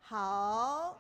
好，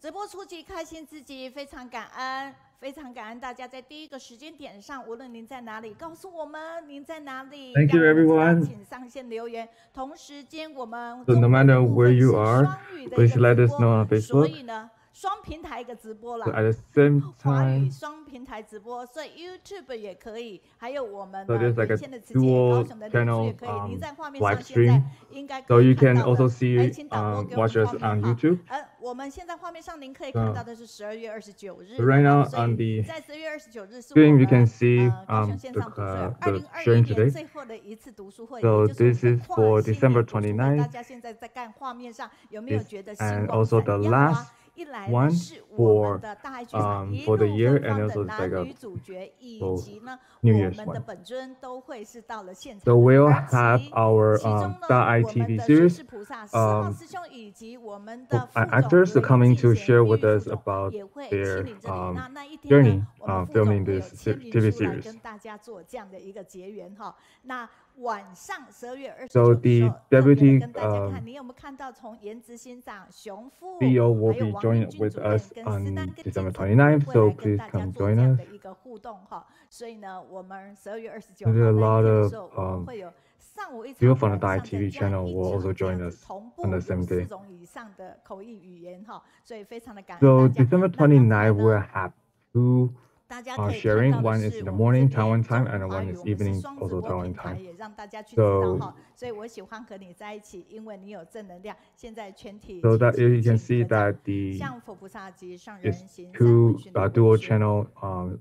直播初级开心自己，非常感恩，非常感恩大家在第一个时间点上，无论您在哪里，告诉我们您在哪里。Thank you, everyone. 请上线留言。同时间我们 So no matter where you are, please let us know on Facebook. 所以呢，双平台一个直播啦。So at the same 华语 time, 双平台直播，所以 YouTube 也可以，还有我们 so there's like 连 a 线的直接高 dual 雄的脸书也 channel 可以。您在画面 live 上现在 stream. 应该 So 可以 you 看 can 到 also 了。 see 请导播给我 watch 们 us 画 on 面 YouTube. 我们现在画面上您可以看到的是12月29日。 Right now 所以 on the 在12月29日是我 stream, 们 you can see 高雄线上读书会 the 2021 sharing 年 today. 最后的一次读书会， So 也就是我 this 们的 is 跨 for 新 December 年读书会。 29th. 大家现在在看画面上有没有觉得兴 And 旺 also the 闪耀啊？ last 一来 one 是我们 for 的大爱剧场一 for the 路 year, 芬 and 芳的 also 男 like 女 a 主角，以 for 及呢 New 我 Year's 们的 one. 本尊都会是到了现 So 场。 we'll 而 have our 其中呢， Daai 我们 TV 的说 series. 是菩萨4号师兄以及我们的副总 Actors are 雷 coming 敬 to 贤 share 玉 with 副 us 总 about 也会 their 亲临这里。那一天 journey 呢，我们副 filming 总会有 this 签名 TV 书来 series. 跟大家做这样的一个结缘哈。那晚上12月29 So 的时 the 候，特别 deputy 的跟大家看，你有没有看到从颜值欣赏熊父， CEO will 还有 be 王 joining 明俊 with 主任 us 跟思丹 on 跟 December 建成 29th. 会 So 来跟 please 大家 come 做 join 这样 us. 的一个互动哈。所以呢，我们12月29 There's 号 a 那一 lot 天的 of 时候，我们会有上午一 people 场， from the 晚 Daai 上 TV 再加 channel 一 will 场 also 这样 join 子 us 同 on 步 the 有 same 4 day. 种以上的口译语言哈，所以非常的感恩 So 大家。 December 那刚才 29th 呢 we'll have two 大家可以看 sharing. 到的 One is 是 in the 我们这 morning 边 Taiwan 中 time, 文 and 华 one 语， is 我们是 evening 双直 also 播 Taiwan 平台， time. 也让大家去知道 So 哈。所以我喜欢和你在一起，因为你有正能量。现在全体 so 齐 that 齐 you can 敬 see 合掌， that the 向佛菩萨及上人 is 行三 two 问讯的 dual 问讯， channel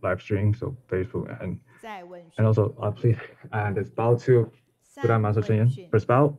live stream. So Facebook 再问 and 讯， also please and it's bow to Buddha 三 Master 问 Chen 讯。 first bow,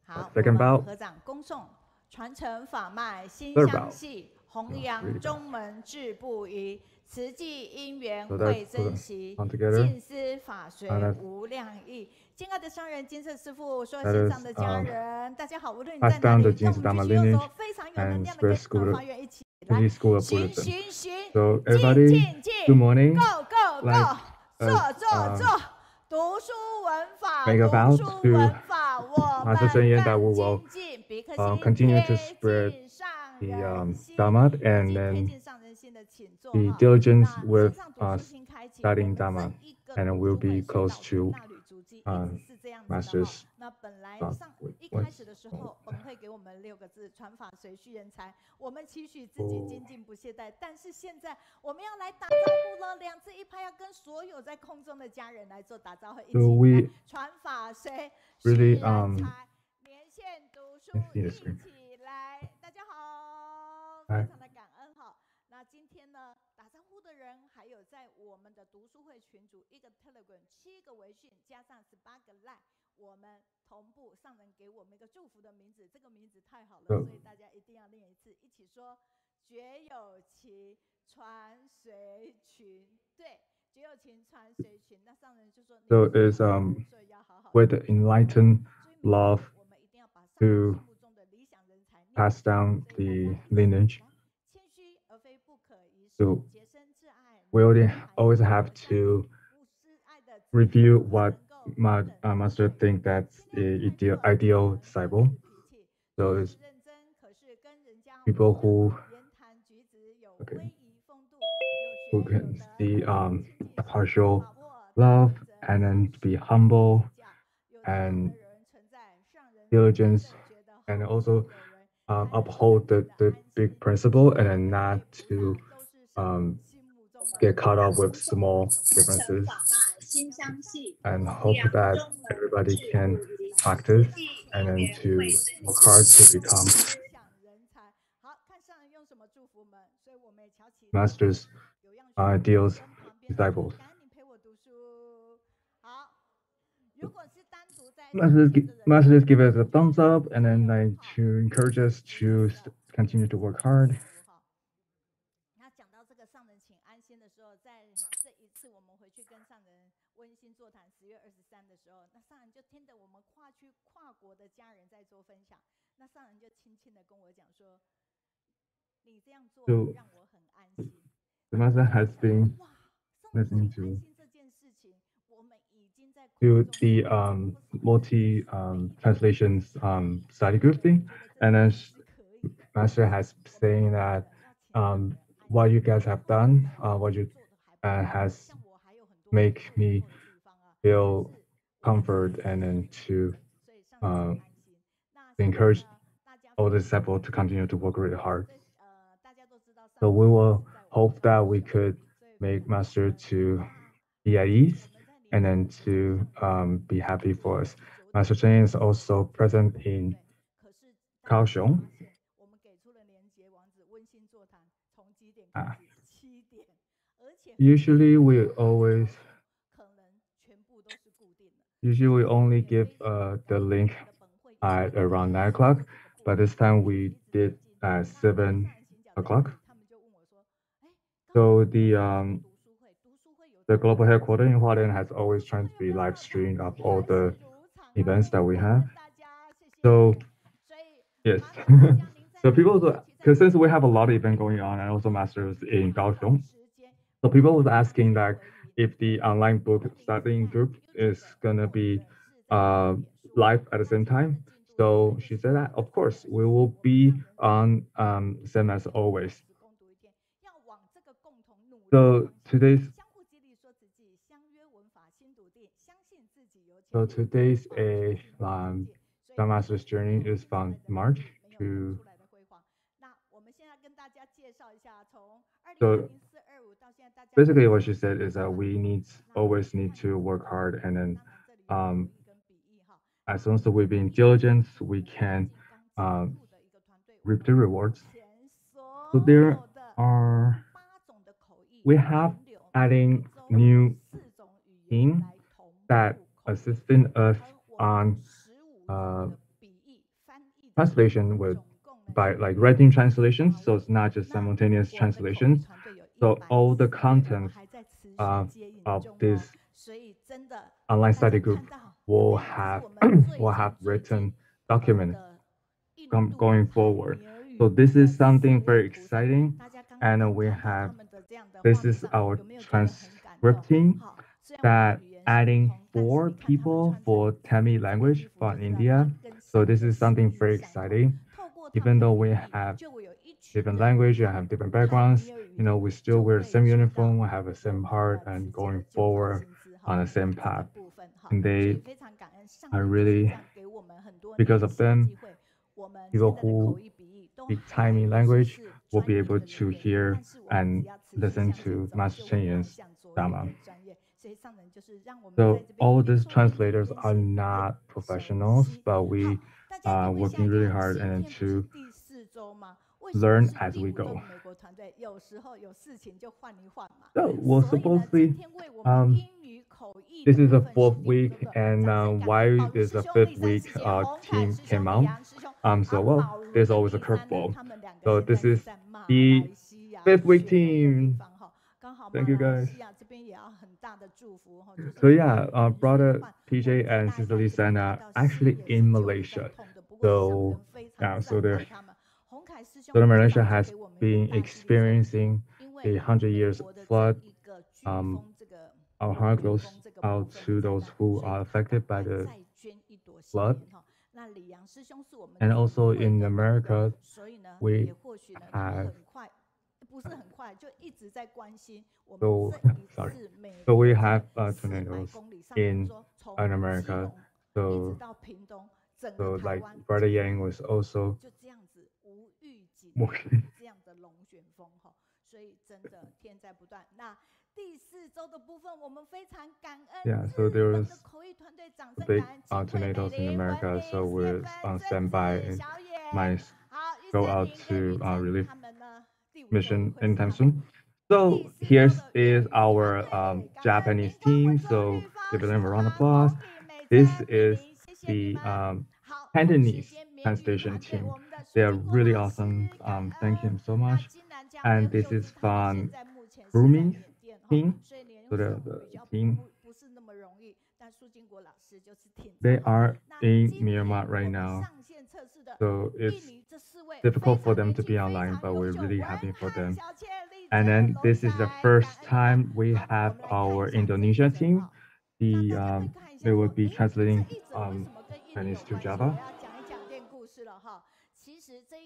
好，我 second 们 bow, 合掌恭诵，传承法脉心 third 相 bow. 系，弘扬 really 中门志不移，慈济因缘 So 会 that's 珍惜， on together. 尽思法随 that's 无量意。敬爱的上人金色师父，所有 that 线 is 上的家人，大家好，无论你 passed 在哪 down the 里，让 Jinsu 我们 Dharma 举起右手， lineage 非常有能 and 量的跟 spirit school 法院一起来， School of 行 Buddhism. 行行， So 进 everybody, 进进 good morning. ，Go Go Like, Go，坐坐坐。读书文法， make a 读 vow 书 to 文法，我们 Master Chen Yan that we 更 will 精进，别克 continue to 心 spread 贴近上 the 人心， Dharma 以 and 及贴 then 近上人心的请坐 be 哈。 diligent 那 with 线上读书厅开启，我 studying 们这 Dharma 一个 and 读 we'll 书 be 会是 close 导师 to 纳履足迹，一直是这样子的哈 Masters.。那本来一 once 开始的时候，本会给我们6个字：传法随需人才。我们期许自己精进不懈怠，但是现在我们要来打招呼了，2字1拍，要跟所有在空中的家人来做打招呼，一 So 起 we 来传法随需 really 人才，连线读书 let's see 一 the screen. 起来。大家好， Hi. 非常的感恩哈。那今天呢，打招呼的人还有在我们的读书会群组1个 Telegram、7个微信，加上18个 Line， 我们同步上人给我们一个祝福的名字，这个名字太好了，所以大家一定要念一次，一起说：绝有情传随群。对，绝有情传随群。那上人就说 So it's 所以要好好 with enlightened love 我们一定要把上 to 人心目中的理想人才 pass down 所以 the 大家 lineage. 谦虚而非不可一世， So 洁身自爱。 we always have to 不失爱的 review what Master think that's the ideal disciple. So it's 认真，可是跟人家 people who 言谈举止有 Okay. 威仪风度， who 有学 can 有德， see 亲近 a partial 把握 love 原则 and then be humble 有这样 and 的人存在，上人 diligence 真的觉得 and 好 also 有人 uphold the big principle and then not to 都是上人心目中的 get caught up with small differences 心相系， and hope that everybody can practice and then to work hard to become 想人才。好，看上人用什么祝福我们，所以我们也瞧起 Masters 有样学 ideals 跟旁边 disciples. 感恩你陪我读书。好，如果是单独在 Masters give us a thumbs up and then like to encourage us to continue to work hard. 那讲到这个上人请安心的时候，在这一次我们回去跟上人温馨座谈10月23的时候，那上人就听着我们跨区跨国的家人在做分享，那上人就轻轻的跟我讲说：“你这样做让我很安心。” The master has been 哇， listening 上人 to 请安心这件事情，我们已经在 the multi translations study group thing, and then master has saying that what you guys have done, what you has make me feel comfort and then to uh, encourage all the disciples to continue to work really hard. So we will hope that we could make master to be at ease and then to be happy for us. Master Chen is also present in Kaohsiung. Uh, usually we always usually we only give the link at around 9 o'clock, but this time we did at 7 o'clock. So the global headquarters in Hualien has always tried to be live streaming of all the events that we have. So yes, so people, because since we have a lot of event going on and also masters in Kaohsiung, so people was asking that if the online book studying group is gonna be live at the same time. So she said that of course we will be on same as always. So today's a the master's journey is from March to. So basically, what she said is that we always need to work hard, and then as long as we've been diligent, we can reap the rewards. So we have adding new team that assisting us on translation by like writing translations. So it's not just simultaneous translations. So all the content of this online study group will have written document going forward. So this is something very exciting, and we have this is our transcript team that adding 4 people for Tamil language from India. So this is something very exciting. Even though we have different language, and have different backgrounds, we still wear the same uniform, we have the same heart, and going forward on the same path. And they are really, because of them, people who speak Thai language will be able to hear and listen to Master Chen Yan's Dharma. So all these translators are not professionals, but we are working really hard and to learn as we go. So we'll supposedly this is the 4th week, and why there's a 5th week team came out. So well, there's always a curveball. So this is the 5th week team. Thank you guys. So yeah, brother PJ and sister Lisa are actually in Malaysia. So yeah, so Malaysia has been experiencing 100 years flood. Our heart goes out to those who are affected by the flood. And also in America, we have so we have tornadoes in America. So like Brother Yang was also yeah, so there was big tornadoes in America, so we're on standby and might go out to relief mission anytime soon. So here is our Japanese team. So give them a round of applause. This is the Cantonese translation team. They are really awesome. Thank you so much. And this is from Burmese team. So the team. They are in Myanmar right now. So it's difficult for them to be online, but we're really happy for them. And then this is the first time we have our Indonesia team. They will be translating Chinese to Java.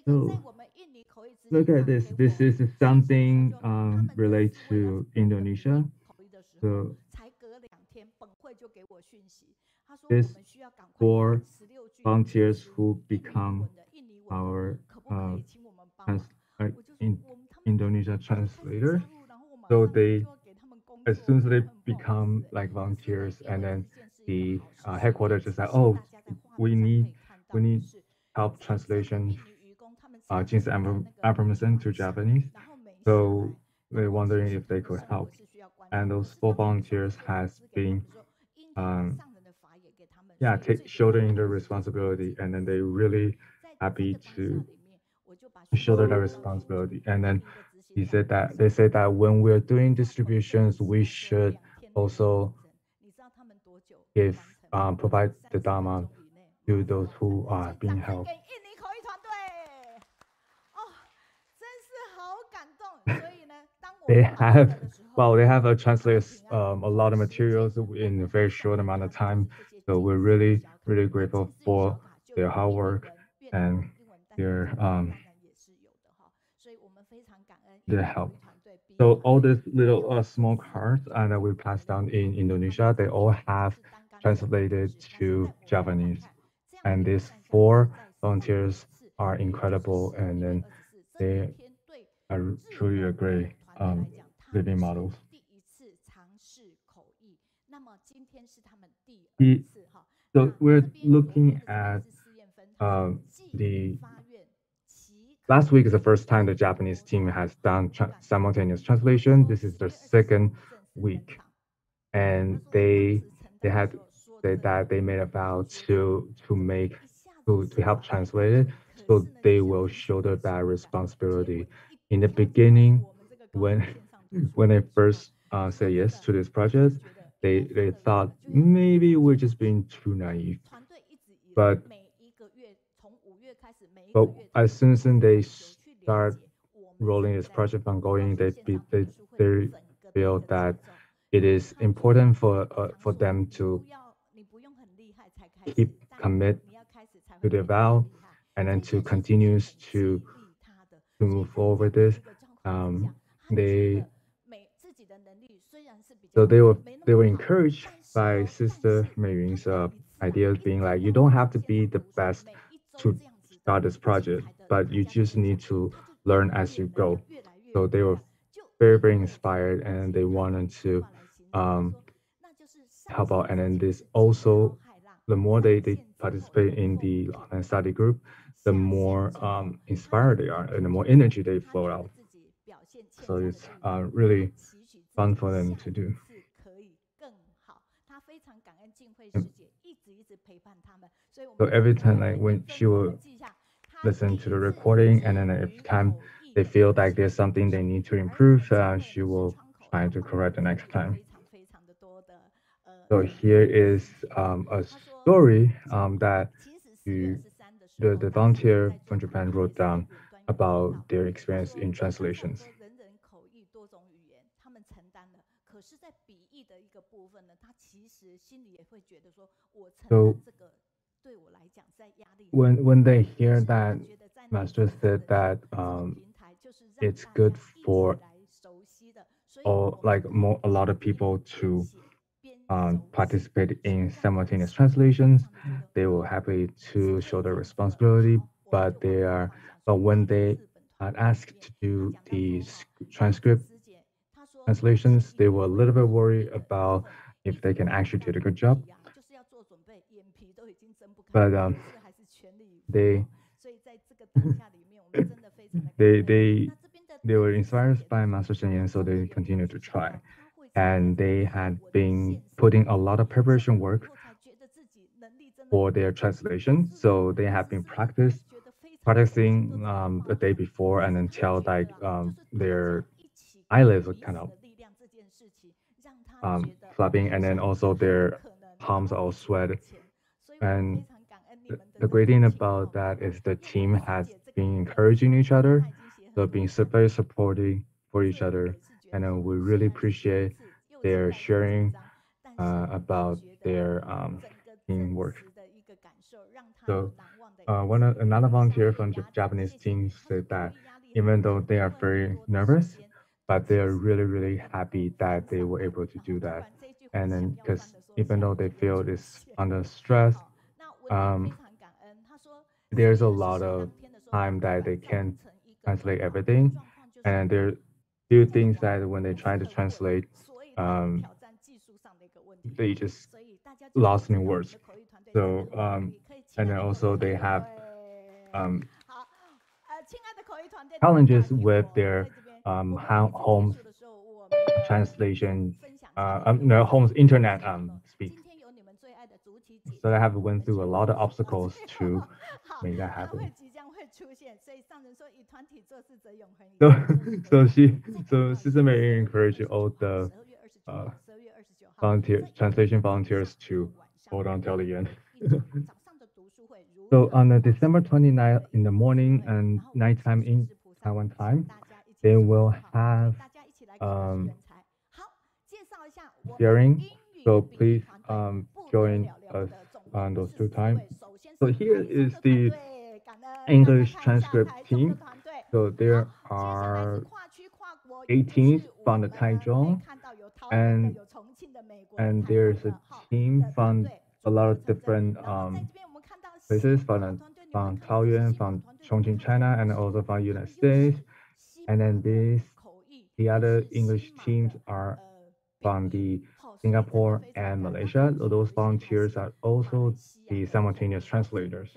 So look at this. This is something related to Indonesia. So this 4 volunteers who become our trans in Indonesia translator. So they, as soon as they become like volunteers, and then the headquarters is like, oh, we need help translation Jin's affirmation to Japanese. So they're wondering if they could help. And those 4 volunteers has been yeah, shouldering the responsibility, and then they're really happy to shoulder the responsibility. And then they said that when we're doing distributions, we should also give provide the Dharma to those who are being helped. They have they have a translate a lot of materials in a very short amount of time. So we're really grateful for their hard work and their help. So all these little small cards that we passed down in Indonesia, they all have translated to Japanese. And these 4 volunteers are incredible, and then they are truly a great living models. So we're looking at the last week is the first time the Japanese team has done simultaneous translation. This is their second week, and they had said that they made a vow to help translate it. So they will shoulder that responsibility. In the beginning, when they first say yes to this project, they thought maybe we're just being too naive. But as soon as they start rolling this project ongoing, they feel that it is important for them to keep commit to their vow, and then to continue to move forward with this. They were encouraged by Sister Meiyun's ideas, being like, you don't have to be the best to start this project, but you just need to learn as you go. So they were very inspired, and they wanted to help out. And then this also, the more they participate in the online study group, the more inspired they are, and the more energy they flow out. So it's really fun for them to do. So every time, like when she will listen to the recording, and then every time they feel like there's something they need to improve, she will try to correct the next time. So here is a story that the volunteer from Japan wrote down about their experience in translations. So when they hear that Master said that it's good for a lot of people to participate in simultaneous translations, they will happy to show their responsibility, but when they are asked to do the transcript translations, they were a little bit worried about if they can actually do a good job. But they were inspired by Master Chen Yan, so they continued to try. And they had been putting a lot of preparation work for their translation. So they have been practicing the day before, and until like their eyelids are kind of flapping, and then also their palms are all sweat. And the great thing about that is the team has been encouraging each other, so being very supportive for each other, and we really appreciate their sharing about their teamwork. So another volunteer from Japanese team said that even though they are very nervous, but they are really, really happy that they were able to do that. And then because even though they feel this under stress, um, there's a lot of time that they can't translate everything. And there are few things that when they try to translate, um, they just lost in words. So, and then also they have um, challenges with their home's translation, no, home's internet speak. So they have went through a lot of obstacles to make that happen. So, so Sister Mary encouraged all the uh, translation volunteers to hold on till the end. So on December 29th in the morning and nighttime in Taiwan time, they will have sharing. So please join us on those 2 times. So here is the English transcript team. So there are 18 from the Taichung, and there's a team from a lot of different places from Taoyuan, from Chongqing, China, and also from United States. And then the other English teams are from the Singapore and Malaysia. Those volunteers are also the simultaneous translators.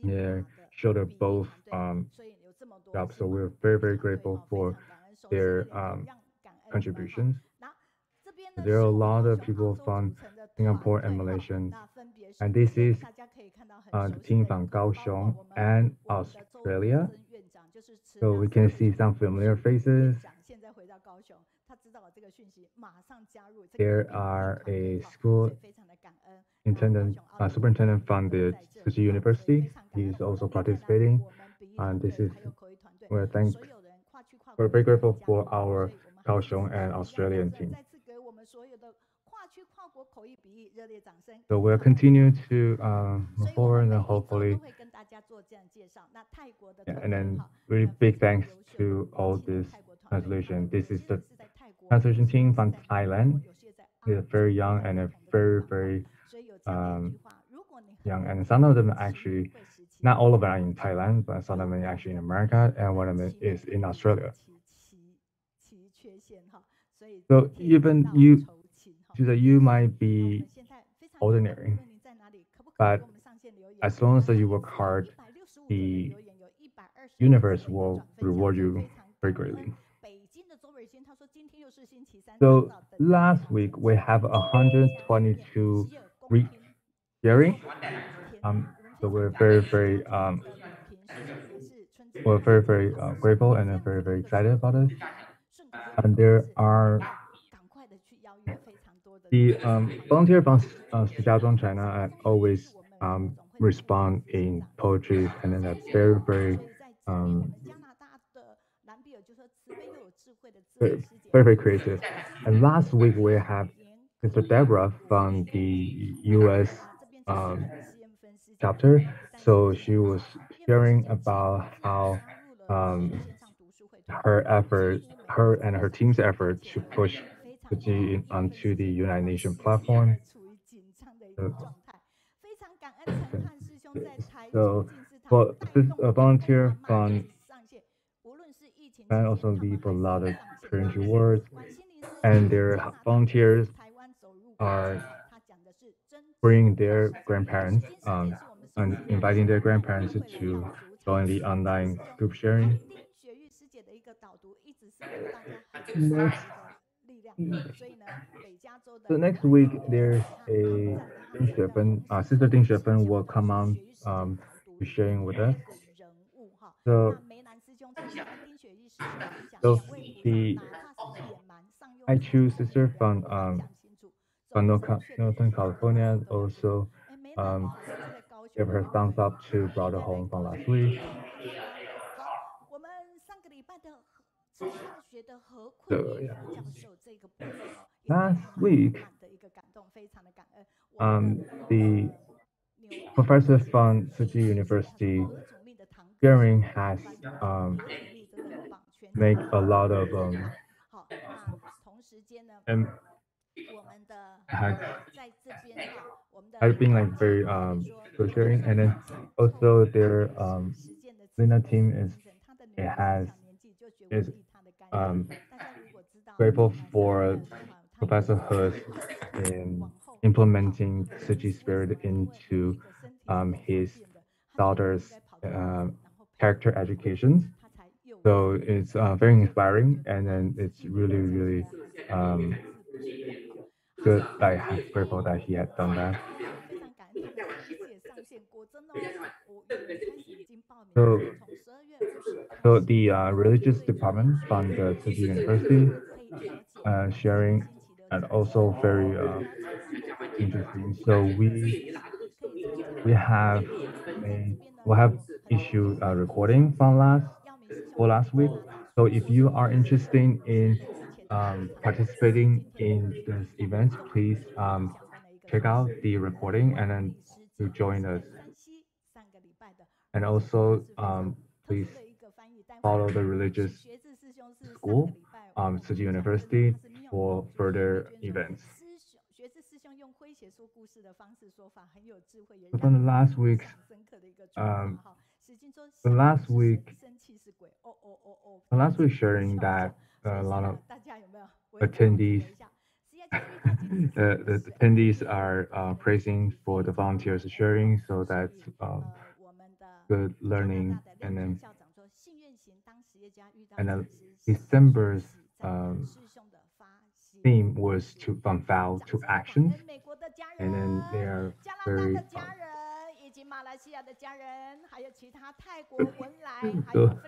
Yeah, shoulder both jobs. So we're very, very grateful for their contributions. There are a lot of people from Singapore and Malaysia, and this is the team from Kaohsiung and Australia. So we can see some familiar faces. There are a school superintendent from the Tzu Chi University. He's also participating, and this is we're very grateful for our Kaohsiung and Australian team. So we'll continue to move forward and hopefully, yeah, and then really big thanks to all this translation. This is the translation team from Thailand. They're very young and they're very, very young. And some of them actually, not all of them are in Thailand, but some of them are actually in America, and one of them is in Australia. So even you might be ordinary, but as long as you work hard, the universe will reward you very greatly. So last week we have 122 sharing. So we're very, very grateful and very, very excited about it. And there are the volunteer from Shijiazhuang, China, always respond in poetry, and then that's very, very very creative. And last week we have Mr. Deborah from the U.S. Chapter. So she was sharing about how her and her team's effort to push the G onto the United Nations platform. So, well, this volunteer from and also leave a lot of encouraging words, and their volunteers are bringing their grandparents and inviting their grandparents to join the online group sharing. So next week there's a Sister Ding Xuefen will come on to sharing with us. So, the I choose sister from Northern California also gave her thumbs up to Brother Home from last week. So yeah. Last week, the professor from Tzu Chi University, Peirong has make a lot of and has has been like very good sharing, and then also their Lina team it has is um grateful for Professor He's in implementing Tzu Chi spirit into his daughter's character education. So it's very inspiring, and then it's really, really um, good. Grateful that he had done that. So, so the religious department from the City University sharing and also very interesting. So we have made we have issued a recording from last week. So if you are interested in participating in this event, please check out the recording and then to join us. And also please follow the religious school, City University for further events. From the last week's the last week sharing that a lot of attendees the attendees are praising for the volunteers sharing, so that's good learning. And then December's theme was from vow to actions, and then they are very so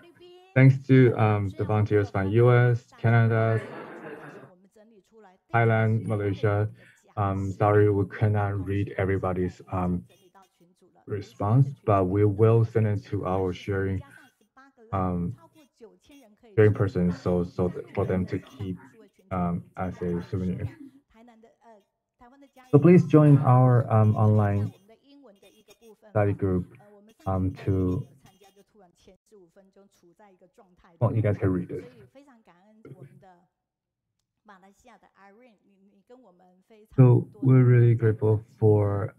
thanks to the volunteers from US, Canada, Thailand, Malaysia. Sorry, we cannot read everybody's response, but we will send it to our sharing person, so for them to keep as a souvenir. So please join our online study group to. Well, you guys can read it. So we're really grateful for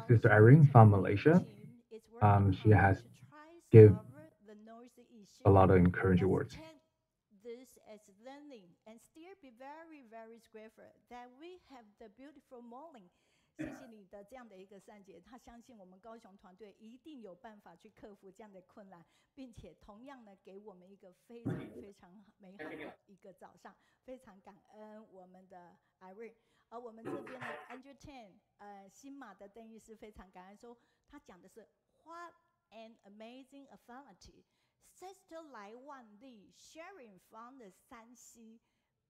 Sister Irene from Malaysia. She has given a lot of encouraging words. This as learning and still be very, very grateful that we have the beautiful morning. 谢谢你的这样的一个善解，他相信我们高雄团队一定有办法去克服这样的困难，并且同样呢，给我们一个非常非常美好的一个早上，非常感恩我们的 Irene。而我们这边呢 ，Andrew Chen，新马的邓医师非常感恩说，他讲的是 What an amazing authority。Sister Lai Wanli sharing from the Sanxi,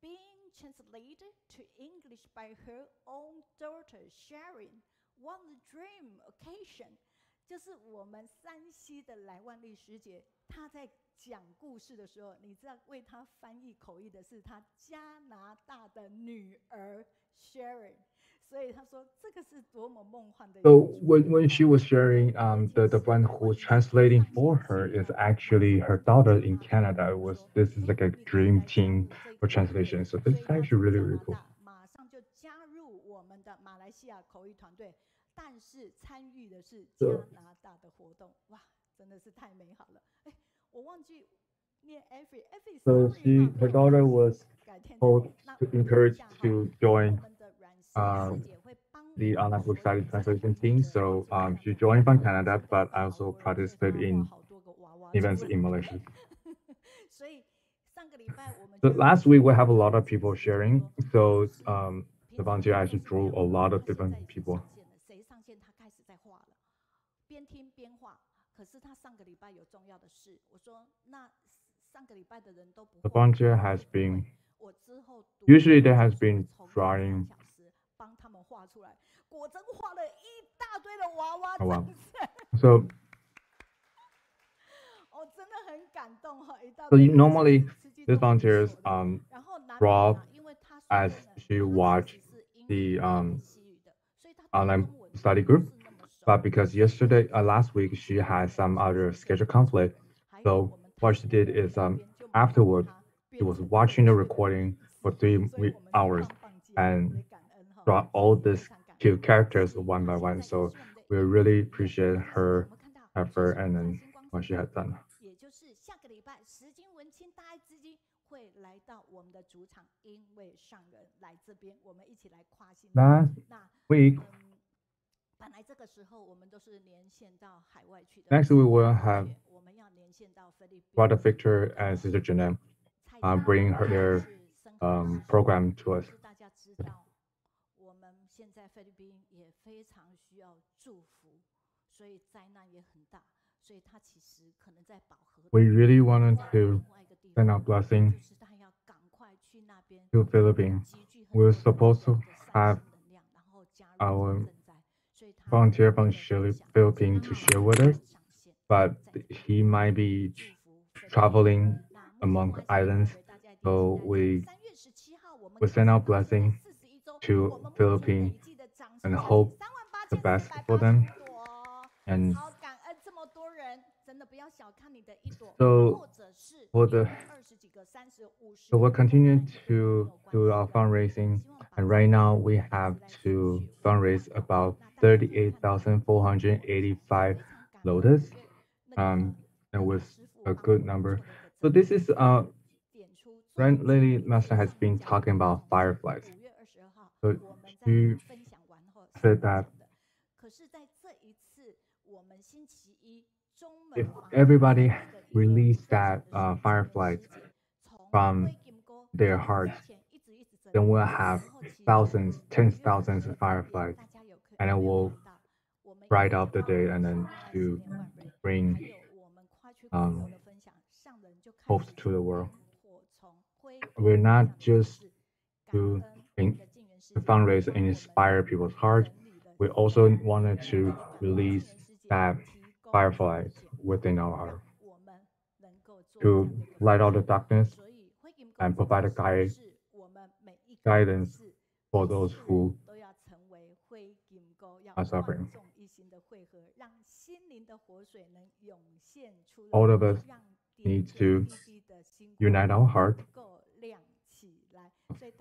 being translated to English by her own daughter sharing. What a dream occasion! 就是我们山西的来万丽师姐，她在讲故事的时候，你知道为她翻译口译的是她加拿大的女儿 Sharon。所以他说这个是多么梦幻的。So when she was sharing, the one who was translating for her is actually her daughter in Canada. This is like a dream team for translation. So this is actually really, really cool. 马上就加入我们的马来西亚口译团队，但是参与的是加拿大的活动，哇，真的是太美好了。哎，我忘记念 Effie。So her daughter was told to encourage to join the online book study translation team. So she joined from Canada, but I also participate in events in Malaysia. So last week we have a lot of people sharing. So the volunteer actually drew a lot of different people. 谁上线他开始在画了，边听边画。可是他上个礼拜有重要的事，我说那上个礼拜的人都不会。The volunteer has been usually there has been drawing. 帮他们画出来，果真画了一大堆的娃娃。Oh, wow. So. 哦，真的很感动哈！ So normally these volunteers draw as she watch the online study group. but because yesterday, last week, she had some other schedule conflict. So what she did is, afterward, she was watching the recording for 3 hours and brought all these cute characters one by one. So we really appreciate her effort and then what she had done. 也就是下个礼拜，石金文清大爱资金会来到我们的主场，因为上人来这边，我们一起来跨心。Last week, 本来这个时候我们都是连线到海外去的。 next we will have 我们要连线到菲律宾。 Brother Victor and Sister Janelle bring their program to us. 大家知道，我们现在菲律宾也非常需要祝福，所以灾难也很大。 We really wanted to send our blessing to Philippines. We were supposed to have our volunteer from Philippines to share with us, but he might be traveling among islands, so we send our blessing to Philippines and hope the best for them. And so we're continuing to do our fundraising, and right now we have to fundraise about 38,485 lotus, and was a good number. So this is Lady Master has been talking about fireflies. So she said that if everybody release that fireflies from their hearts, then we'll have thousands, tens of thousands of fireflies, and it will bright up the day and then to bring hopes to the world. We're not just to fundraise and inspire people's hearts. We also wanted to release that fireflies within our heart to light out the darkness and provide a guidance for those who are suffering. All of us need to unite our heart,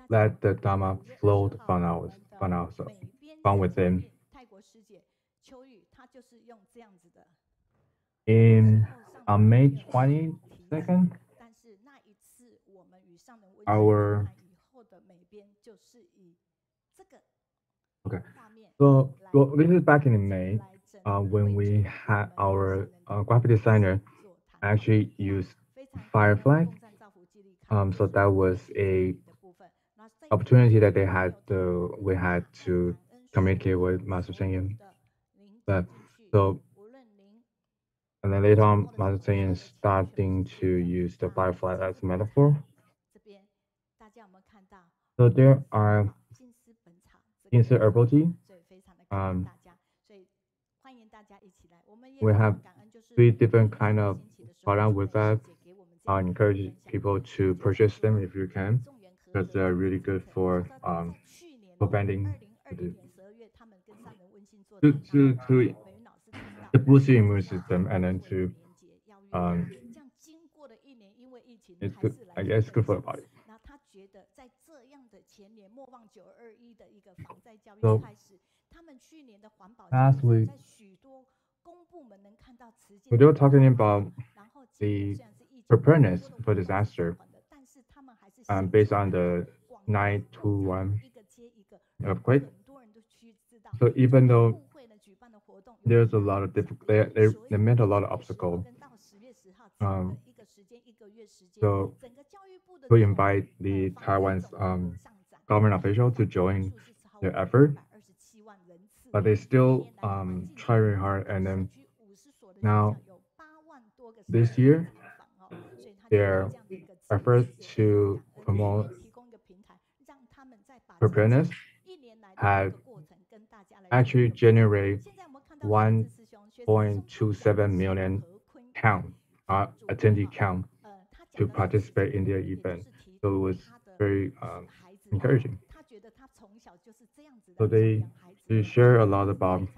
let the Dharma flow from ourselves, from within. In on May 22nd, our so this is back in May when we had our graphic designer actually use firefly. So that was a opportunity that we had to communicate with Master Chen Yin. But so and then later on, Master Chen Yin starting to use the firefly as a metaphor. So there are insert herbal tea. We have 3 different kind of products with that. I encourage people to purchase them if you can, because they're really good for preventing to boost your immune system and then to it's good. I guess it's good for the body. So last week we were talking about the preparedness for disaster based on the 921 earthquake. So even though there's a lot of they met a lot of obstacles, so we invite the Taiwan's government official to join their effort, but they still try very hard. And then now this year, their effort to promote preparedness had actually generated 1.27 million attendee count to participate in their event. So it was very encouraging. So they share a lot about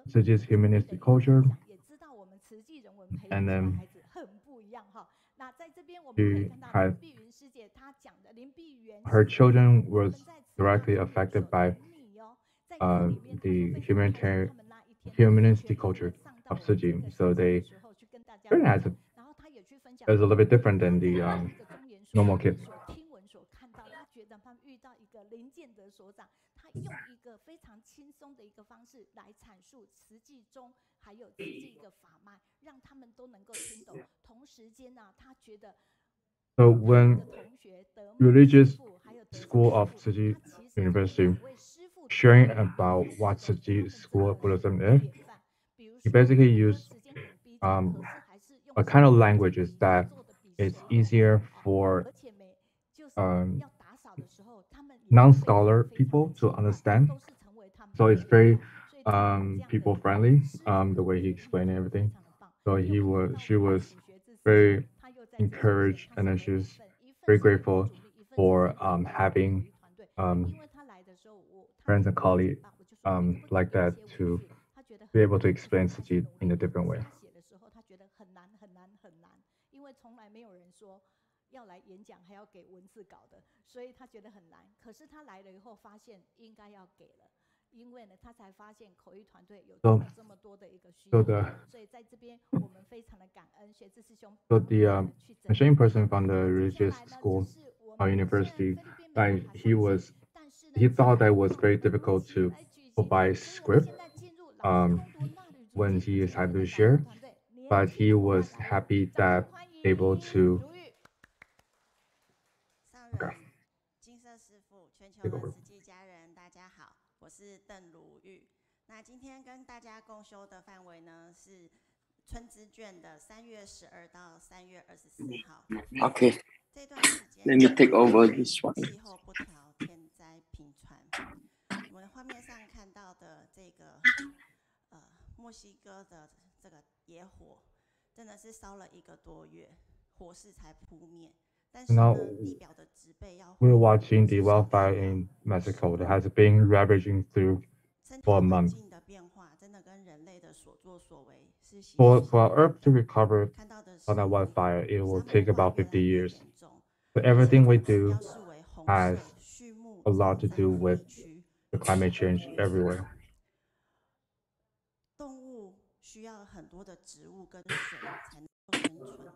Tzu Chi's humanistic culture, 也知道我们慈济人文培养 and 出来 then 孩子很不一样哈。那在这边我们可以 she 看到 had 林碧云师姐她讲的，林碧云 her 师姐 children 我 was 们在慈大 directly 中 affected 所 by 同理哦，在课里面她说 the 非常开心， humanitarian 他们那一天的同学 humanistic 都 culture 上到 of 我 Tzu 们这 Chi. 个 So 现场的 they 时候去跟大家 really 分 has 享， a, 然后她也去分享 is a little bit 他 different 在 than 那 the 一个中研所 normal kids. 所听闻所看到，他觉得他们遇到一个林建德所长，他用一个非常轻松的一个方式来阐述慈济中还有慈济一个法脉，让他们都能够听懂。同时间呢，他觉得 So when 同学德茂 religious 师傅还有德昌 school 师 of 傅 Tzu Chi 他其实 University 两位师傅 sharing about what Tzu Chi school of Buddhism is, 典范，比如 he 说 basically 很多 used 时间很逼近，可是还是用 a kind of 手 languages 做 that 的比 it's 谁 easier 好 for 而且就是要打扫的时候，他们也 non-scholar 非常 people 的 to 勤快 understand. 都是成为他们 So 的 it's very 所以这样这样的 people friendly, 师傅 the 的 way he 典例 explained 真的 everything. 非常的棒。 So 又 he 看到 was, she 我们 was 楚学志师 very 兄，他又在这里出现， encouraged, 他 and 是 then 两 she was 份，一份 very 是他的 grateful 主力，一份是 for 在我们的 having 口语团队。因 um, 为他来的时候，他 friends 在 and 讲 colleagues 吧，我就说你可不可以 like 给一 that 些文 to 字？他觉得 be 很 able to 难，可是 explain 他 Tzu 是 Chi 努 in 力 a 的。可 different 是 way. 他写的时候，他觉得很难很难很难，因为从来没有人说要来演讲还要给文字稿的，所以他觉得很难。可是他来了以后，发现应该要给了。 因为呢，他才发现口译团队有这么多的一个需要，所以在这边我们非常的感恩学志师兄。So the Malaysian person from the 接 religious 下来呢，就 school 是我 or 们 university, 菲律宾没 like 办法 he 上 was, 线，但是呢， he thought that was 我 very 们的 difficult 如期 to 来举行。 by 所以我们 script 现在进入老师攻读那旅主 when 题， he is 请我 happy 们 to 的导 share, 读团队年 but 轻 he 的伙 was 伴来了， happy 掌声 that 欢迎 able to 如玉。上人、金色师傅、全球的慈济家人，大家好，我是邓如玉。那今天跟大家共修的范围呢是春之卷的3月12到3月24号。Okay. 这段时间 Let me take over this one. 气候不调，天灾频传。我们画面上看到的这个墨西哥的这个野火，真的是烧了1个多月，火势才扑灭。 Now we're watching the wildfire in Mexico that has been ravaging through for a month. For our Earth to recover from that wildfire, it will take about 50 years. But everything we do has a lot to do with the climate change everywhere. 动物需要很多的植物跟水才能够生存，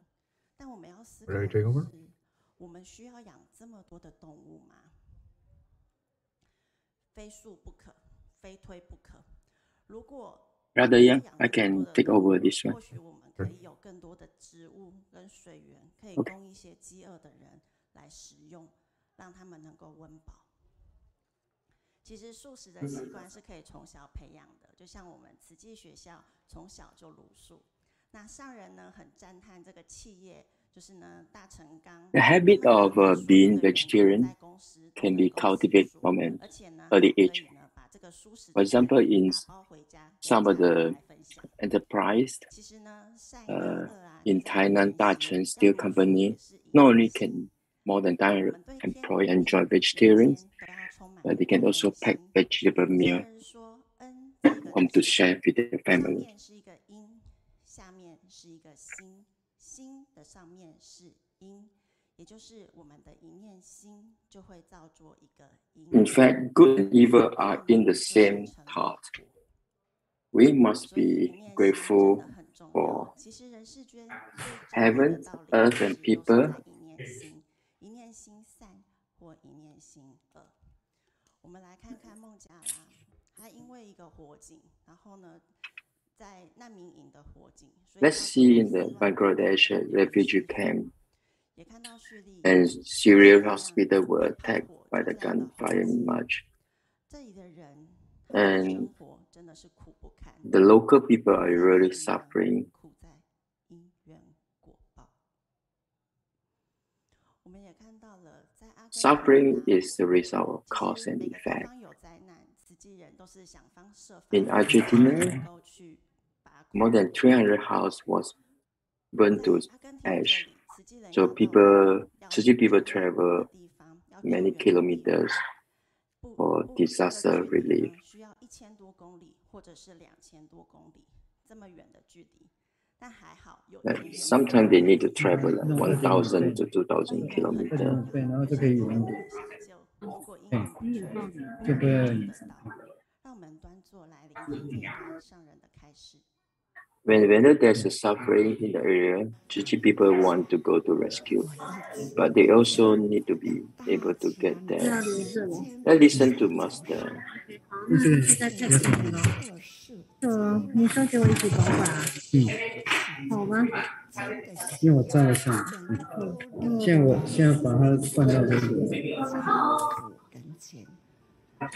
但我们要思考的是，我们需要养这么多的动物吗？非树不可，非推不可。如果 Rather young, I can take over this one. 或许我们可以有更多的植物跟水源，可以供一些饥饿的人来食用，让他们能够温饱。 其实素食的习惯是可以从小培养的，就像我们慈济学校从小就茹素。那上人呢很赞叹这个企业，就是呢大成钢。The habit of being vegetarian can be cultivated from an early age. For example, in some of the enterprise in Tainan, Daai Steel Company, not only can more than 900 employees enjoy vegetarians, but they can also pack vegetable meal home to share with their family. 下面是一个心，心的上面是因，也就是我们的一念心就会造作一个因。In fact, good and evil are in the same thought. We must be grateful for heaven, earth, and people. 一念心善或一念心恶。我们来看看孟加拉，他因为一个火警，然后呢？ Let's see in the Bangladesh refugee camp and Syria hospital were attacked by the gunfire in March. And the local people are really suffering. Suffering is the result of cause and effect. In Argentina, more than 300 houses was burned to ash. So Tzu Chi people travel many kilometers for disaster relief. 或者是2000多公里这么远的距离，但还好有 Sometimes they need to travel 1,000 to 2,000 kilometers. 然后就可以远一点。如果英文不全，就不会。让我们端坐来聆听这段上人的开示。Whenever there's a suffering in the area, Tzu Chi people want to go to rescue, but they also need to be able to get there. Let's listen to Master. 你说给我一起保管啊？好吗？因为我照了相，现在把它放到这里。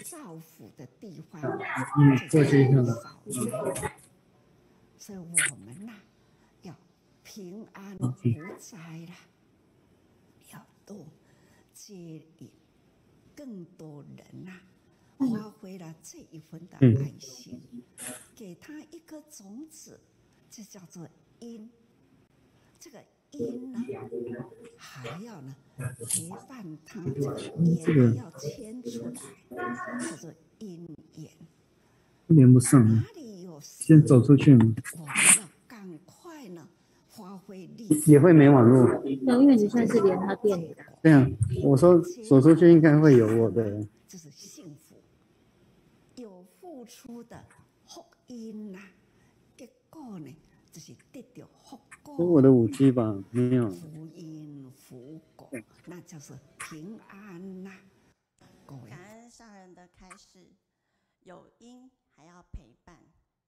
造福的地方，过去一下了。所以我们呐，要平安无灾啦，要多接引更多人呐，发挥了这一份的爱心，给他一颗种子，这叫做因。这个因呢，还要呢陪伴他，这个缘要牵出来，叫做因缘。连不上了，先走出去嘛。我们要赶快呢发挥力，也会没网络。因为你现在是连他店里的。对啊，我说走出去应该会有我的。这是幸福，有付出的福因呐，结果呢就是得到福果。我的5G 吧，没有。福因福果，那就是平安呐。感恩上人的开示，有因还要陪伴，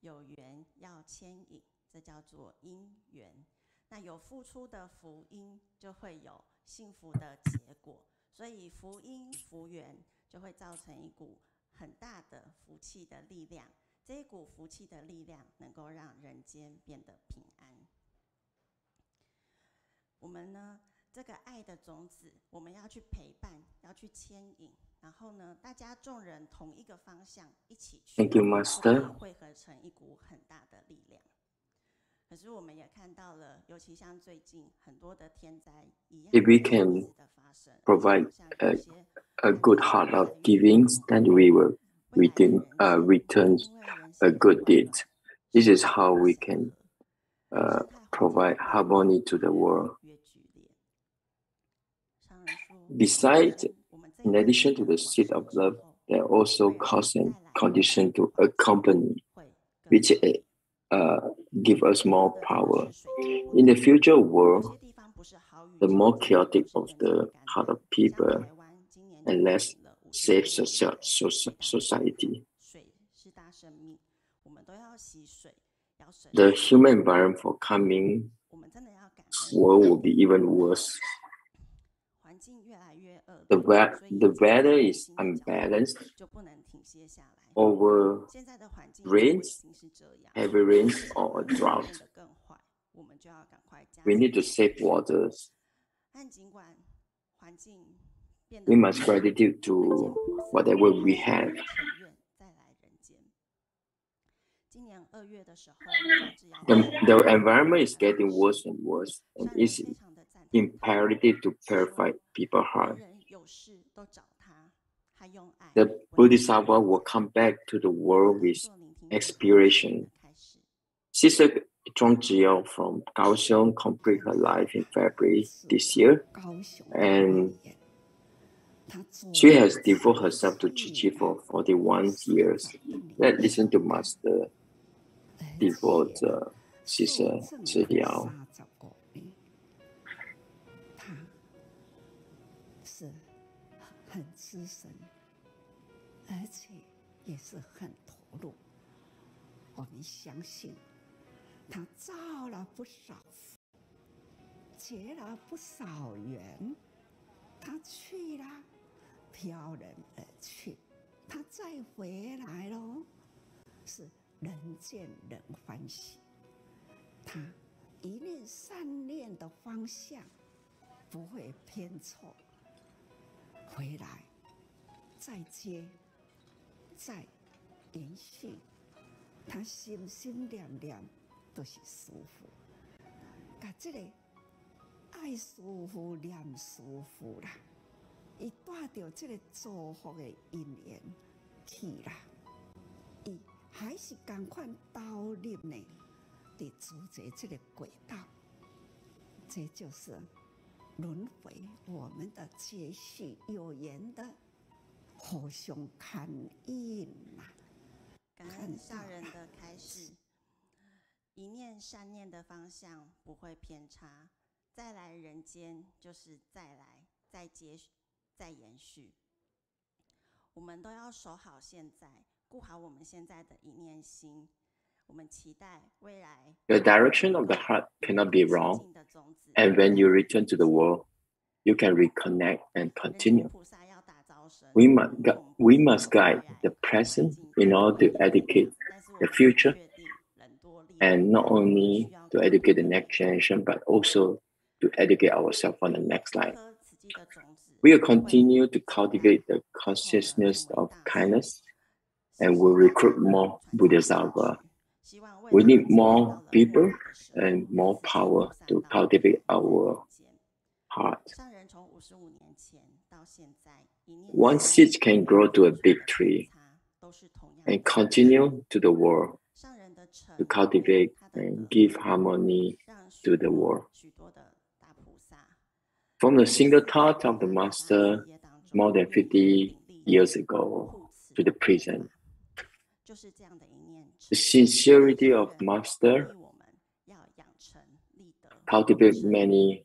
有缘要牵引，这叫做因缘。那有付出的福因，就会有幸福的结果。所以福因福缘就会造成一股很大的福气的力量。这一股福气的力量能够让人间变得平安。我们呢，这个爱的种子，我们要去陪伴，要去牵引，然后呢，大家众人同一个方向一起去， Thank you, Master. 汇合成一股很大的力量。可是我们也看到了，尤其像最近很多的天灾一样， If we can provide a good heart of giving, then we will return a good deed. This is how we can provide harmony to the world. Besides, in addition to the seed of love, there are also cause and conditions to accompany, which give us more power. In the future world, the more chaotic of the heart of people and less safe society. The human environment for coming world will be even worse. The weather is unbalanced. Over rains, heavy rains, or a drought. We need to save waters. We must gratitude to whatever we have. The environment is getting worse and worse, and it's imperative to purify people's heart. The Bodhisattva will come back to the world with inspiration. Sister Zhuqi from Kaohsiung completed her life in February this year, and she has devoted herself to Tzu Chi for 41 years. Let's listen to Master devote Sister Zhuqi. 很资深，而且也是很投入。我们相信，他造了不少福，结了不少缘。他去了，飘然而去，他再回来喽，是人见人欢喜。他一念善念的方向不会偏错。 回来，再接，再联系，他心心念念都是舒服。把这个爱舒服、念舒服啦，伊带着这个祝福的因缘去啦，伊还是赶快导入呢？伫主宰这个轨道，这就是轮回我们的接续有缘的互相看应呐。感恩上人的开示，一念善念的方向不会偏差，再来人间就是再来，再接再延续。我们都要守好现在，顾好我们现在的一念心。我们期待未来 The direction of the heart cannot be wrong, and when you return to the world, you can reconnect and continue. We must guide the present in order to educate the future, and not only to educate the next generation, but also to educate ourselves on the next life. We will continue to cultivate the consciousness of kindness, and will recruit more Bodhisattva. We need more people and more power to cultivate our heart. One seed can grow to a big tree and continue to the world to cultivate and give harmony to the world. From the single thought of the Master more than 50 years ago to the present, the sincerity of Master cultivate many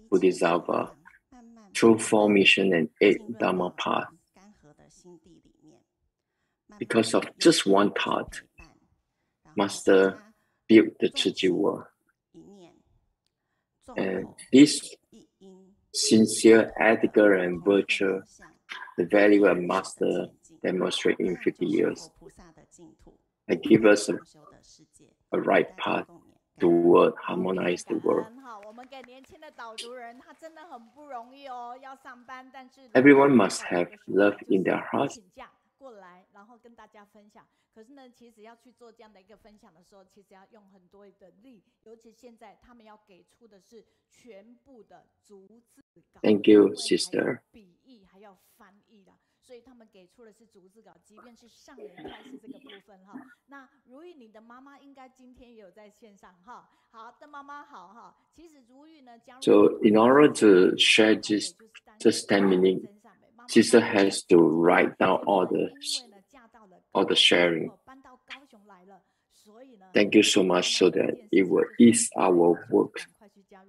Bodhisattva through 4 mission and 8 Dharma paths. Because of just one thought, Master built the Tzu Chi world. And this sincere, ethical, and virtue, the value of Master demonstrate in 50 years, and give us a right path toward harmonize the world. Everyone must have love in their heart. 过来，然后跟大家分享。可是呢，其实要去做这样的一个分享的时候，其实要用很多的力，尤其现在他们要给出的是全部的逐字稿。Thank you, sister. 笔译还要翻译的，所以他们给出的是逐字稿，即便是上人开始这个部分哈。那如意，你的妈妈应该今天也有在线上哈。好的，妈妈好哈。其实如意呢，加入 So in order to share just 10 minutes, sister has to write down all the sharing. Thank you so much, so that it will ease our work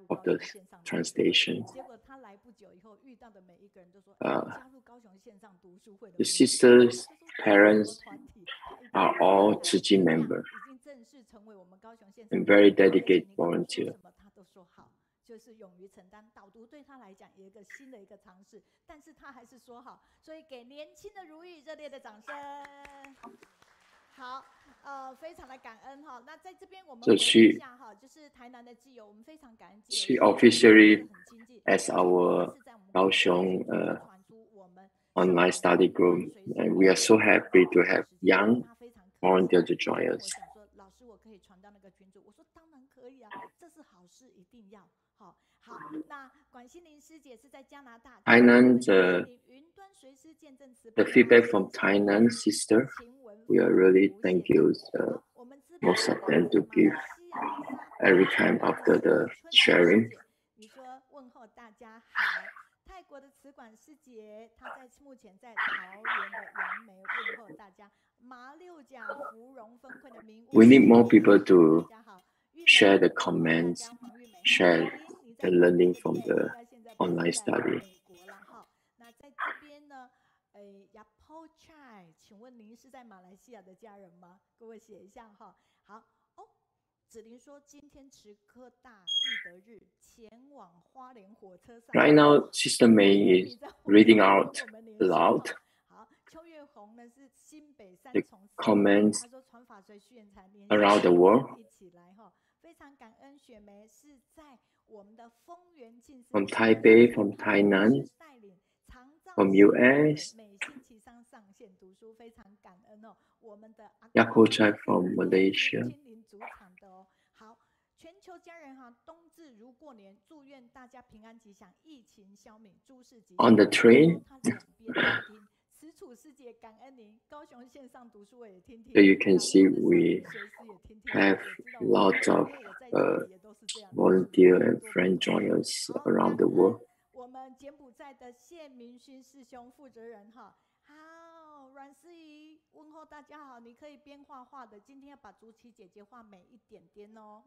of the translation. The sister's parents are all Tzu Chi members and very dedicated volunteers. 就是勇于承担，导读对他来讲也有一个新的一个尝试，但是他还是说好，所以给年轻的如意热烈的掌声。好，非常的感恩哈。那在这边我们问一下哈，就是台南的基友，我们非常感恩基友。She officially as our 高雄online study group, and we are so happy to have young volunteers to join us. 我想说，老师，我可以传到那个群组。我说当然可以啊，这是好事，一定要。好，那管心凌师姐是在加拿大。Tainan, the feedback from Tainan sister, we are really thank you, most of them to give every time after the sharing. 你说问候大家好，泰国的慈管师姐，她目前在桃园的杨梅问候大家。麻六甲芙蓉分会的名物。 We need more people to share the comments, share the learning from the online study. 那在这边呢，Yapo Chai， 请问您是在马来西亚的家人吗？给我写一下哈。好哦，子琳说今天持科大义德日，前往花莲火车上。Right now, Sister May is reading out loud the comments around the world. From Taipei, from Tainan, from US, Yapo Chai from Malaysia. 全球家人哈，冬至如过年，祝愿大家平安吉祥，疫情消弭，诸事吉祥。On the train, So you can see we have lots of volunteer and friend joiners around the world. 我们柬埔寨的谢明勋师兄负责人哈，好，阮思怡问候大家好，你可以边画画的，今天要把竹崎姐姐画美一点点哦，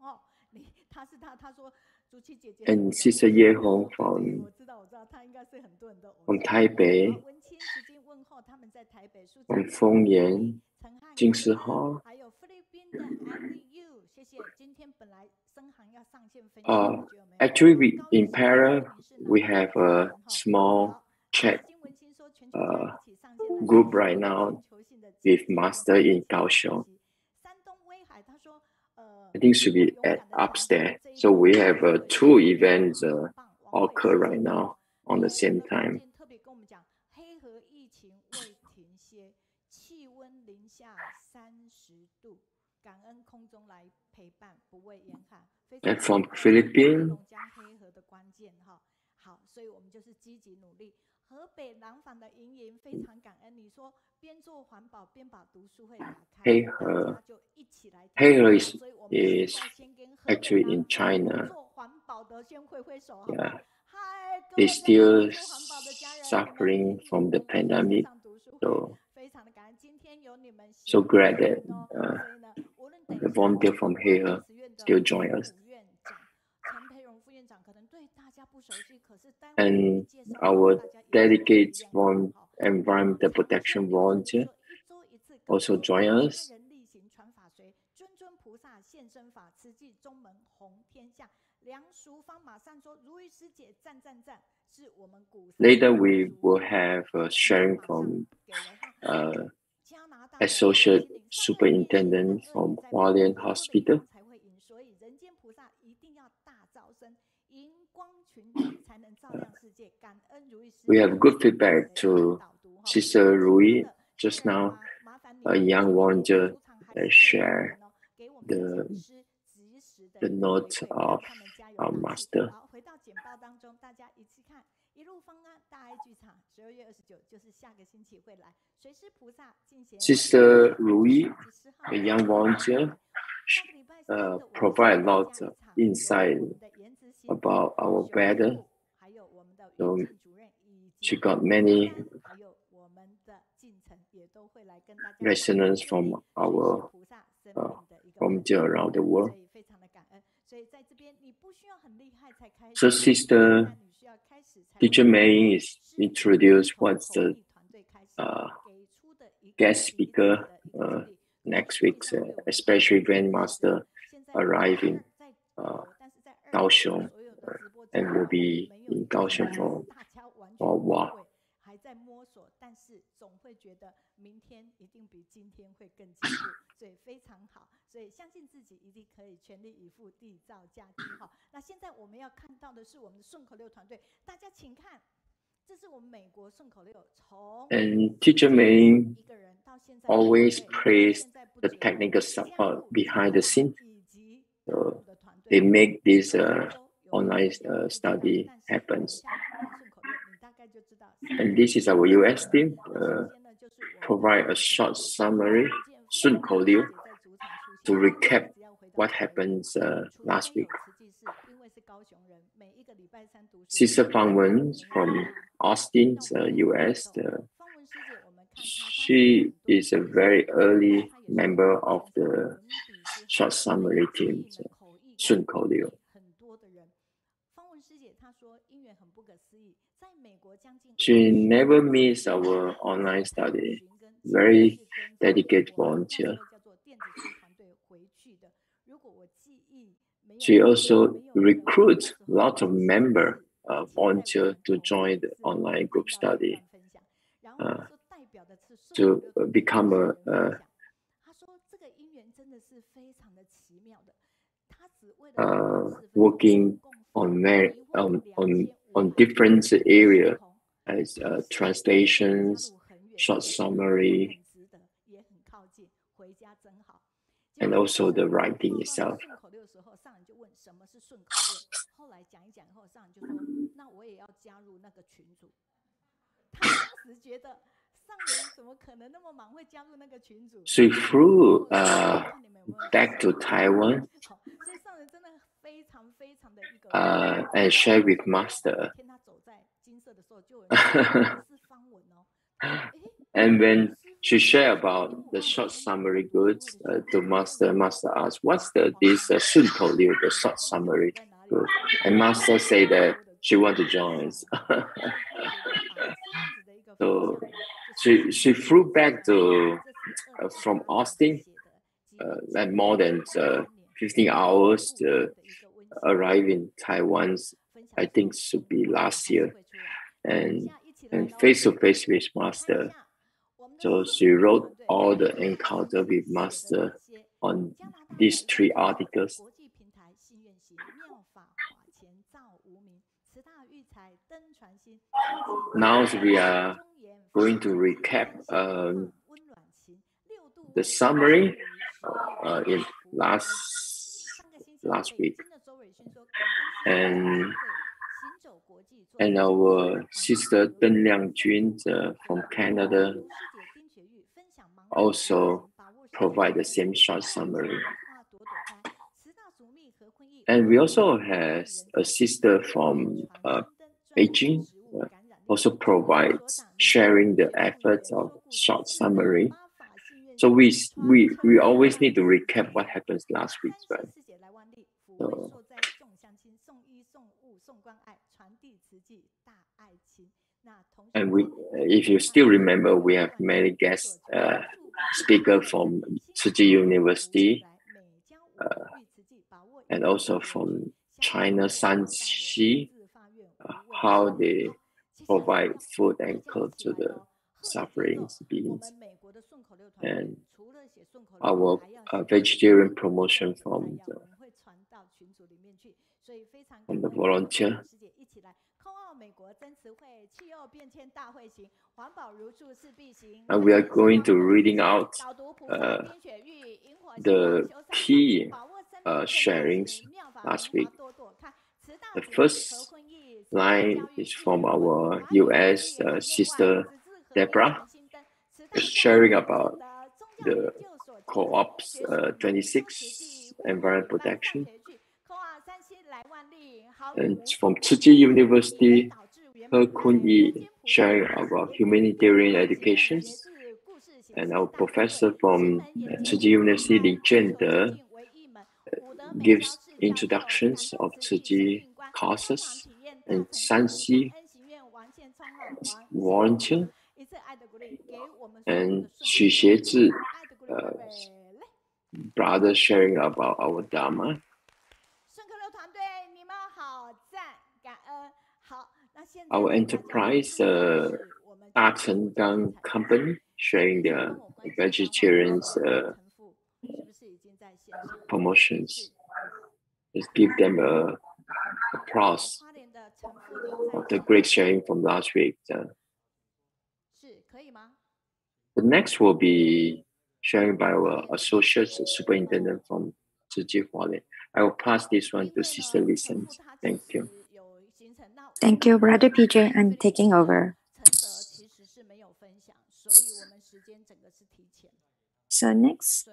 他说竹崎姐姐。And Sister Ye Hong from 我知道，他应该是很多人的。from Taipei. 文清时间问候他们在台北。from 丰原、金丝号。还有菲律宾的 Lu， 谢谢。今天本来生行要上线分享。Actually, in Para, we have a small chat group right now with Master in Kaohsiung. I think should be at upstairs. So we have 2 events occur right now on the same time. 特别跟我们讲，黑河疫情未停歇，气温零下30度，感恩空中来陪伴，不畏严寒。And from Philippines. 黑河的关键哈，好，所以我们就是积极努力。河北廊坊的莹莹非常感恩，你说边做环保边把读书会打开，黑河 is actually in China. 做环保的先挥挥手， Yeah. They still suffering from the pandemic. So glad that the volunteer from here still join us. And our dedicated environmental protection volunteer also join us. Later, we will have sharing from Associate Superintendent from Hualien Hospital. We have good feedback to Sister Rui just now, a young volunteer that shared the note of our master. Sister Rui, a young volunteer, provide a lot of insight about our weather. So she got many resonance from our volunteer around the world. So Sister Teacher May is introduced what's the guest speaker next week, especially Grandmaster arriving Kaohsiung and will be in Kaohsiung for a while. 还在摸索，但是总会觉得明天一定比今天会更进步，所以非常好，所以相信自己一定可以全力以赴缔造佳绩。好，那现在我们要看到的是我们的顺口溜团队，大家请看，这是我们美国顺口溜，从 And Teacher May always praise the technical support behind the scene. So they make this online study happens. And this is our US team. Provide a short summary, 顺口溜, to recap what happens last week. Sister Fang Wen from Austin, US. She is a very early member of the short summary team, 顺口溜. She never missed our online study. Very dedicated volunteer. She also recruits lots of members, volunteers to join the online group study, to become working on different areas as translations, short summary, and also the writing itself. She flew back to Taiwan and shared with Master. And when she shared about the short summary goods to Master, Master asked, "What's this Sun told you, the short summary good?" And Master said that she want to join us. So she flew back from Austin, like more than 15 hours to arrive in Taiwan. I think should be last year, and face to face with Master. So she wrote all the encounter with Master on these 3 articles. Now we are going to recap the summary in last week, and our sister Deng Liangjun from Canada also provide the same short summary. And we also have a sister from Beijing also provides sharing the efforts of short summary. So we always need to recap what happens last week, right? So, and if you still remember, we have many guest speakers from Tzu Chi University and also from China Shanxi, how they provide food and clothes to the suffering beings, and our vegetarian promotion from the volunteer. And we are going to reading out the key sharings last week. The first line is from our US sister Deborah, sharing about the Co-ops 26 environment protection. And from Tzu Chi University, He Kun Yi sharing about humanitarian education. And our professor from Tzu Chi University, Li Zhende, gives introductions of Tzu Chi courses, and Shanxi volunteer, and Xu Xiezi brother sharing about our Dharma. Our enterprise, Da Chenggang company, sharing their vegetarians promotions. Let's give them applause of the great sharing from last week. The next will be sharing by our associate superintendent from Tzu Chi Hualien. I will pass this one to Sister Listen. Thank you. Thank you, Brother PJ. I'm taking over. So next,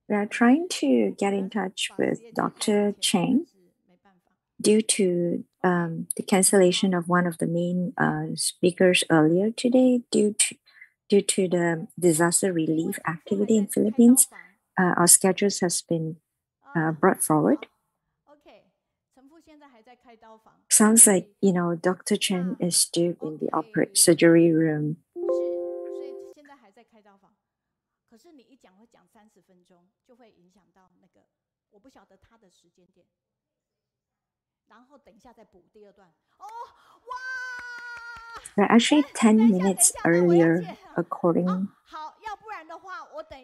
we are trying to get in touch with Dr. Cheng due to the cancellation of one of the main speakers earlier today due to the disaster relief activity in Philippines. Our schedules has been brought forward. Sounds like, Dr. Chen is still in the surgery room. We're actually 10 minutes earlier, according. 好，要不然的话，我等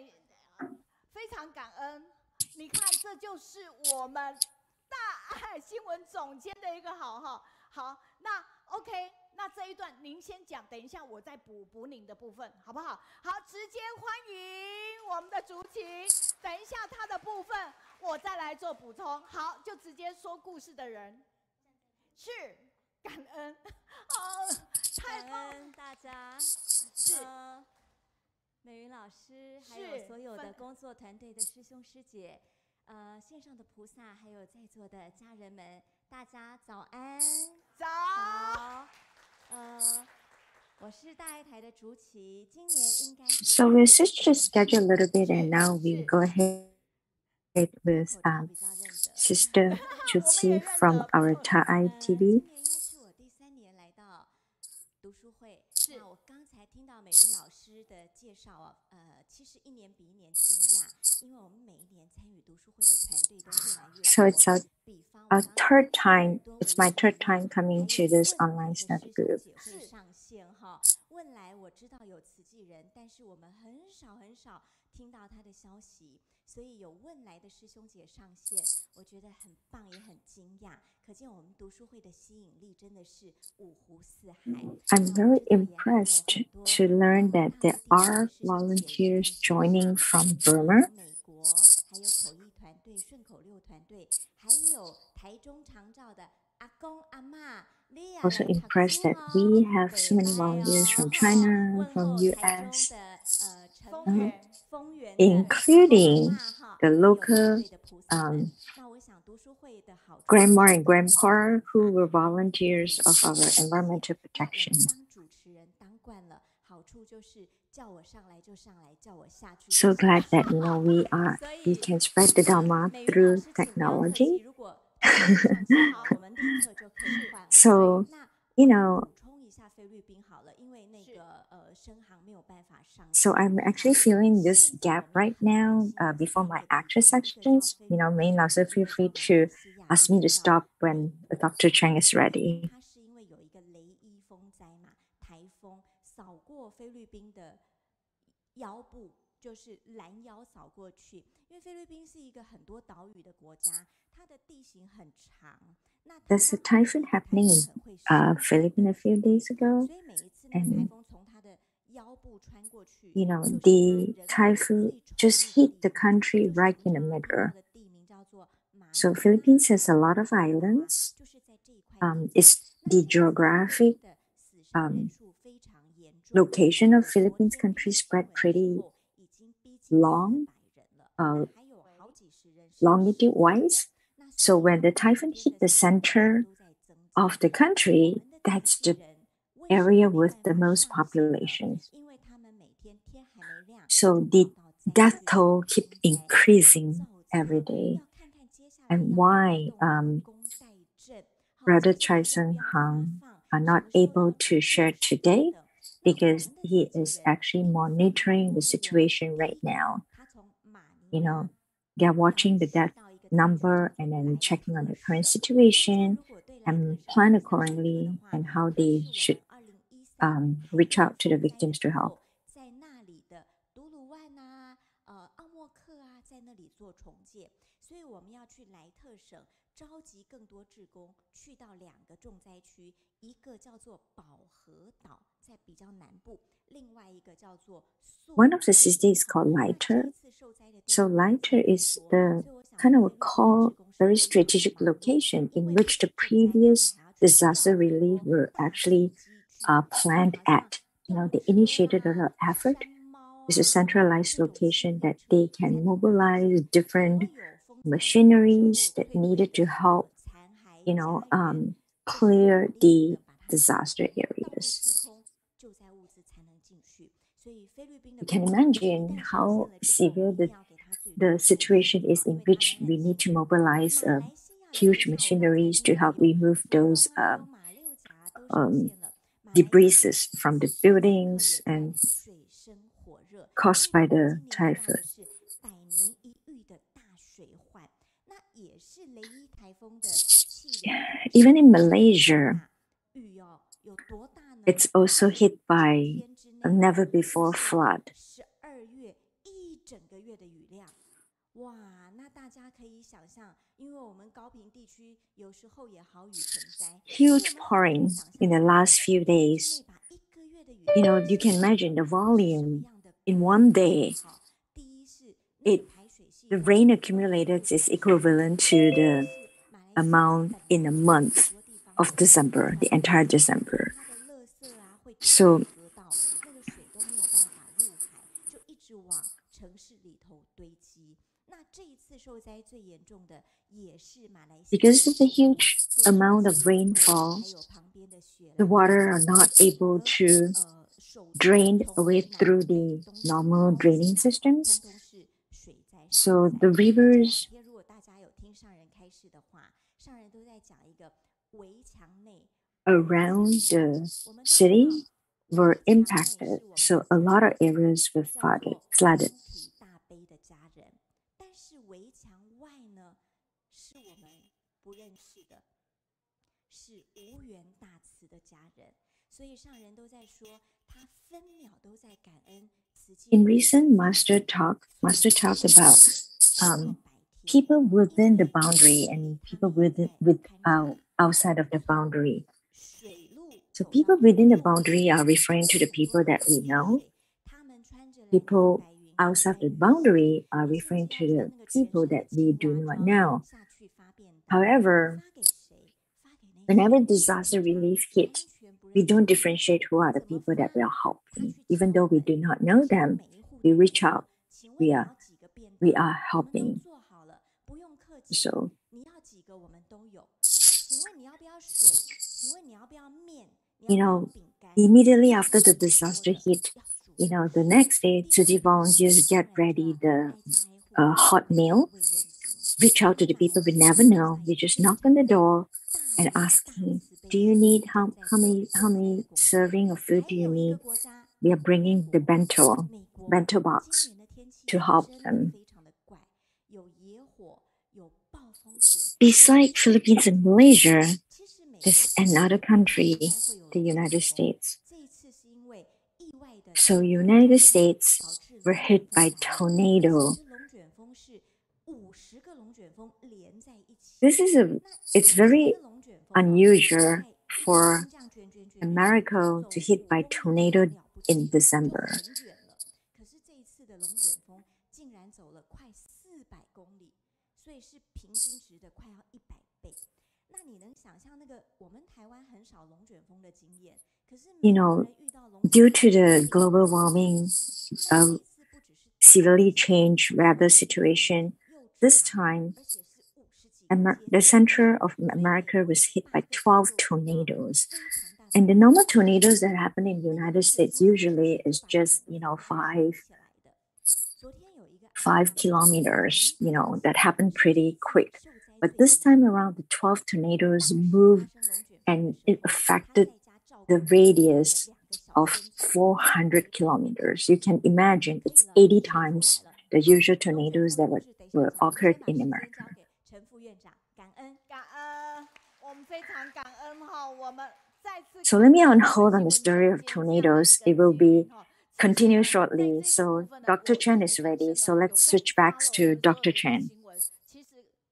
非常感恩。你看，这就是我们大爱新闻总监的一个好。那，OK， 那这一段您先讲，等一下我再补您的部分，好不好？好，直接欢迎我们的竹崎，等一下他的部分我再来做补充。好，就直接说故事的人是感恩，感恩大家，是。美云老师，还有所有的工作团队的师兄师姐，线上的菩萨，还有在座的家人们，大家早安。早。我是大爱台的竹崎，今年应该。So we'll switch the schedule a little bit, and now we go ahead with Sister Tzu Chi from our Daai TV. 读书会，那我刚才听到美云老师的介绍其实一年比一年惊讶，因为我们每一年参与读书会的团队都越来越多。So it's our third time. It's my third time coming to this online study group. 上线哈，问来我知道有慈济人，但是我们很少听到他的消息，所以有问来的师兄姐上线，我觉得很棒，也很惊讶。可见我们读书会的吸引力真的是五湖四海。I'm very impressed to learn that there are volunteers joining from Burma. 美国还有口译团队、顺口溜团队，还有台中长照的阿公阿嬷。Also impressed that we have so many volunteers from China, from US, including the local grandma and grandpa who were volunteers of our environmental protection. So glad that we can spread the Dharma through technology. So so I'm actually feeling this gap right now before my actual sections. Meiyun also feel free to ask me to stop when Dr. Cheng is ready. 就是拦腰扫过去，因为菲律宾是一个很多岛屿的国家，它的地形很长。There's a typhoon happening in Philippines a few days ago, and the typhoon just hit the country right in the middle. So Philippines has a lot of islands. It's the geographic location of Philippines country spread pretty long, longitude-wise. So when the typhoon hit the center of the country, that's the area with the most population. So the death toll kept increasing every day. And why Brother Cai Shenghang are not able to share today? Because he is actually monitoring the situation right now. They're watching the death number and then checking on the current situation and plan accordingly and how they should reach out to the victims to help. One of the cities is called Lighter. So Lighter is the kind of a very strategic location in which the previous disaster relief were actually planned at. They initiated an effort. It's a centralized location that they can mobilize different machineries that needed to help, clear the disaster areas. You can imagine how severe the situation is in which we need to mobilize huge machineries to help remove those debris from the buildings and caused by the typhoon. Even in Malaysia, it's also hit by a never before flood. huge pouring in the last few days. You can imagine the volume in one day. The rain accumulated is equivalent to the amount in a month of December, the entire December. So because of the huge amount of rainfall, the water are not able to drain away through the normal draining systems. So the rivers around the city were impacted. So a lot of areas were flooded. In recent Master talked about people within the boundary and people outside of the boundary. So people within the boundary are referring to the people that we know. People outside the boundary are referring to the people that we do not know. However, whenever disaster relief hit, we don't differentiate who are the people that we are helping. Even though we do not know them, we reach out. We are helping. So, immediately after the disaster hit, the next day, Tzu Chi volunteers get ready the hot meal, reach out to the people we never know. We just knock on the door and ask him, do you need, how many serving of food do you need? We are bringing the bento box to help them. Besides Philippines and Malaysia, there's another country, the United States. So United States were hit by tornado. It's very unusual for America to hit by tornado in December. Due to the global warming, severely changed weather situation, this time the center of America was hit by 12 tornadoes. And the normal tornadoes that happen in the United States usually is just, 5 kilometers, that happen pretty quick. But this time around, the 12 tornadoes moved and it affected the radius of 400 kilometers. You can imagine it's 80 times the usual tornadoes that were occurred in America. So let me hold on the story of tornadoes. It will be continue shortly. So Dr. Chen is ready. So let's switch back to Dr. Chen.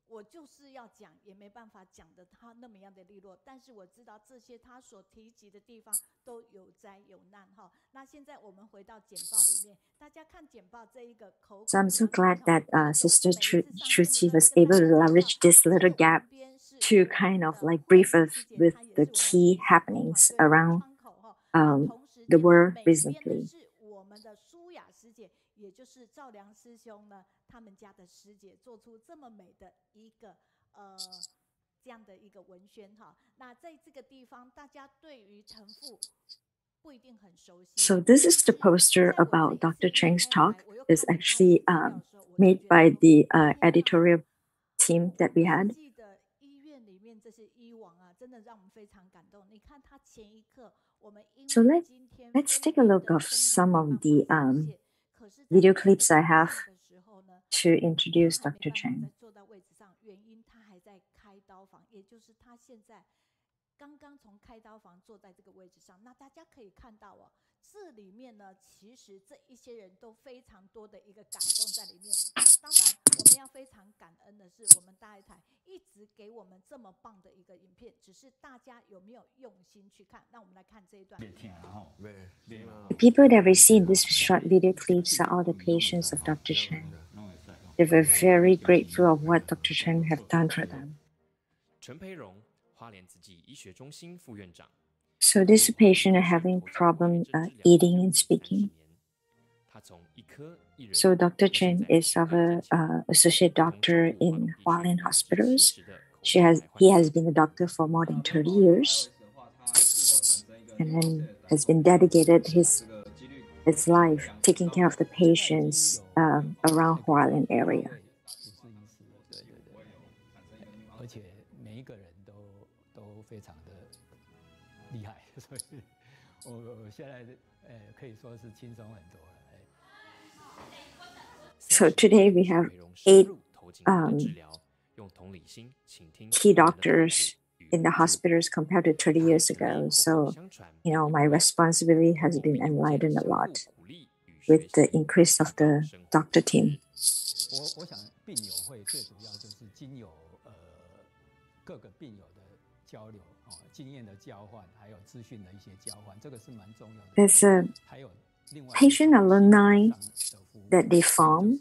我就是要讲，也没办法讲的他那么样的利落，但是我知道这些他所提及的地方都有灾有难哈。那现在我们回到简报里面，大家看简报这一个口。So I'm so glad that Sister Tzu Chi was able to leverage this little gap to kind of like brief us with the key happenings around the world recently. 也就是赵良师兄呢，他们家的师姐做出这么美的一个这样的一个文宣哈。那在这个地方，大家对于陈父不一定很熟悉。So this is the poster about Dr. Cheng's talk. It's actually made by the editorial team that we had. 记得医院里面这些医王啊，真的让我们非常感动。你看他前一刻，我们因为 So let's take a look of some of the video clips I have to introduce Dr. Chen. 坐在位置上，原因他还在开刀房，也就是他现在刚刚从开刀房坐在这个位置上。那大家可以看到哦，这里面呢，其实这一些人都非常多的一个感动在里面。那当然，我们们要非常感恩的是，我们大爱台一直给我们这么棒的一个影片，只是大家有没有用心去看？那我们来看这一段。The people that we see in this short video clips are all the patients of Dr. Chen. They were very grateful of what Dr. Chen have done for them. 陈培荣，花莲慈济医学中心副院长。 So this patient having problem eating and speaking. So Dr. Chen is our associate doctor in Hualien hospitals. He has been a doctor for more than 30 years, and then has been dedicated his life taking care of the patients around Hualien area. 而且每一个人都非常的厉害，所以我现在可以说是轻松很多了。So today we have 8 key doctors in the hospitals compared to 30 years ago. So, my responsibility has been enlightened a lot with the increase of the doctor team. 我想病友会最主要就是经由各个病友的交流，经验的交换，还有资讯的一些交换，这个是蛮重要的。There's a patient alumni that they form.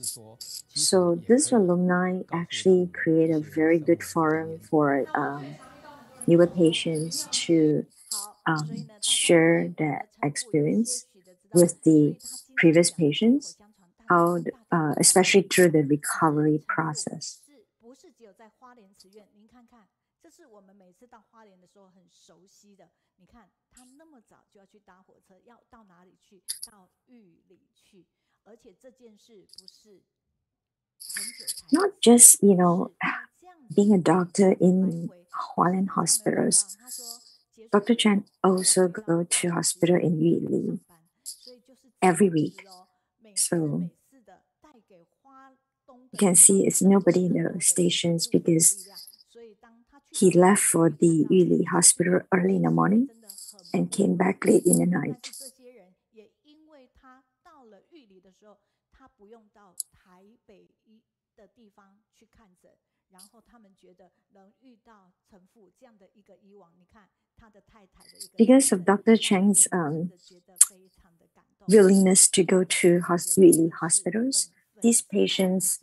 So this alumni actually create a very good forum for newer patients to share their experience with the previous patients, how especially through the recovery process. 不是只有在花莲慈院，您看看，这是我们每次到花莲的时候很熟悉的。你看，他那么早就要去搭火车，要到哪里去？到玉里去。而且这件事不是很久才。Not just being a doctor in Hualien hospitals. Dr. Chen also go to hospital in Yuli every week. So you can see it's nobody in the stations because he left for the Yuli hospital early in the morning and came back late in the night. 也因为他到了玉里的时候，他不用到台北的地方去看诊，然后他们觉得能遇到陈父这样的一个医王，你看他的太太的一个。Because of Dr. Cheng's willingness to go to Yuli hospitals, these patients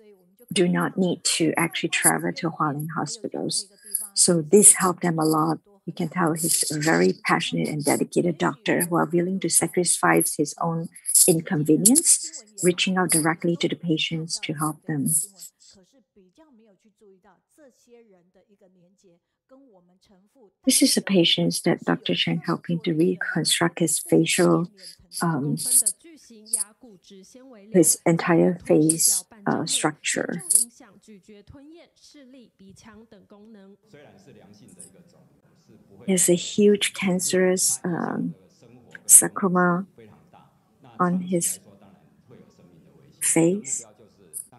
do not need to actually travel to Hualien hospitals. So this helped them a lot. You can tell he's a very passionate and dedicated doctor who are willing to sacrifice his own inconvenience, reaching out directly to the patients to help them. This is a patient that Dr. Chen helping to reconstruct his facial, his entire face structure. He has a huge cancerous sarcoma on his face.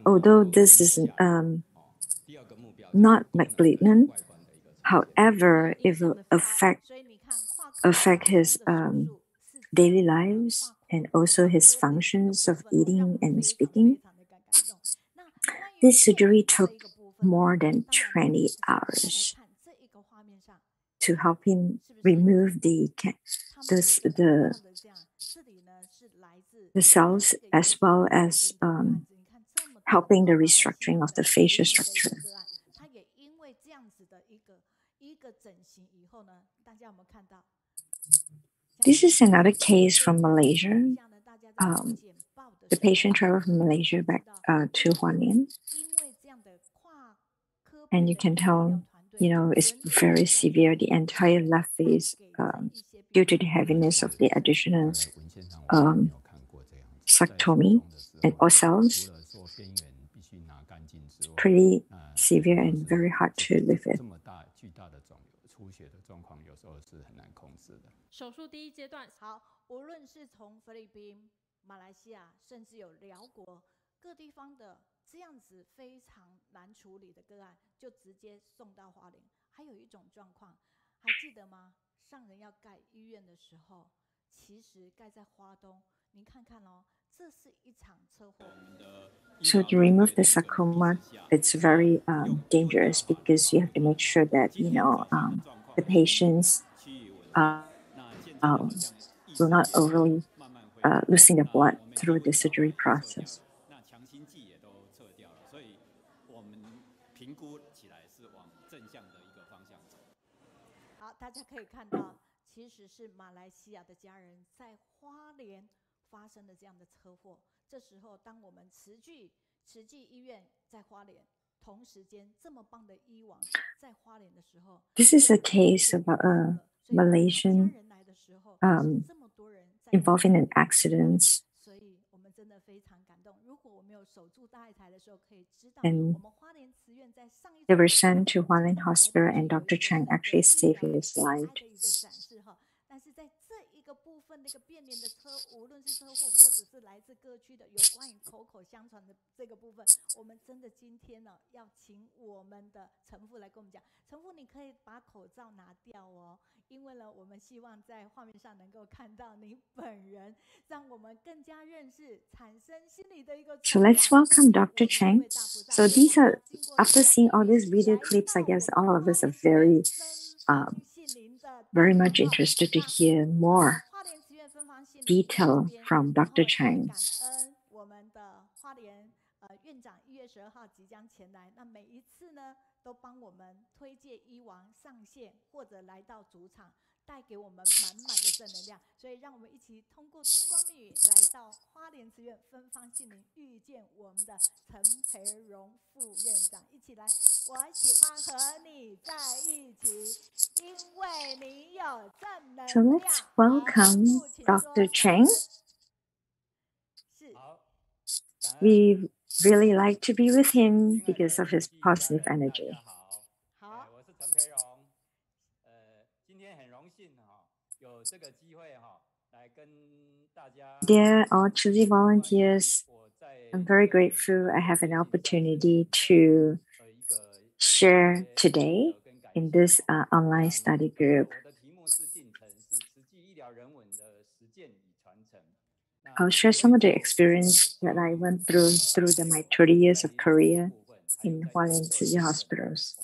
Although this is not malignant, however, it will affect his daily lives and also his functions of eating and speaking. This surgery took more than 20 hours to help him remove the cells as well as helping the restructuring of the facial structure. This is another case from Malaysia. The patient traveled from Malaysia back to Hualien. And you can tell, it's very severe. The entire left face, due to the heaviness of the additional sarctomy and or cells, it's pretty severe and very hard to live with. 手术第一阶段，好，无论是从菲律宾、马来西亚，甚至有辽国各地方的这样子非常难处理的个案，就直接送到花莲。还有一种状况，还记得吗？上人要盖医院的时候，其实盖在花东，您看看哦， So to remove the sarcoma, it's very dangerous because you have to make sure that the patients will not overly losing the blood through the surgery process. 好，大家可以看到，其实是马来西亚的家人在花莲发生了这样的车祸。这时候，当我们慈济医院在花莲，同时间这么棒的医王在花莲的时候 ，This is a case of a Malaysian involved in an accident. And they were sent to Hualien Hospital, and Dr. Chang actually saved his life. 但是在这一个部分，那个变脸的无论是车祸或者是来自各区的有关于口口相传的这个部分，我们真的今天呢，要请我们的陈父来跟我们讲。陈父，你可以把口罩拿掉哦，因为呢，我们希望在画面上能够看到你本人，让我们更加认识，产生心理的一个。So let's welcome Dr. Chang. So these are, after seeing all these video clips, I guess all of us are very much interested to hear more detail from Dr. Chang. 我们的花莲院长1月12号即将前来，那每一次呢，都帮我们推荐医王上线或者来到主场，带给我们满满的正能量。所以，让我们一起通过通关密语来到花莲慈院芬芳杏林，遇见我们的陈培荣副院长。一起来，我喜欢和你在一起，因为你有正能量。 So let's welcome Dr. Chang. We really like to be with him because of his positive energy. 好，我是陈培荣。今天很荣幸有这个机会来跟大家。Dear all Tzu Chi volunteers, I'm very grateful I have an opportunity to share today in this online study group. I'll share some of the experience that I went through my 30 years of career in Hualien Tzu Chi hospitals.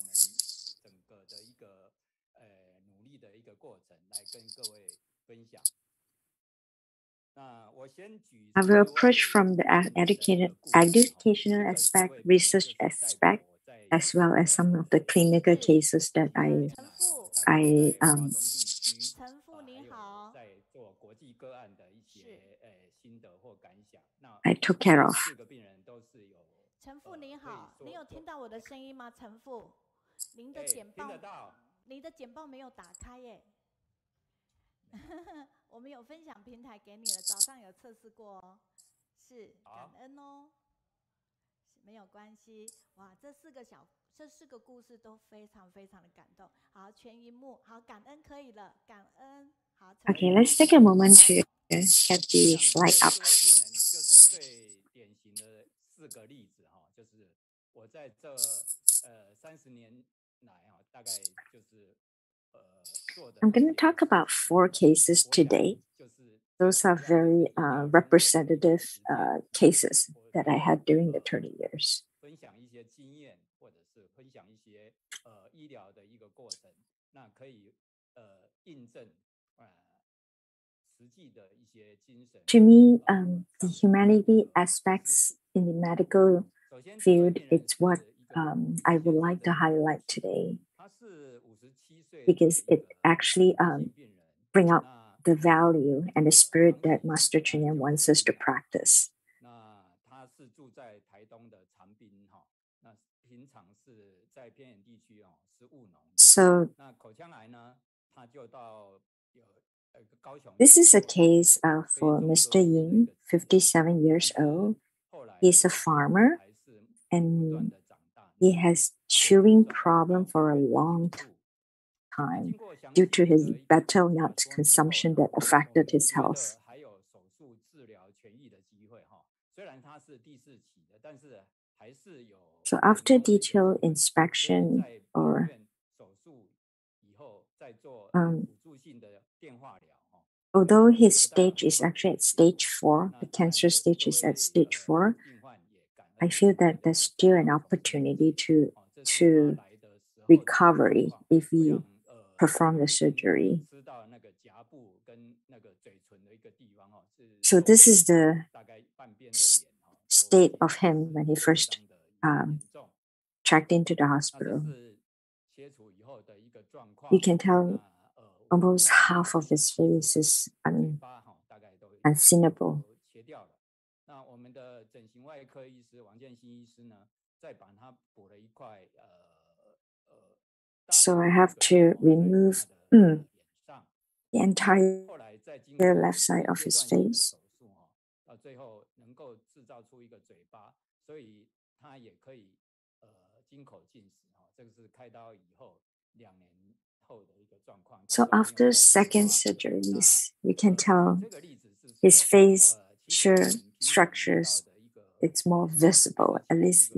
I will approach from the educational aspect, research aspect, as well as some of the clinical cases that I took care of. 陈父您好，你有听到我的声音吗？陈父，您的简报没有打开耶。我们有分享平台给你了，早上有测试过哦，是感恩哦，没有关系。哇，这四个故事都非常非常的感动。好，全荧幕，好，感恩可以了，感恩。好。Okay, let's take a moment to get the slide up. 就是最典型的4个例子就是我在这30年来大概就是I'm going to talk about 4 cases today. Those are very representative cases that I had during the 30 years. 分享一些经验，或者是分享一些医疗的一个过程，那可以印证实际的一些精神。To me, the humanity aspects in the medical field is what I would like to highlight today, because it actually bring out the value and the spirit that Master Chen Yan wants us to practice. 那他是住在台东的长滨那平常是在偏远地区是务农的。So 那口腔癌呢，他就到高雄。This is a case for Mr. Ying, 57 years old. He's a farmer and he has chewing problem for a long time due to his betel nut consumption that affected his health. So after detailed inspection or although his stage is actually at stage 4, the cancer stage is at stage 4, I feel that there's still an opportunity to recovery if we perform the surgery. So this is the state of him when he first checked into the hospital. You can tell almost half of his face is unseeable. So I have to remove the entire left side of his face. So after second surgeries, you can tell his face structures, it's more visible. At least,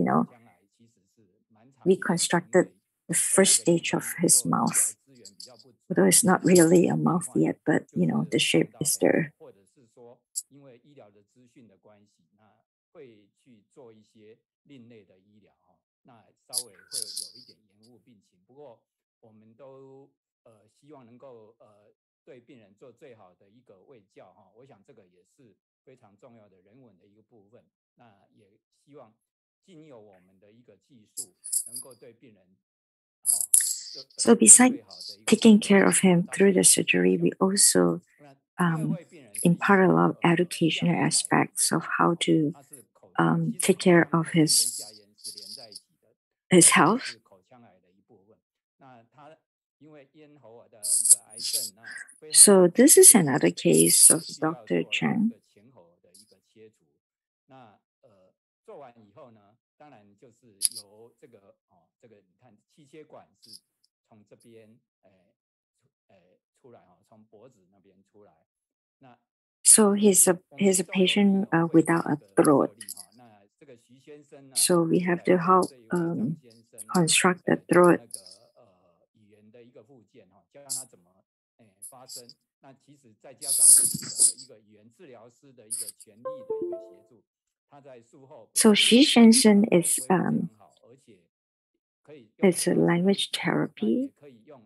we constructed the first stage of his mouth. Although it's not really a mouth yet, but the shape is there. So besides taking care of him through the surgery, we also, in parallel, educational aspects of how to take care of his health. So this is another case of Dr. Chen. So he's a patient without a throat. So we have to help construct the throat. So Cai Shenghang is a language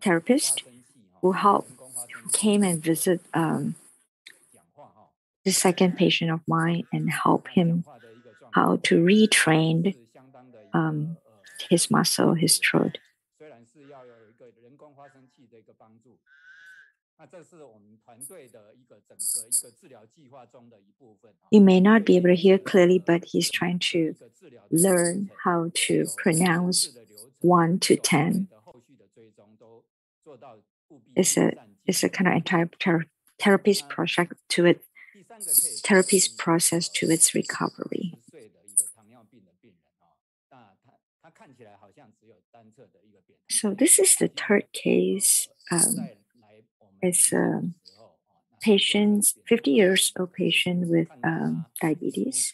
therapist who came and visit the second patient of mine and help him how to retrain his muscle, his throat. You may not be able to hear clearly, but he's trying to learn how to pronounce 1 to 10. It's a kind of entire therapist process to its recovery. So this is the third case. It's a patient, 50 years old patient with diabetes.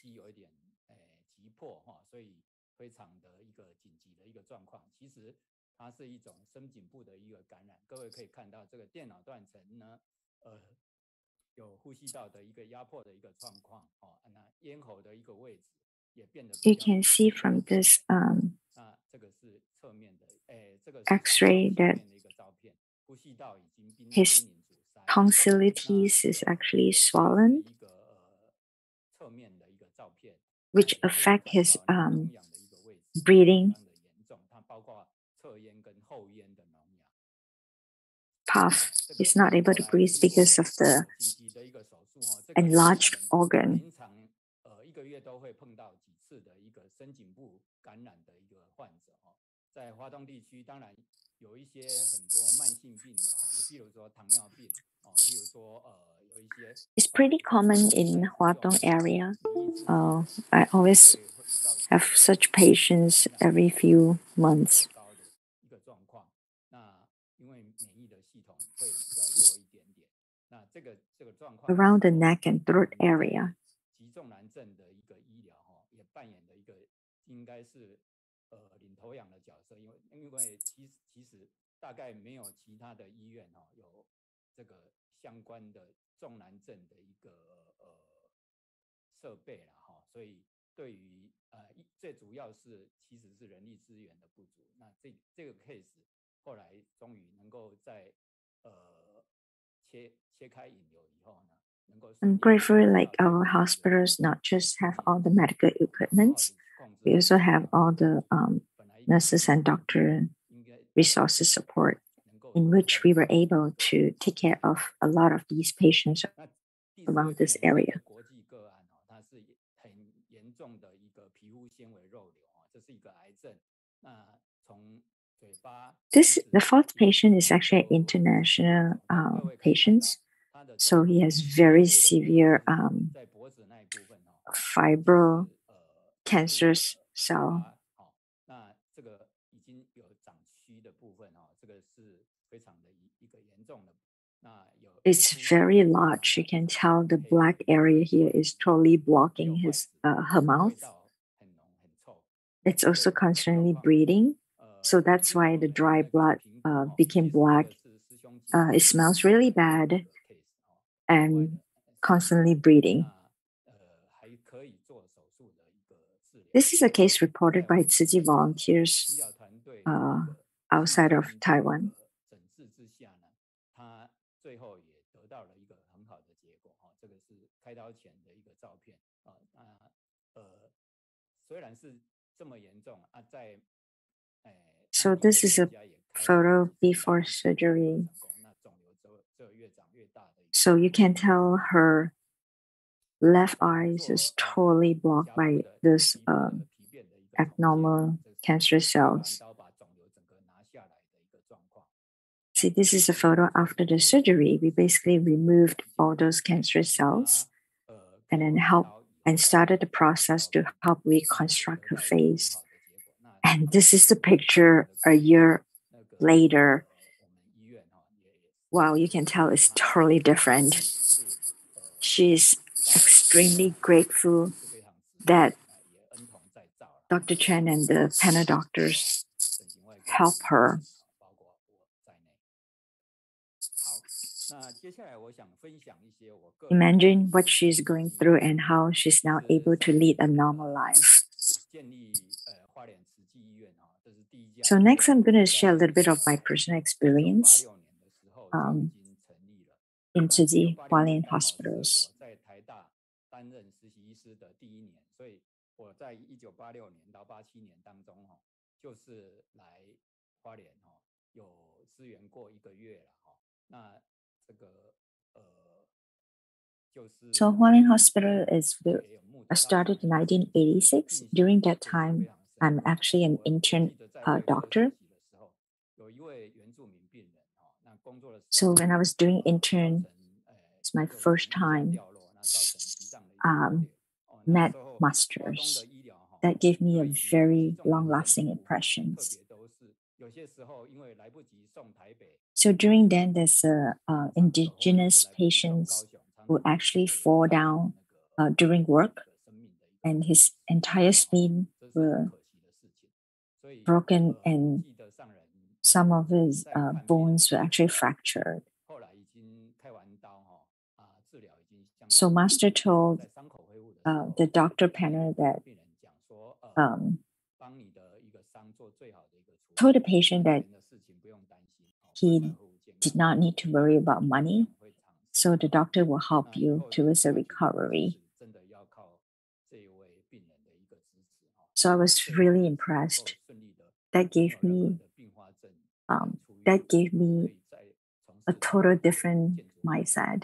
You can see from this X-ray that his tonsillitis is actually swollen, which affect his breathing path. He's not able to breathe because of the enlarged organ. It's pretty common in Hualien area. I always have such patients every few months. Around the neck and throat area. 这个相关的重难症的一个设备啦哈，所以对于最主要是其实是人力资源的不足。那这个 case 后来终于能够在切开引流以后呢，能够。I'm grateful like our hospitals not just have all the medical equipment, we also have all the nurses and doctor resources support in which we were able to take care of a lot of these patients around this area. The fourth patient is actually an international patient. So he has very severe fibro cancerous cell. It's very large. You can tell the black area here is totally blocking her mouth. It's also constantly bleeding. So that's why the dry blood became black. It smells really bad and constantly bleeding. This is a case reported by Tzu Chi volunteers outside of Taiwan. So this is a photo before surgery. So you can tell her left eye is totally blocked by this abnormal cancerous cells. See, this is a photo after the surgery. We basically removed all those cancerous cells and then started the process to help reconstruct her face. And this is the picture a year later. Wow, you can tell it's totally different. She's extremely grateful that Dr. Chen and the panel doctors help her. Imagine what she's going through and how she's now able to lead a normal life. So next, I'm going to share a little bit of my personal experience in Tzu Chi Hualien hospitals. So Hualien Hospital is started in 1986. During that time, I'm actually an intern doctor. So when I was doing intern, it's my first time met masters. That gave me a very long-lasting impressions. So during then, there's indigenous patients who actually fall down during work, and his entire spine were broken, and some of his bones were actually fractured. So Master told the doctor panel that told the patient that he did not need to worry about money. So the doctor will help you towards a recovery. So I was really impressed. That gave me a total different mindset.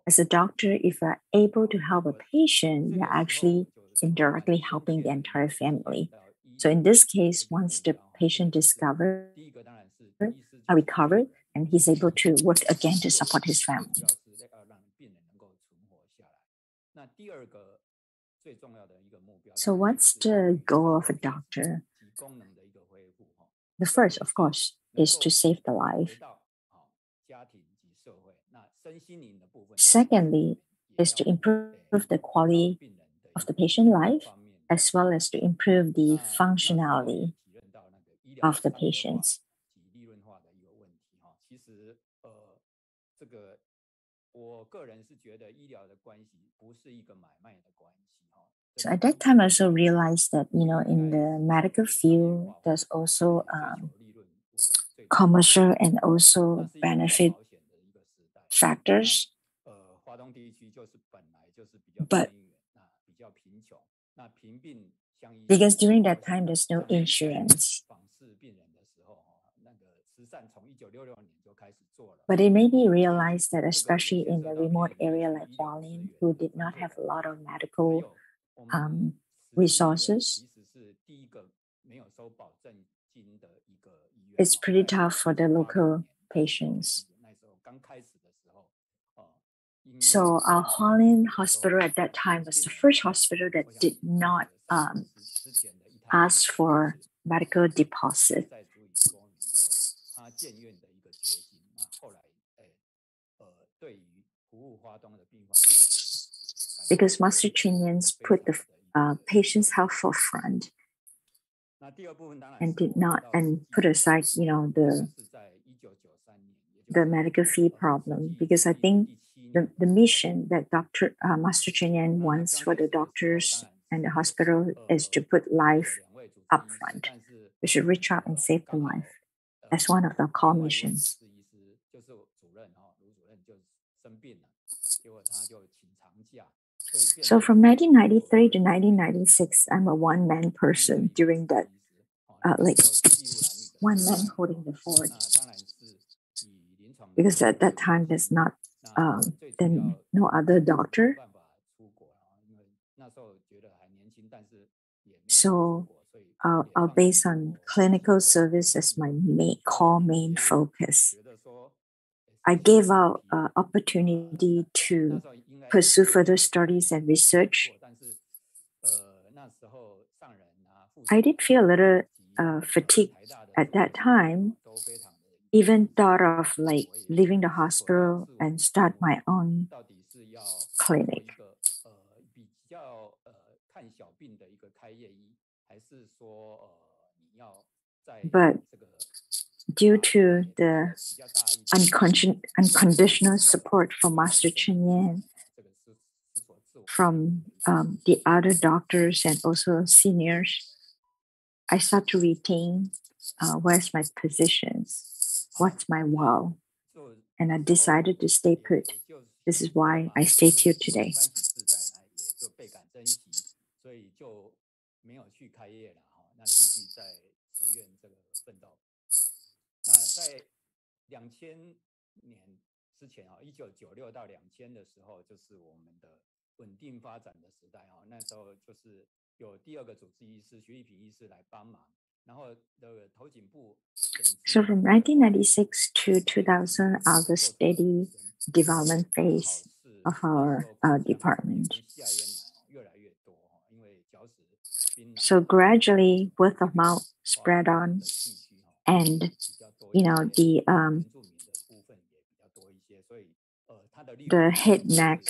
As a doctor, if you're able to help a patient, you're actually indirectly helping the entire family. So in this case, once the patient recovered, and he's able to work again to support his family. So what's the goal of a doctor? The first, of course, is to save the life. Secondly, is to improve the quality of the patient's life, as well as to improve the functionality of the patients. 这个我个人是觉得医疗的关系不是一个买卖的关系哈。So at that time, I also realized that, you know, in the medical field, there's also commercial and also benefit factors. But because during that time, there's no insurance. But it made me realize that, especially in the remote area like Hualien, who did not have a lot of medical resources, it's pretty tough for the local patients. So our Hualien hospital at that time was the first hospital that did not ask for medical deposit. Because Master Chen Yan's put the patient's health forefront and did not and put aside, you know, the medical fee problem. Because I think the mission that Master Chen Yan wants for the doctors and the hospital is to put life up front. We should reach out and save the life as one of the core missions. So from 1993 to 1996, I'm a one-man person during that, like one man holding the fort. Because at that time, there's not then no other doctor. So I'll base on clinical service as my main focus. I gave out opportunity to pursue further studies and research. I did feel a little fatigued at that time, even thought of like leaving the hospital and start my own clinic. But due to the unconditional support from Master Chen Yan, from the other doctors and also seniors, I start to retain where's my positions, what's my wow, and I decided to stay put. This is why I stayed here today. So from 1996 to 2000 are the steady development phase of our department. So gradually, word of mouth spread on, and you know the head neck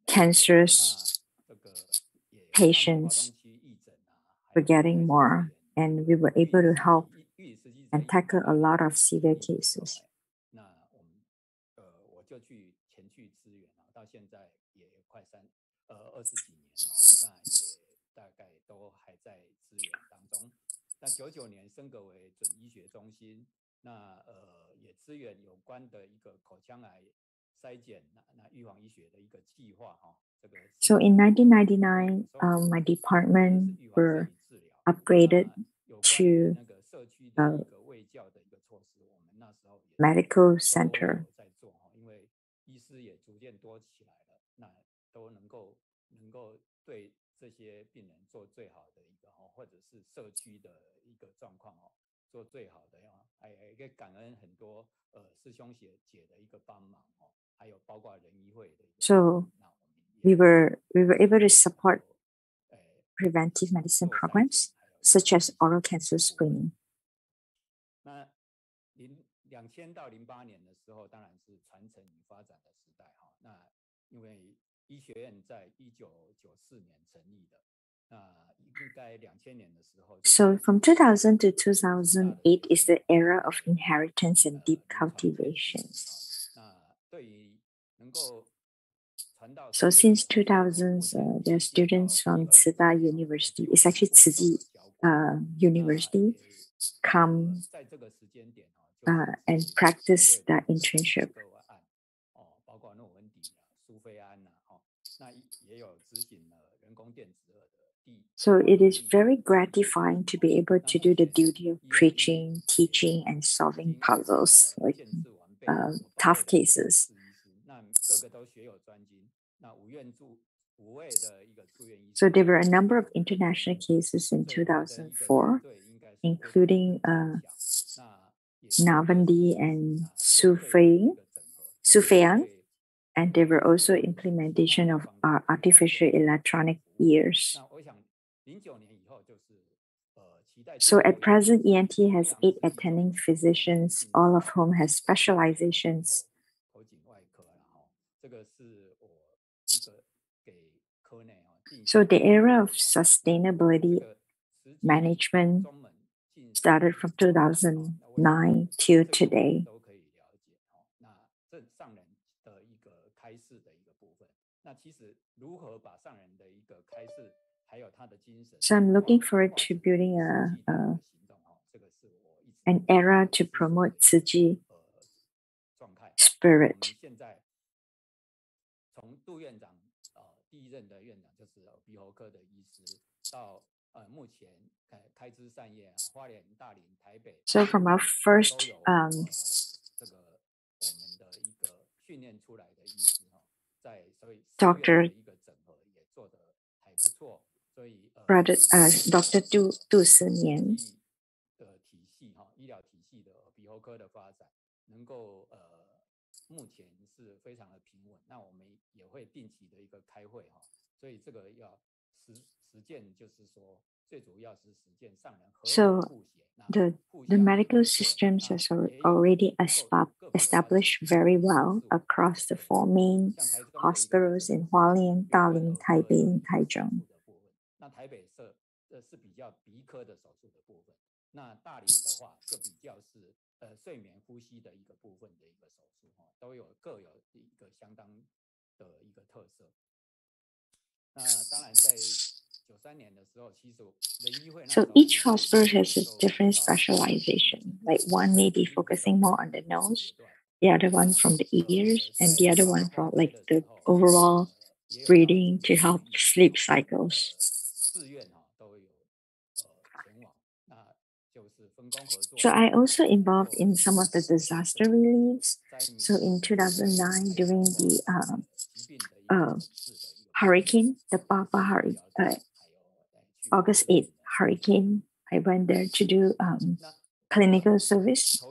cancerous patients were getting more, and we were able to help and tackle a lot of severe cases. So in 1999, my department were upgraded to a medical center. So we were able to support preventive medicine programs such as oral cancer screening. 2000到08年的时候，当然是传承与发展的时代哈。那因为医学院在1994年成立的， So from 2000 to 2008 is the era of inheritance and deep cultivation. So since 2000s, there are students from Daai University. It's actually Tzu Chi University come and practice that internship. So it is very gratifying to be able to do the duty of preaching, teaching, and solving puzzles, like tough cases. So there were a number of international cases in 2004, including Navandi and Su Feian, and there were also implementation of artificial electronic ears. So at present, ENT has 8 attending physicians, all of whom has specializations. So the era of sustainability management started from 2009 till today. So I'm looking forward to building an era to promote Tzu Chi spirit. So from our first Dr. Dr. Du Simian. So the medical systems has already established very well across the 4 main hospitals in Hualien, Daai, Taipei, and Taichung. So each hospital has a different specialization. Like one may be focusing more on the nose, the other one from the ears, and the other one from like the overall breathing to help sleep cycles. So I also involved in some of the disaster reliefs. So in 2009, during the hurricane, the Papa hurricane, August 8th hurricane, I went there to do clinical service.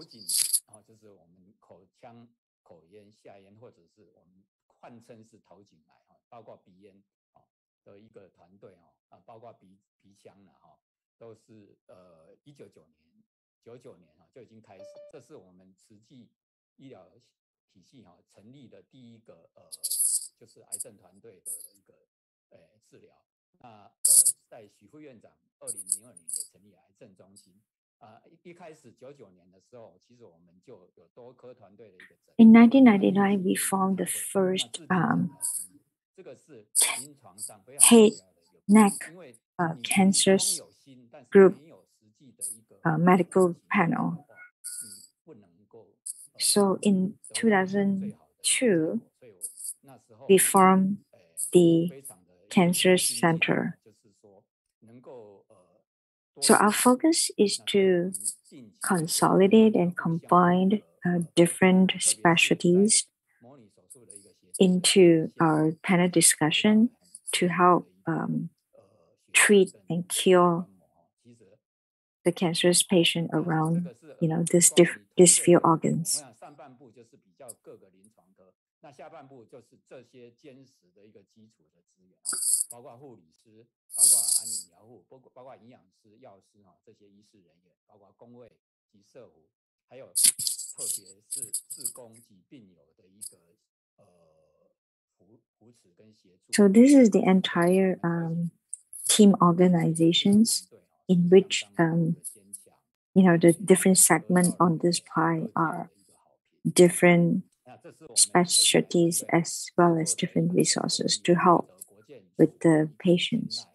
In 1999, we formed the first head neck cancers group medical panel. So in 2002, we formed the Cancer Center. So our focus is to consolidate and combine different specialties into our panel discussion to help treat and cure the cancerous patient around, these few organs. So this is the entire team organizations in which the different segments on this pie are different specialties as well as different resources to help with the patients.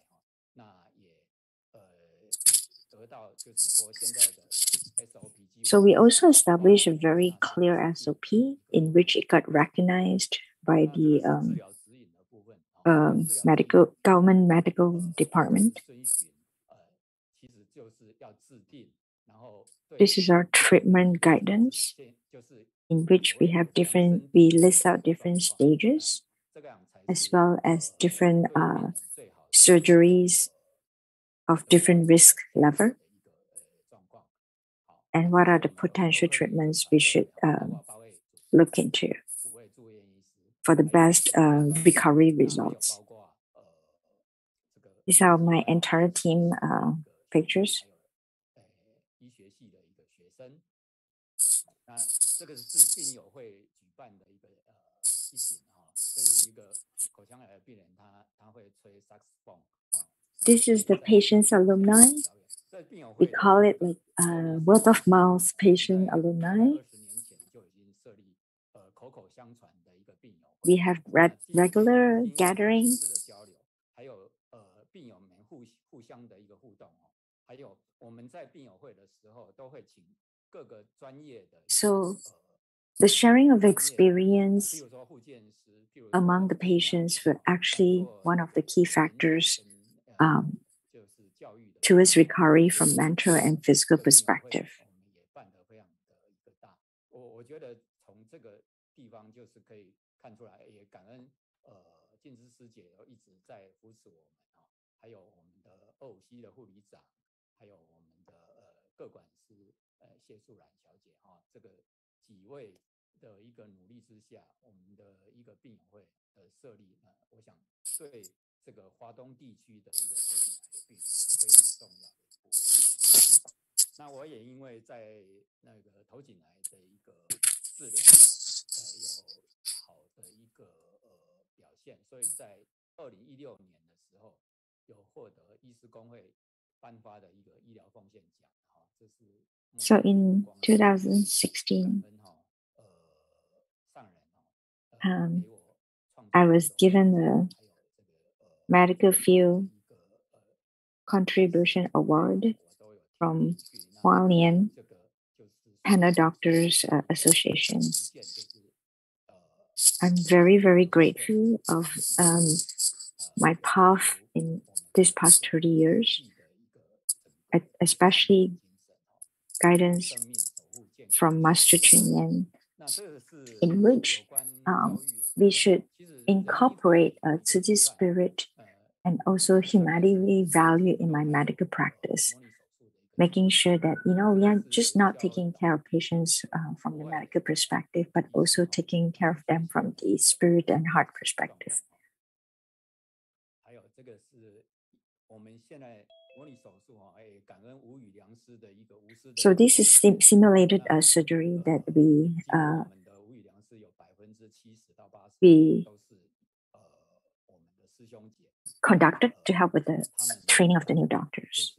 So we also established a very clear SOP in which it got recognized by the government medical department. This is our treatment guidance, in which we list out different stages, as well as different surgeries of different risk level, and what are the potential treatments we should look into for the best recovery results. These are my entire team pictures. This is the patient's alumni. We call it like word of mouth patient alumni. We have regular gatherings. So the sharing of experience among the patients were actually one of the key factors towards recovery from mental and physical perspective. So in 2016, I was given the Medical Field Contribution Award from Hualien Panel Doctors Association. I'm very, very grateful of my path in this past 30 years, especially guidance from Master Chen Yan, in which we should incorporate a Tzu Chi spirit and also humanity value in my medical practice, making sure that we are just not taking care of patients from the medical perspective, but also taking care of them from the spirit and heart perspective. So this is simulated surgery that we conducted to help with the training of the new doctors.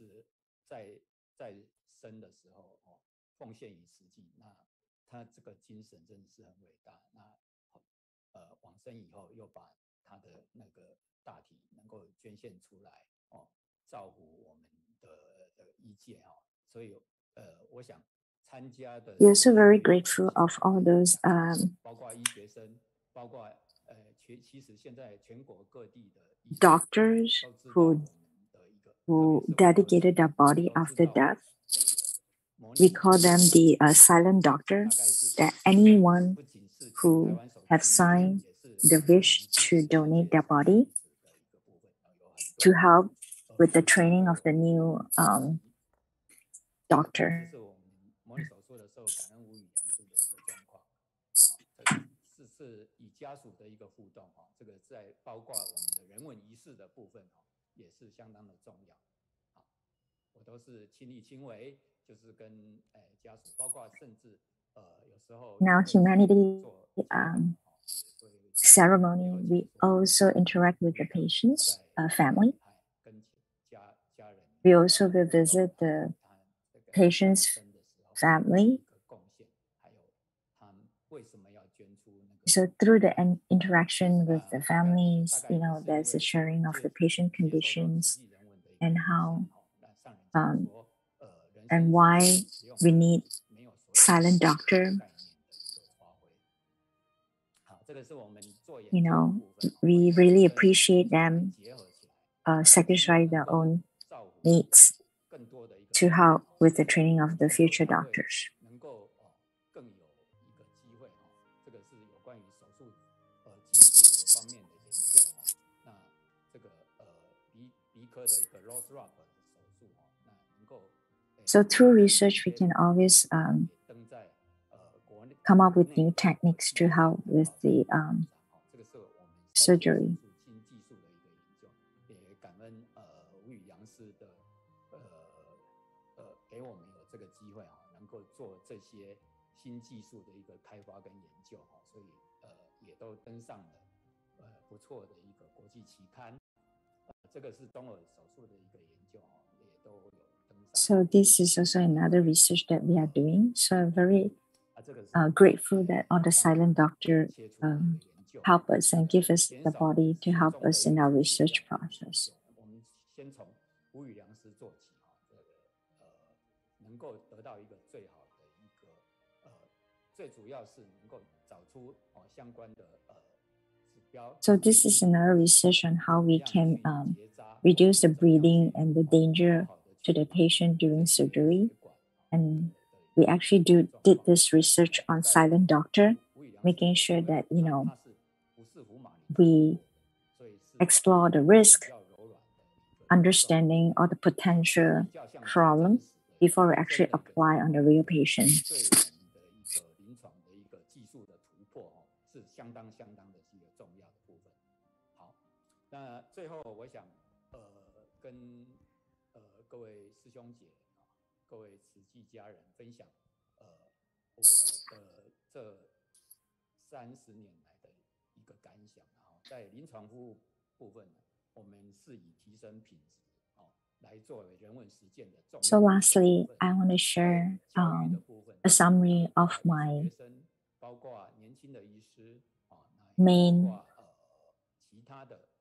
We're also very grateful of all those doctors who dedicated their body after death. We call them the silent doctor, that anyone who have signed the wish to donate their body to help with the training of the new doctor. Now, humanity ceremony, we also interact with the patient's family. We also will visit the patient's family. So through the interaction with the families, there's a sharing of the patient conditions and how and why we need silent doctor. We really appreciate them sacrifice their own needs to help with the training of the future doctors. So through research, we can always come up with new techniques to help with the surgery. So this is also another research that we are doing. So I'm very grateful that all the silent doctor help us and give us the body to help us in our research process. So this is another research on how we can reduce the bleeding and the danger to the patient during surgery. And we actually did this research on silent doctor, making sure that, we explore the risk, understanding all the potential problem before we actually apply on the real patient. So lastly, I want to share a summary of my main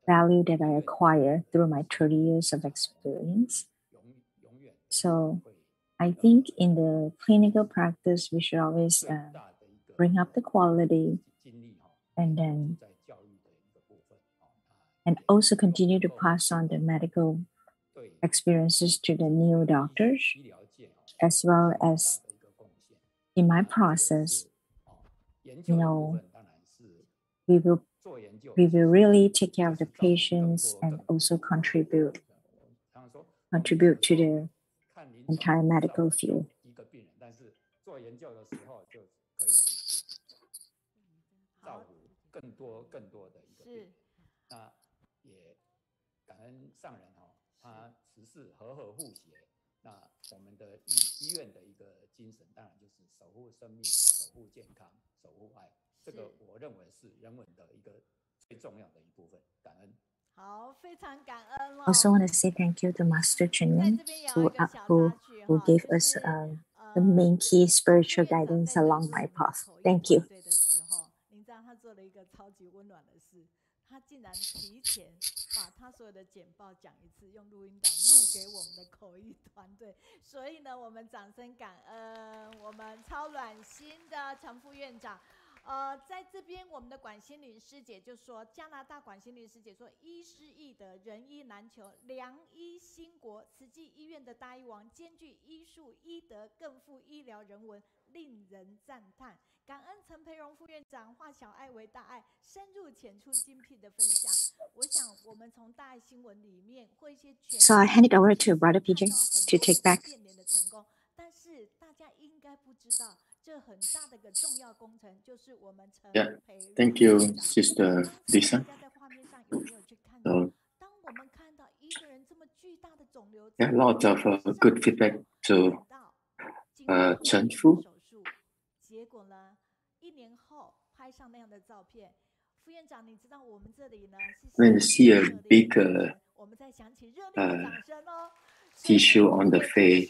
value that I acquired through my 30 years of experience. So I think in the clinical practice, we should always bring up the quality and also continue to pass on the medical experiences to the new doctors, as well as in my process, we will really take care of the patients and also contribute to the entire medical field. Also want to say thank you to Master Chen Yang, who gave us the main key spiritual guidance along my path. Thank you. 他竟然提前把他所有的简报讲一次，用录音档录给我们的口译团队。所以呢，我们掌声感恩我们超暖心的陈副院长。在这边我们的管心凌师姐就说，加拿大管心凌师姐说，医师易得，人医难求，良医兴国，慈济医院的大医王兼具医术医德，更富医疗人文，令人赞叹。感恩陈培荣副院长化小爱为大爱，深入浅出精辟的分享。我想我们从大爱新闻里面或一些全 So I hand it over to Brother PJ to take back. 但是大家应该不知道，这很大的一个重要工程就是我们陈培荣。Thank you, Sister Lisa. 大家在画面上有没有去看到？当我们看到一个人这么巨大的肿瘤，yeah, lots of good feedback to Chen Fu. 结果呢，1年后拍上那样的照片， when you see a big tissue on the face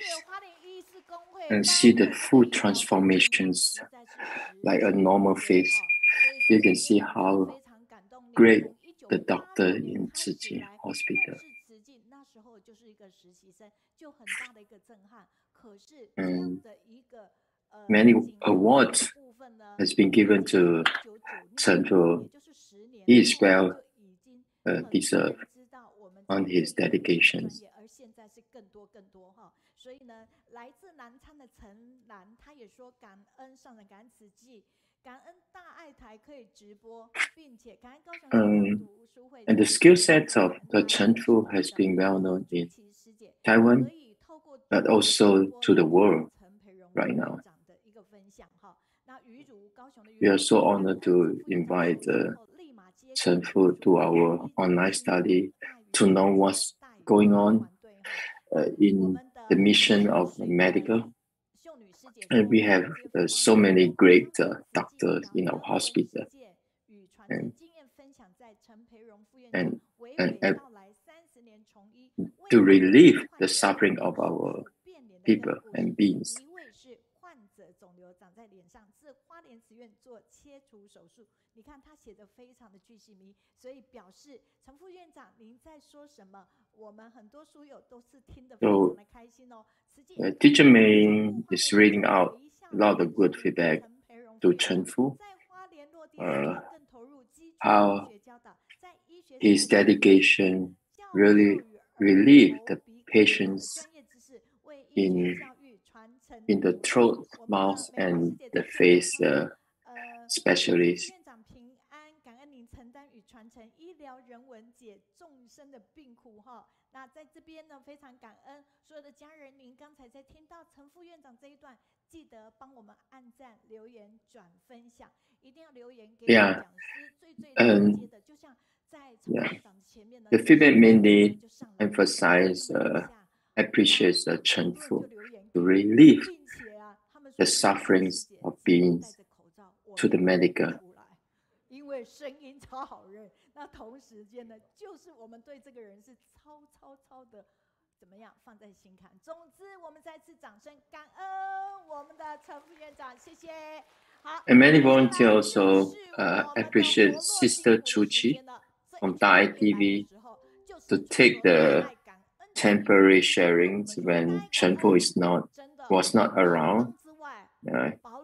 and see the full transformations like a normal face, you can see how great the doctor in Tzu Chi Hospital. And many awards has been given to Chen Zhuqi. He is well deserved on his dedications. 所以呢，来自南昌的陈兰，他也说感恩上人，感恩慈济，感恩大爱台可以直播，并且感恩高雄县读书会。And the skill sets of the Chen Fu has been well known in Taiwan, but also to the world right now. We are so honored to invite Chen Fu to our online study to know what's going on in the mission of medical. And we have so many great doctors in our hospital. And to relieve the suffering of our people and beings. 你看他写的非常的具细迷，所以表示陈副院长您在说什么，我们很多书友都是听得非常的开心哦。Teacher Mei is reading out a lot of good feedback to Chen Fu, how his dedication really relieved the patients in the throat, mouth, and the face specialists. 感恩您承担与传承医疗人文解众生的病苦哈。那在这边呢，非常感恩所有的家人，您刚才在听到陈副院长这一段，记得帮我们按赞、留言、转分享，一定要留言给讲师最了解的，就像在陈副院长前面呢。The feedback mainly emphasize appreciates Chen Fu to relieve the sufferings of beings to the medical. 因为声音超好认，那同时间呢，就是我们对这个人是超的怎么样放在心坎。总之，我们再次掌声感恩我们的陈副院长，谢谢。好。And many volunteers also appreciate Sister Tzu Chi from Daai TV to take the temporary sharings when Chen Fu was not around.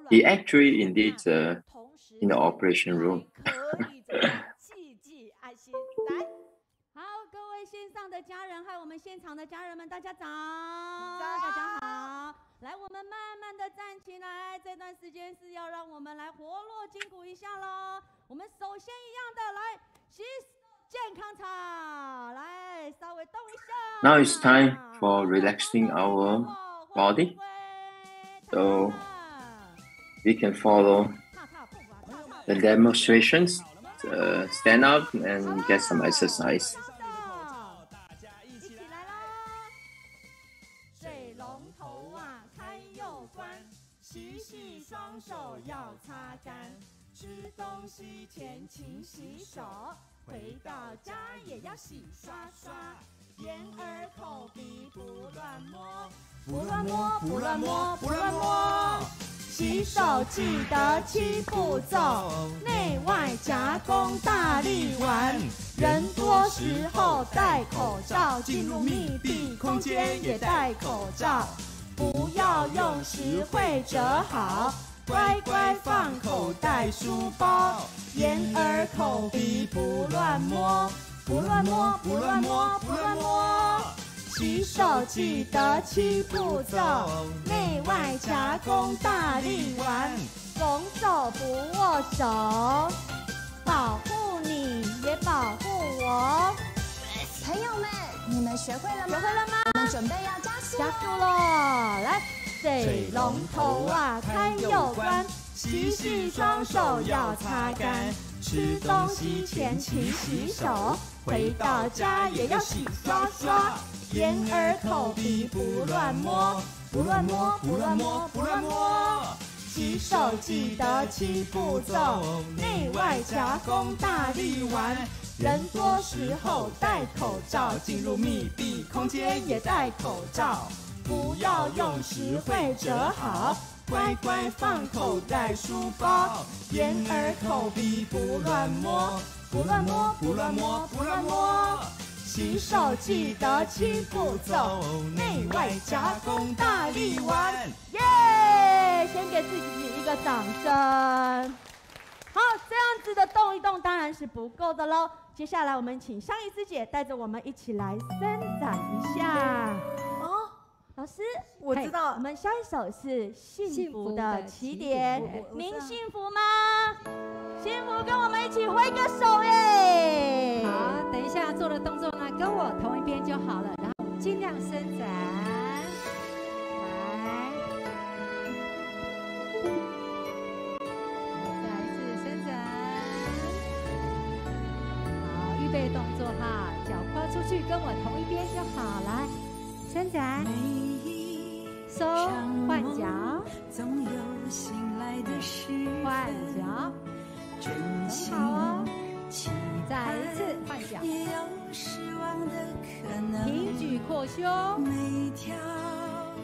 He actually indeed in the operation room. 好，各位线上的家人，还有我们现场的家人们，大家早，大家好。来，我们慢慢的站起来，这段时间是要让我们来活络筋骨一下咯。我们首先一样的来洗健康操，来稍微动一下。Now it's time for relaxing our body, so we can follow the demonstrations. Stand up and get some exercise. 水龙头啊，开又关，洗洗双手要擦干，吃东西前勤洗手，回到家也要洗刷刷，眼耳口鼻不乱摸，不乱摸，不乱摸，不乱摸。洗手记得7步骤，内外夹攻大力丸，人多时候戴口罩，进入密闭空间也戴口罩，不要用时会折好，乖乖放口袋书包，眼耳口鼻不乱摸，不乱摸，不乱摸，不乱摸。洗手记得7步骤，内外夹攻大力丸，拱手不握手，保护你也保护我。朋友们，你们学会了吗？学会了吗？我们准备要加速咯！来，水龙头啊开又关，洗洗双手要擦干，吃东西前勤洗手，回到家也要洗刷刷。眼耳口鼻不乱摸，不乱摸，不乱摸，不乱摸。洗手记得7步骤，内外夹攻大力丸。人多时候戴口罩，进入密闭空间也戴口罩。不要用时会折好，乖乖放口袋书包。眼耳口鼻不乱摸，不乱摸，不乱摸，不乱摸。洗手记得7步骤，内外夹攻大力丸。耶！先给自己一个掌声。好，这样子的动一动当然是不够的喽。接下来我们请上一师姐带着我们一起来伸展一下。哦，老师，我知道，我们下一首是幸福的起点。您幸福吗？幸福，跟我们一起挥个手耶！好，等一下做的动作呢，跟我同一边就好了，然后尽量伸展。背动作哈，脚跨出去，跟我同一边就好。来，伸展，收，换脚，换脚，很好哦。再一次换脚，平举扩胸，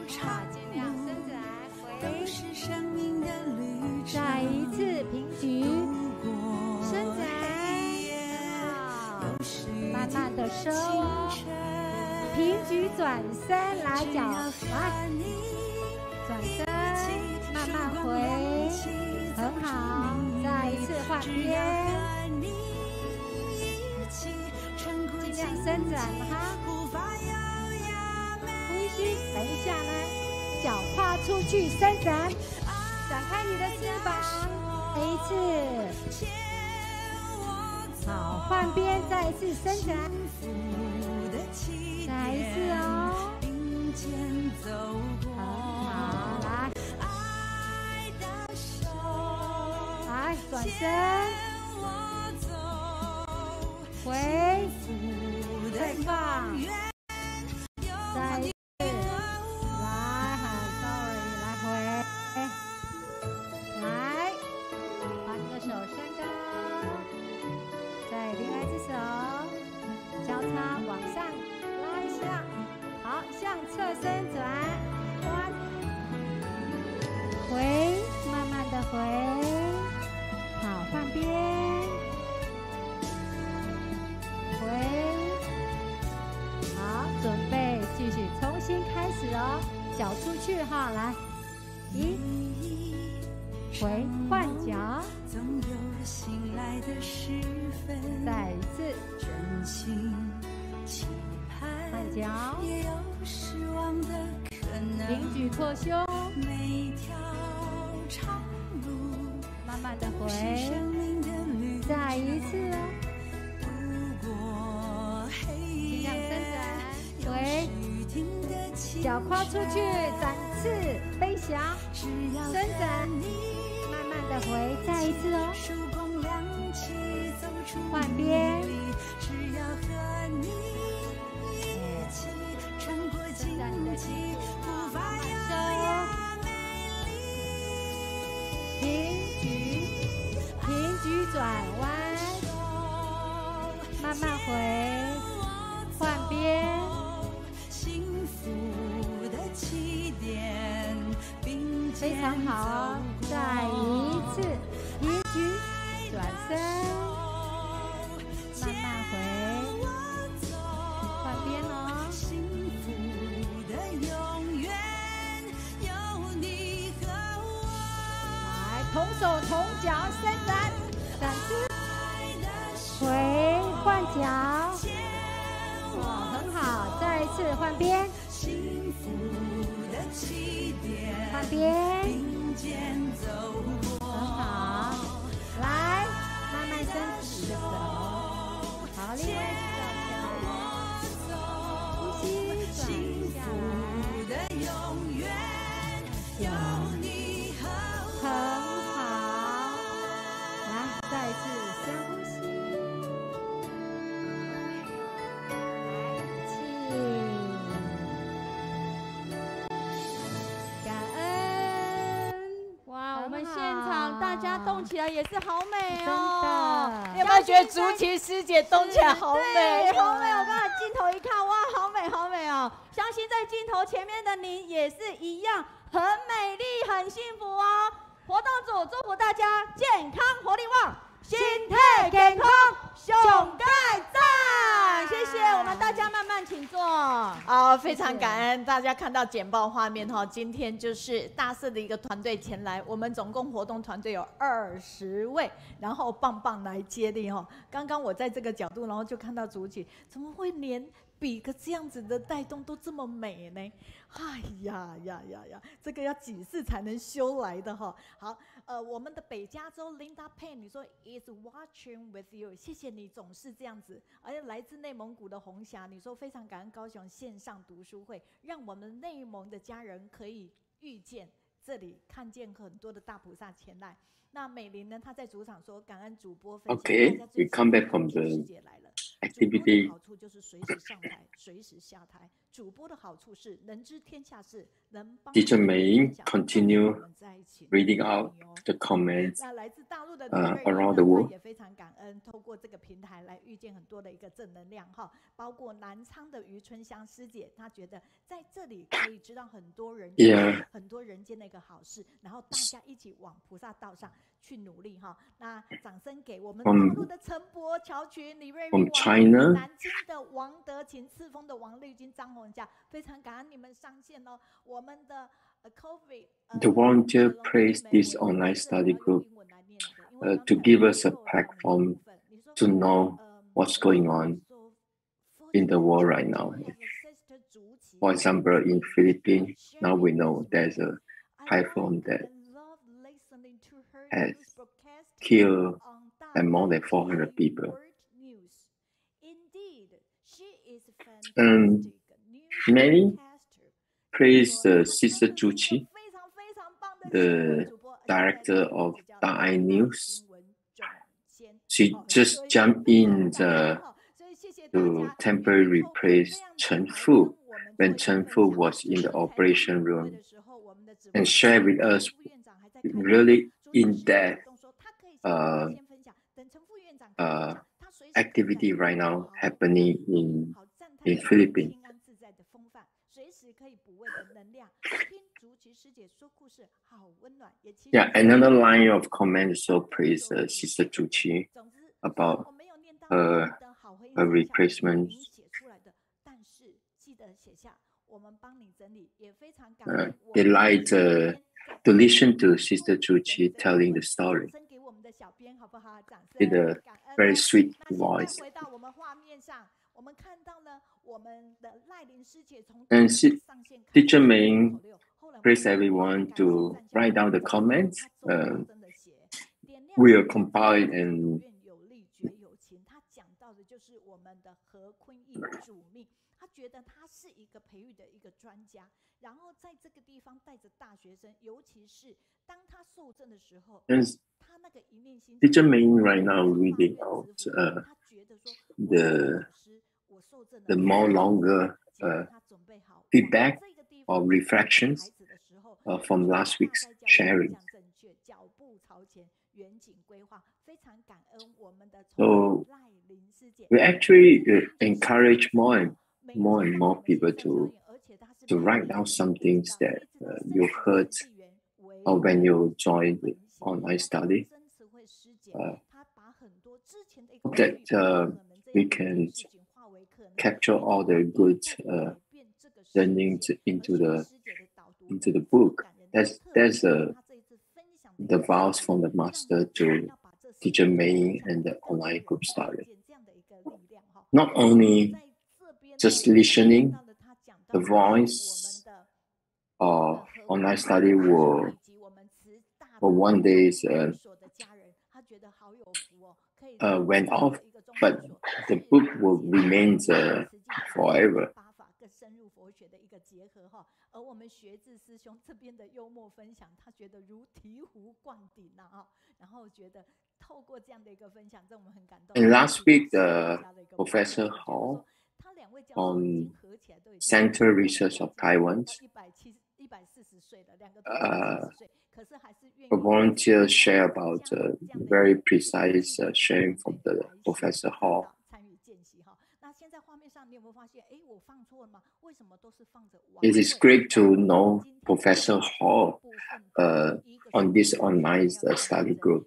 尽量伸展，回，再一次平举，伸展。慢慢的收哦，平举转身，来脚来，转身，慢慢回，很好，再一次换边，尽量伸展哈，呼吸，等一下来，脚跨出去伸展，展开你的翅膀，一次。好，换边，再一次伸展，再一次哦，好，来，转身，回，再放，再一次，来，很 sorry， 来回，来，把你的手伸高。另外一只手交叉往上拉一下，好，向侧身转，弯，回，慢慢的回，好，换边，回，好，准备继续重新开始哦，脚出去哈，来，回，换脚。再一次，换脚，平举扩胸，慢慢的回，再一次哦，尽量伸展，回，脚跨出去，展翅飞翔，伸展，慢慢的回，再一次哦。换边，伸展你的肌肤，慢慢收，平举转弯，慢慢回，换边，非常好哦，再一次平举转身。慢慢回，换边哦。来，同手同脚伸展，展翅，回，换脚，很好，再一次换边，换边，很好，来，慢慢伸直你的手。好，另外一只脚下来，呼吸，转下来，很好，来，再一次深呼吸，来气，感恩，哇哦，大家动起来也是好美哦！你有没有觉得竹崎师姐动起来好美？对，好美！我刚才镜头一看，哇，好美，好美哦！相信在镜头前面的你也是一样，很美丽，很幸福哦。活动组祝福大家健康活力旺，心态健康，上盖赞！谢谢，我们大家慢慢请坐。好，非常感恩大家看到简报画面哈。今天就是大社的一个团队前来，我们总共活动团队有20位，然后棒棒来接力哈。刚刚我在这个角度，然后就看到竹崎，怎么会连比个这样子的带动都这么美呢？哎呀，这个要几次才能修来的哈。好，我们的北加州 Linda Payne， 你说 is watching with you， 谢谢你总是这样子。而且来自内蒙古的红霞，你说非常感恩高雄线上读书会，让我们内蒙的家人可以遇见这里，看见很多的大菩萨前来。那美玲呢？她在主场说感恩主播分享。Okay, we come back from the activity. 好处就是随时上台，随时下台。主播的好处是能知天下事，能帮。Teacher Meiyun continue reading out the comments 来自大陆的around the world. 也非常感恩，透过这个平台来遇见很多的一个正能量哈。包括南昌的余春香师姐，她觉得在这里可以知道很多人很多人间的一个好事，然后大家一起往菩萨道上去努力哈。那掌声给我们大陆的陈博、乔群、李瑞玉、China, 南京的王德勤、赤峰的王丽君、张红佳，非常感恩你们上线哦。我们的the volunteer praised this online study group to give us a platform to know what's going on in the world right now. For example, in Philippines, now we know there's a typhoon that has killed more than 400 people. Many praise Sister Tzu Chi, the director of Daai News. She just jumped in to temporarily replace Chen Fu when Chen Fu was in the operation room and shared with us really in-depth activity right now happening in Philippines. Yeah, another line of comment so praise Sister Tzu Chi about her replacement. They like to listen to Sister Tzu Chi telling the story with a very sweet voice. And Teacher Meiyun praise everyone to write down the comments. We will compile it and Teacher Meiyun right now reading out the more longer feedback or reflections from last week's sharing. So we actually encourage more and more people to write down some things that you heard or when you join the online study. That we can capture all the good learnings into the book. That's the vows from the master to Teacher Meiyun and the online group study. Not only just listening, the voice of online study will one day went off, but the book will remain forever. 而我们学智师兄这边的幽默分享，他觉得如醍醐灌顶啊，然后觉得透过这样的一个分享，这我们很感动。And last week, Professor Hall on Center Research of Taiwan, a volunteer share about very precise sharing from the Professor Hall. 那现在画面上你有没有发现？哎，我放错了吗？为什么都是放着王 It is great to know Professor Hall on this online study group.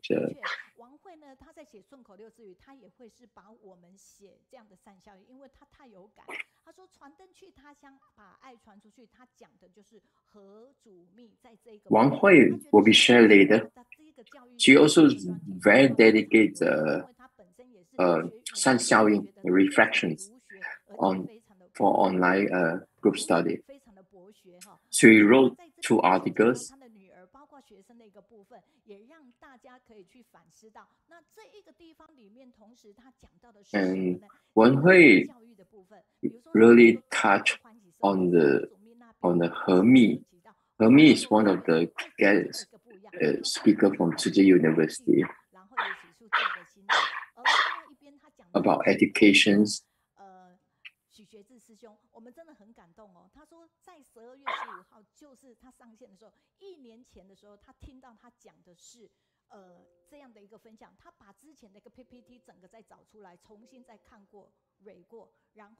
王慧呢，他在写顺口溜之余，他也会是把我们写这样的善效应，因为他太有感。他说传灯去他乡，把爱传出去。他讲的就是和主密在这个。王慧 will be shared later. She also is very dedicated sun效应 reflections for online group study. She wrote 2 articles. And Wen Hui really touched on the Hemi. Hemi is one of the guest speaker from Tzu Chi University about educations. 许学志师兄，我们真的很感动哦。他说，在12月15号，就是他上线的时候，1年前的时候，他听到他讲的是，这样的一个分享，他把之前的一个 PPT 整个再找出来，重新再看过、蕊过，然后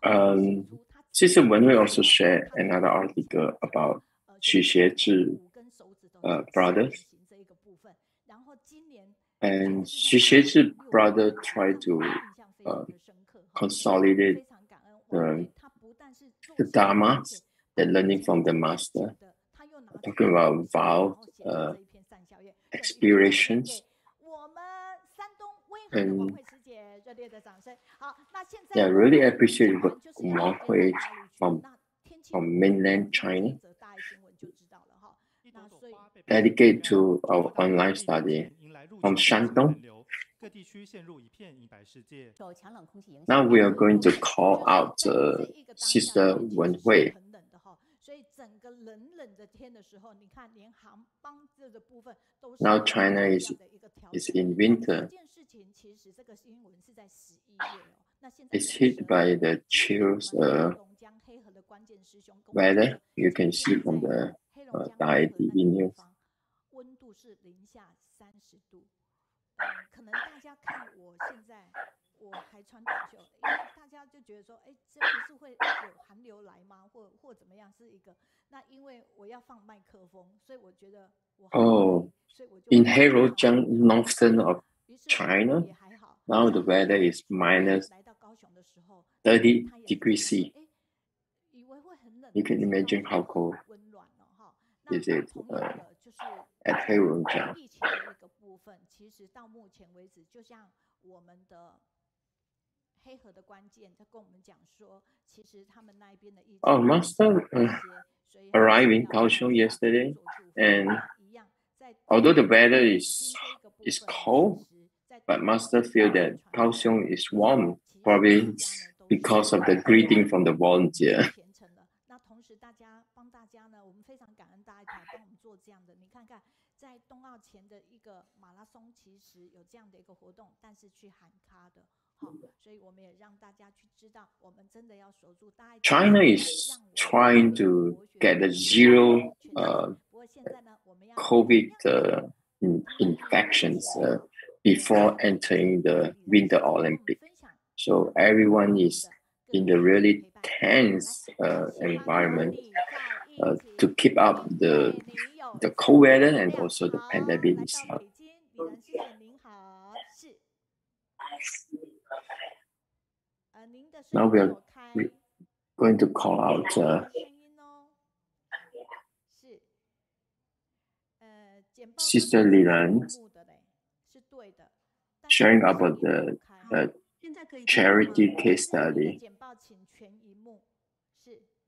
Sister Wen Hui also shared another article about Xu Xuezhi brothers. And Xu Xuezhi brother tried to consolidate the Dharma, the learning from the master, talking about vow, expirations. And yeah, really appreciate what Wang Hui from mainland China dedicate to our online study from Shandong. Now we are going to call out Sister Wen Hui. Now China is in winter. It's hit by the chills weather. You can see from the Daai TV news. 温度是零下30度。可能大家看我现在我还穿短袖，因为大家就觉得说，哎，这不是会有寒流来吗？或怎么样？是一个那因为我要放麦克风，所以我觉得我in Heilongjiang, northern of China, now the weather is minus 30 degrees C. You can imagine how cold is it at Heilongjiang. 疫情的一个部分，其实到目前为止，就像我们的黑河的关键，他跟我们讲说，其实他们那一边的疫情。Oh, Master arrived in Kaohsiung yesterday, and although the weather is cold, but Master feel that Kaohsiung is warm, probably because of the greeting from the volunteer. 那同时，帮大家呢，我们非常感恩大家帮我们做这样的。你看看，在冬奥前的一个马拉松，其实有这样的一个活动，但是去喊卡的，好，所以我们也让大家去知道，我们真的要守住大家。China is trying to get the zero COVID infections before entering the Winter Olympic. So everyone is in the really tense environment to keep up the cold weather and also the pandemic itself. Now we are going to call out Sister Lilan sharing about the charity case study.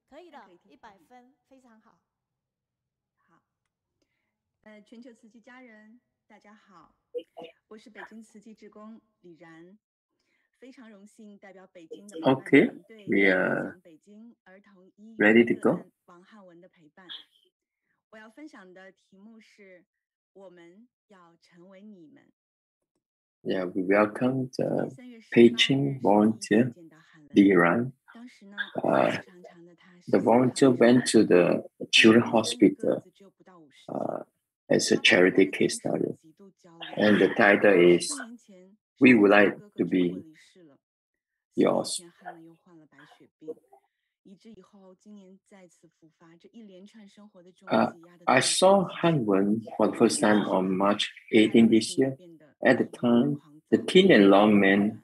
可以的，100分，非常好。好，全球慈济家人，大家好，我是北京慈济志工李然， Okay, we are ready to go. Yeah, we welcome the Beijing volunteer, Liran. The volunteer went to the children's hospital as a charity case study. And the title is, "We Would Like to Be Yours." I saw Han Wen for the first time on March 18 this year. At the time, the thin and long man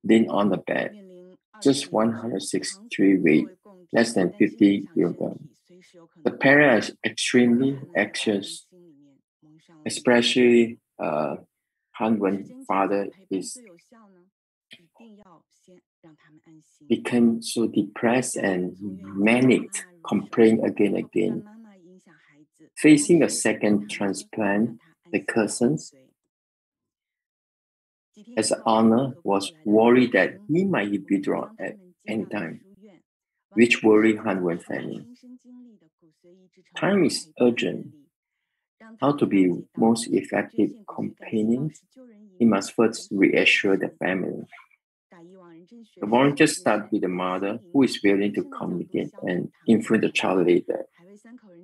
leaned on the bed, just 163 weight, less than 50 kilograms. The parents are extremely anxious, especially Han Wen's father became so depressed and manic, complained again and again. Facing a second transplant, the cousins, as honor, was worried that he might withdraw at any time, which worried Han Wen's family. Time is urgent. How to be most effective companions, he must first reassure the family. The volunteers start with the mother, who is willing to communicate and influence the child later.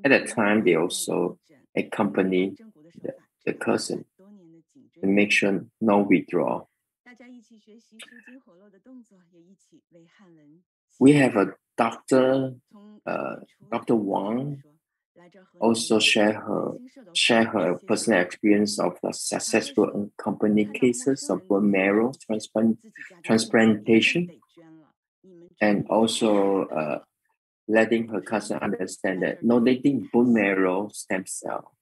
At that time, they also accompany the cousin to make sure no withdrawal. We have a doctor, Dr. Wang, also share her personal experience of the successful and accompanied cases of bone marrow transplantation, and also letting her cousin understand that donating bone marrow stem cell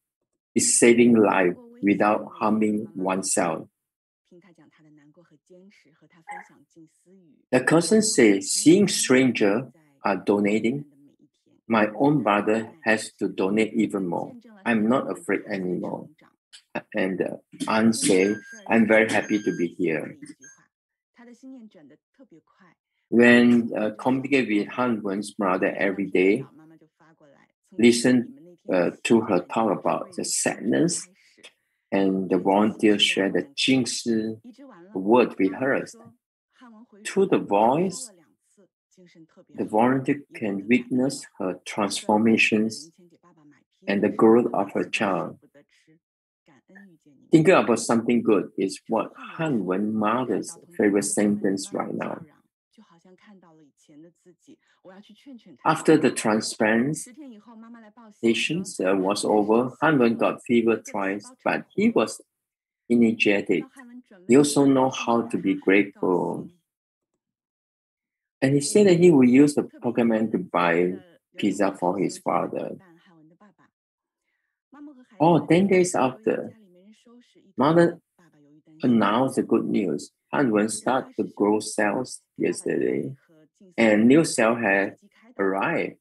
is saving life without harming oneself. The cousin says, seeing strangers are donating, my own brother has to donate even more. I'm not afraid anymore. And aunt said, I'm very happy to be here. When communicate with Han Wen's brother every day, listen to her talk about the sadness, and the volunteer share the Jingshi word with her. Through the voice, the volunteer can witness her transformations and the growth of her child. Thinking about something good is what Han Wen's mother's favorite sentence right now. After the transplantation was over, Han Wen got fever twice, but he was energetic. He also knows how to be grateful. And he said that he will use the pocket money to buy pizza for his father. 10 days after, mother announced the good news. Han Wen started to grow cells yesterday, and new cell had arrived.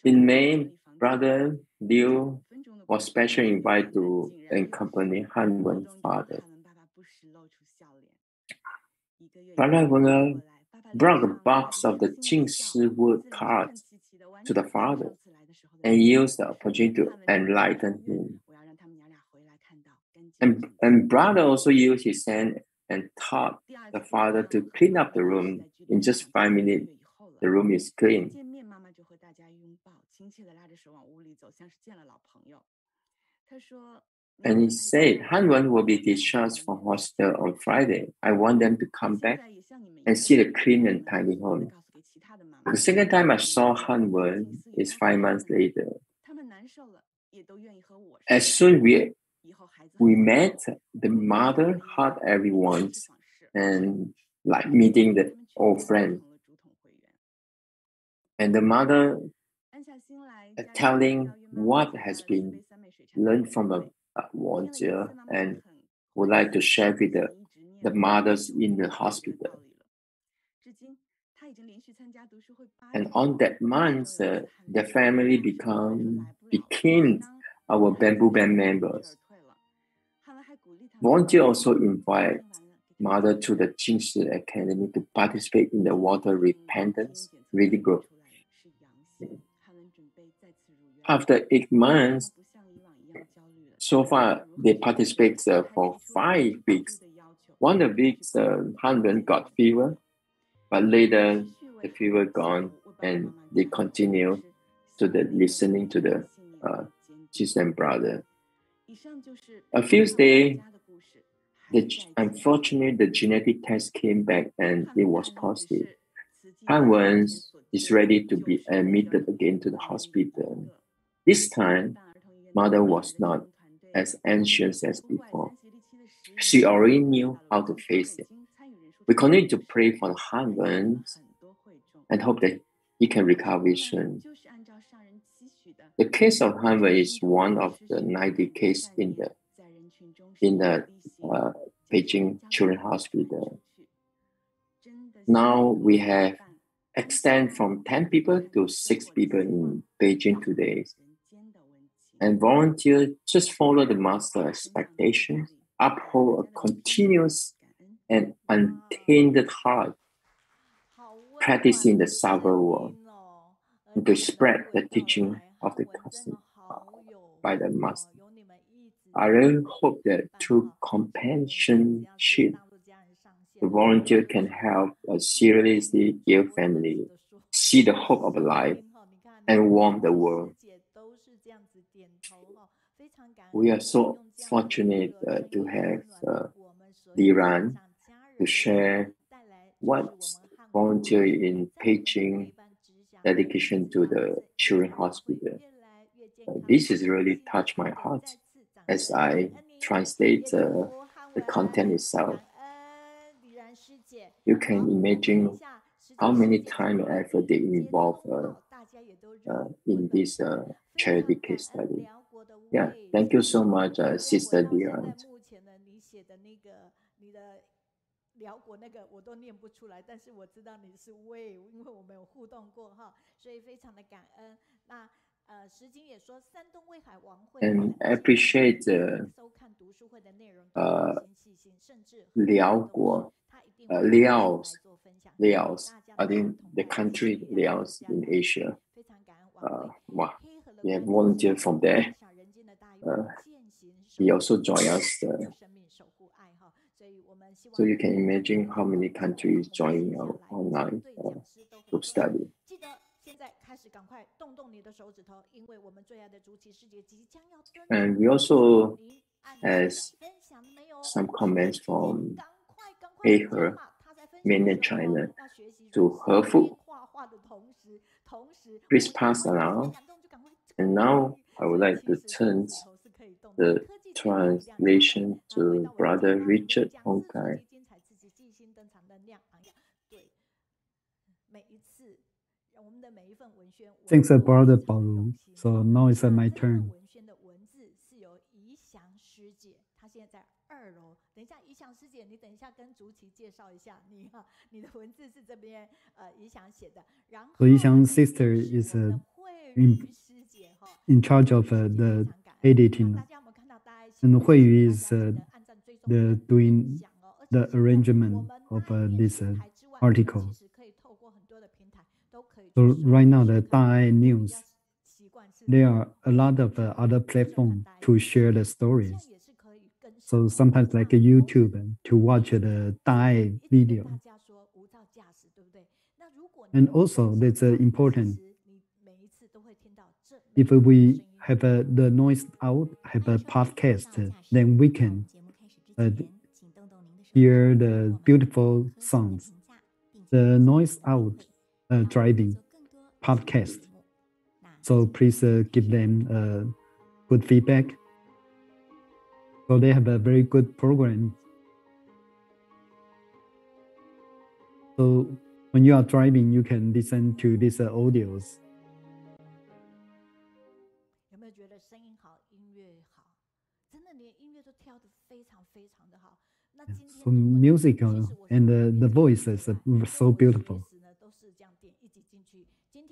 In May, brother Liu was specially invited to accompany Han Wen's father. Brother Wen brought a box of the Jingshi wood cards to the father and used the opportunity to enlighten him. And brother also used his hand and taught the father to clean up the room. In just 5 minutes, the room is clean. And he said, Han Wen will be discharged from hospital on Friday. I want them to come back and see the clean and tidy home. The second time I saw Han Wen is 5 months later. As soon we met, the mother hugged everyone and like meeting the old friend. And the mother telling what has been learned from a volunteer and would like to share with the mothers in the hospital. And on that month, the family became our Bamboo Band members. Volunteer also invite mother to the Jingshi Academy to participate in the water repentance reading group. After 8 months, so far they participate for 5 weeks. One of the weeks, Han got fever, but later the fever gone and they continue to the listening to the sister and brother. A few days, unfortunately, the genetic test came back and it was positive. Han is ready to be admitted again to the hospital. This time, mother was not as anxious as before. She already knew how to face it. We continue to pray for Han and hope that he can recover soon. The case of Han is one of the 90 cases in the Beijing Children's Hospital. Now we have extend from 10 people to 6 people in Beijing today. And volunteers just follow the master expectations, uphold a continuous and untainted heart, practicing the Sovereign Word, and to spread the teaching of the custom by the master. I really hope that through companionship, the volunteer can help a seriously ill family see the hope of life and warm the world. We are so fortunate to have Liran to share what volunteer in Beijing dedication to the children's hospital. This has really touched my heart as I translate the content itself. You can imagine how many time and effort they involve in this charity case study. Yeah, thank you so much, Sister Liran. 辽国那个我都念不出来，但是我知道你是为，因为我们有互动过哈，所以非常的感恩。那石经也说，山东卫海王会 and appreciate 辽国Laos, I think the country Laos in Asia. Wow, we have volunteer from there. He also joined us. So you can imagine how many countries join our online group study. And we also has some comments from Aher, mainland China, to Hefu. Please pass around. And now I would like to turn the translation to Brother Richard Hongkai. Thanks, Brother Baoru. So now it's my turn. So Yixiang's sister is in charge of the editing, and Huiyu is doing the arrangement of this article. So right now, the Daai News, there are a lot of other platforms to share the stories. So sometimes like a YouTube to watch the Daai video. And also, that's important. If we have the noise out, have a podcast, then we can hear the beautiful sounds. The noise out driving podcast. So please give them good feedback. So they have a very good program. So when you are driving, you can listen to these audios. So music and the voice is so beautiful.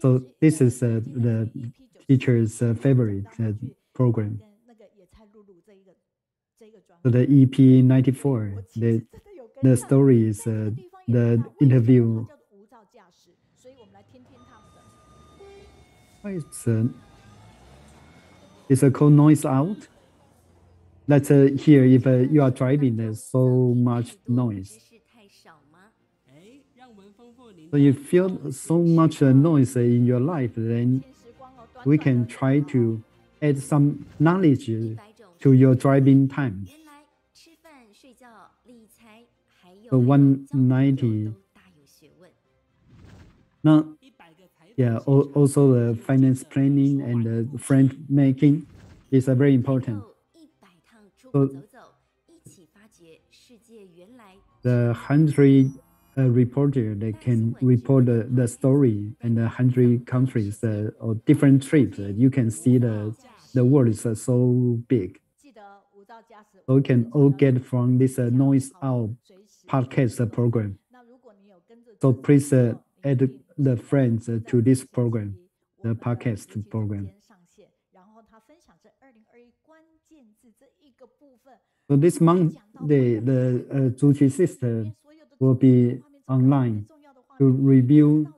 So this is the teacher's favorite program. So the EP 94, the story is the interview. It's called noise out. Let's hear if you are driving, there's so much noise. So you feel so much noise in your life, then we can try to add some knowledge to your driving time. So 190. Now, yeah, also the finance planning and the friend making is very important. So the 100 reporter, they can report the story in the 100 countries or different trips. You can see the world is so big. So we can all get from this noise out podcast program. So please add the friends to this program, the podcast program. So this month, the Tzu Chi sister will be online to review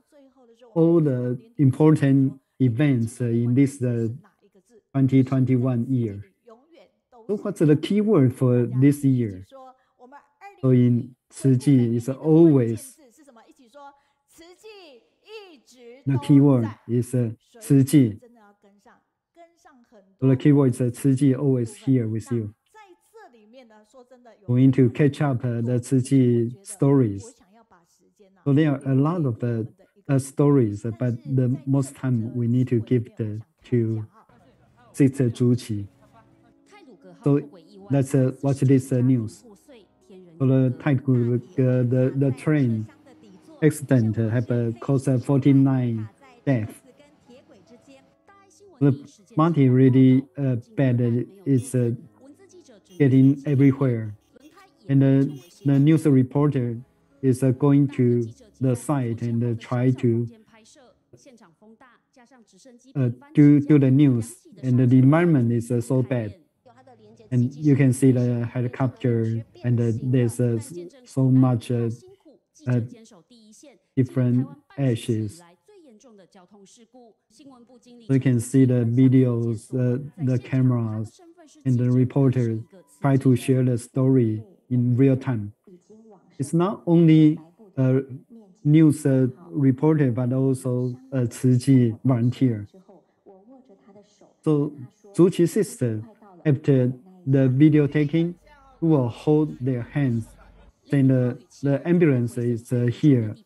all the important events in this 2021 year. So what's the keyword for this year? So in Tzu Chi, it's always, the keyword is Tzu Chi. So the keyword is Tzu Chi, always here with you. Going to catch up the Tzu Chi stories. So there are a lot of stories, but the most time we need to give to Sister Tzu Chi. So let's watch this news. So the train accident have caused 49 deaths. The money really bad. It's getting everywhere. And the news reporter is going to the site and try to do the news. And the environment is so bad. And you can see the helicopter, and there's so much different ashes. So you can see the videos, the cameras, and the reporters try to share the story in real time. It's not only a news reporter, but also a Tzu Chi volunteer. So Tzu Chi sister, after the video taking, will hold their hands, then the ambulance is here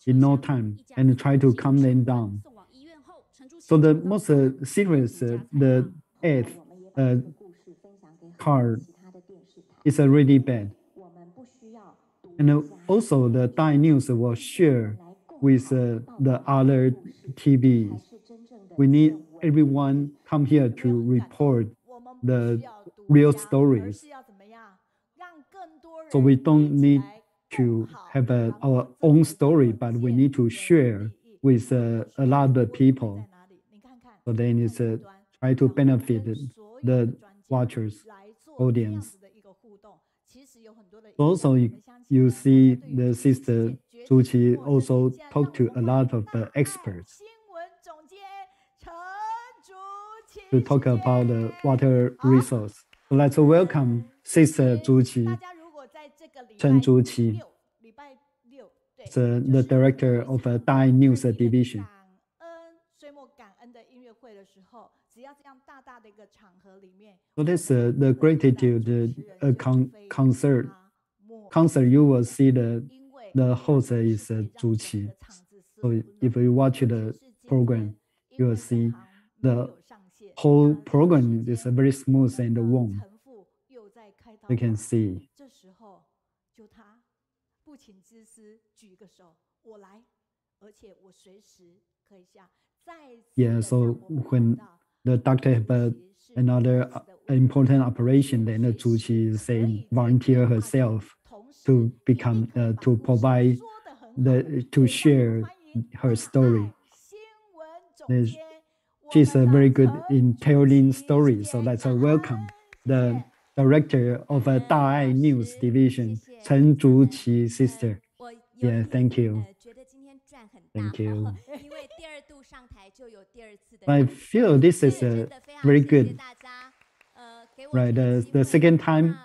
in no time, and try to calm them down. So the most serious, the eighth car is really bad. And also the Daai news will share with the other TVs. We need everyone come here to report the real stories. So we don't need to have our own story, but we need to share with a lot of people. So then it's try to benefit the watchers, audience. Also, you see the sister Tzu Chi also talk to a lot of experts to talk about the water resource. So let's welcome Sister Tzu Chi, Chen Zhuqi, the director of the Daai News Division. So that's the gratitude concert. You will see the host is Tzu Chi. So if you watch the program, you will see the whole program is very smooth and warm. You can see. Yeah, so when the doctor have another important operation, then the Tzu Chi is saying volunteer herself to become to provide to share her story. She's very good in telling stories, so let's welcome the director of a Daai News Division, Chen Zhuqi sister. Yeah, thank you. Thank you. I feel this is very good. Right, the second time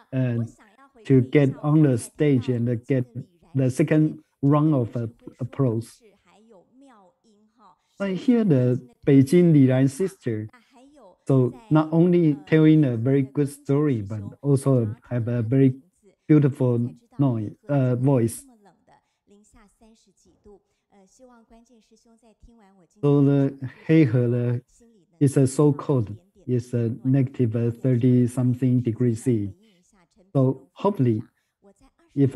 to get on the stage and get the second round of applause. I hear the Beijing Liran sister. So not only telling a very good story, but also have a very beautiful voice. So the Heihe is so cold. It's a negative 30-something degrees C. So hopefully, if